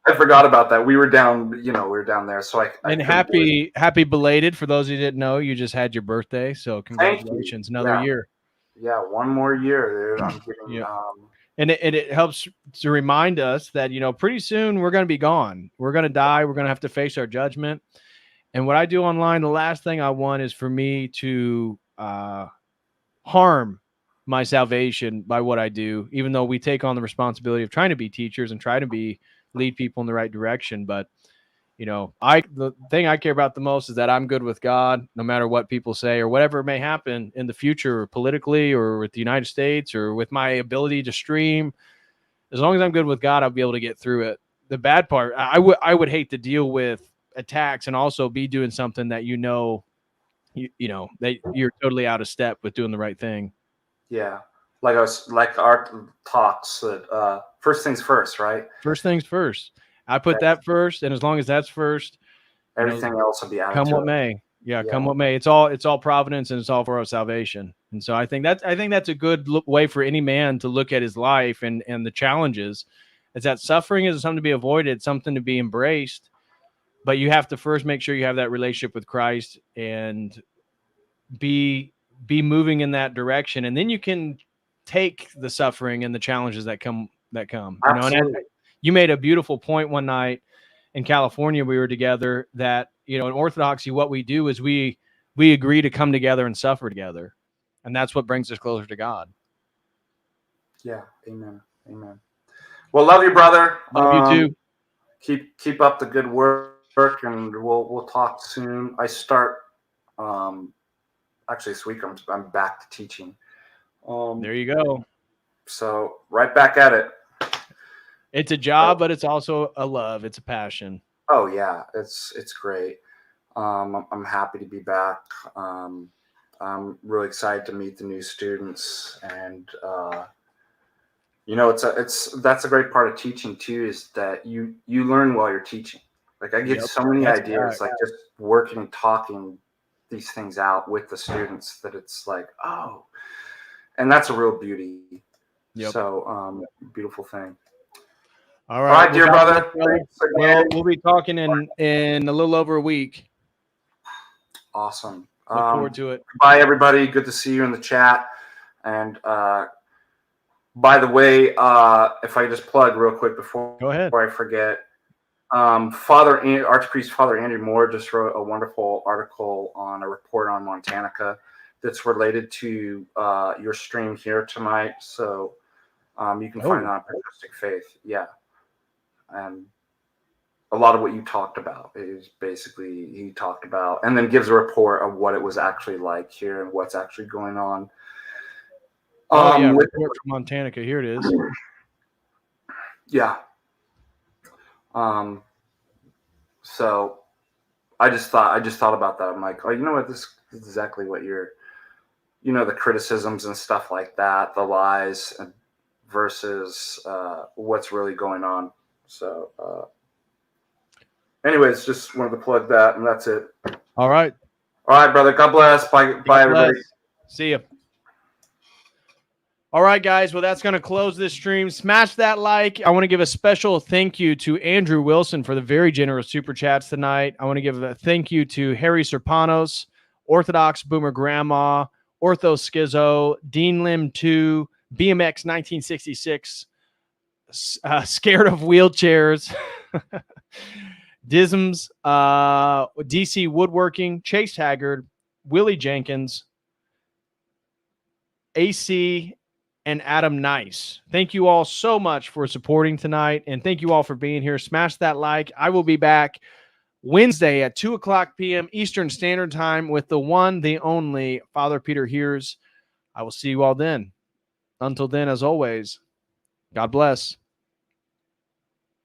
I forgot about that. We were down, there. So I happy belated for those who didn't know. You just had your birthday, so congratulations, another year. Yeah, one more year, dude. I'm getting, and it helps to remind us that, pretty soon we're going to be gone. We're going to die. We're going to have to face our judgment. And what I do online, the last thing I want is for me to harm my salvation by what I do, even though we take on the responsibility of trying to be teachers and try to lead people in the right direction. But, the thing I care about the most is that I'm good with God, no matter what people say or whatever may happen in the future, or politically, or with the United States, or with my ability to stream. As long as I'm good with God, I'll be able to get through it. The bad part, I would hate to deal with attacks and also be doing something that that you're totally out of step with doing the right thing. Yeah, like our talks that first things first, right? First things first. I put that first, and as long as that's first, everything else will be out. Come what may. Yeah, come what may. It's all providence, and it's all for our salvation. And so I think that's a good way for any man to look at his life and the challenges. Is that suffering is something to be avoided, something to be embraced, but you have to first make sure you have that relationship with Christ and be moving in that direction, and then you can take the suffering and the challenges that come. Absolutely. You made a beautiful point one night in California. We were together that, in Orthodoxy, what we do is we agree to come together and suffer together. And that's what brings us closer to God. Yeah. Amen. Well, love you, brother. Love you too. Keep up the good work, and we'll talk soon. I start, actually this week I'm back to teaching. There you go. So right back at it. It's a job, but it's also a love. It's a passion. Oh yeah, it's great. I'm happy to be back. I'm really excited to meet the new students, and that's a great part of teaching too, is that you learn while you're teaching. Like I get so many ideas, like just working and talking these things out with the students, that it's like, oh, and that's a real beauty. Yep. So beautiful thing. All right, dear brother. Well, we'll be talking in a little over a week. Awesome. Look forward to it. Bye, everybody. Good to see you in the chat. And by the way, if I just plug real quick before I forget, Archpriest Father Andrew Moore just wrote a wonderful article on a report on Montanica that's related to your stream here tonight. So you can find that on Patristic Faith. Yeah. And a lot of what you talked about is basically he talked about, and then gives a report of what it was actually like here and what's actually going on. Report from Montanica. Here it is. Yeah. So I just thought about that. I'm like, oh, you know what? This is exactly what you're, the criticisms and stuff like that, the lies versus what's really going on. So, anyways, just wanted to plug that, and that's it. All right, brother. God bless. Bye, everybody. See you. All right, guys. Well, that's going to close this stream. Smash that like. I want to give a special thank you to Andrew Wilson for the very generous super chats tonight. I want to give a thank you to Harry Serpanos, Orthodox Boomer Grandma, Ortho Schizo, Dean Lim 2, BMX 1966, Scared of Wheelchairs, Disms, DC Woodworking, Chase Haggard, Willie Jenkins, AC, and Adam Nice. Thank you all so much for supporting tonight, and thank you all for being here. Smash that like. I will be back Wednesday at 2 o'clock p.m. Eastern Standard Time with the one, the only Father Peter Hears. I will see you all then. Until then, as always, God bless.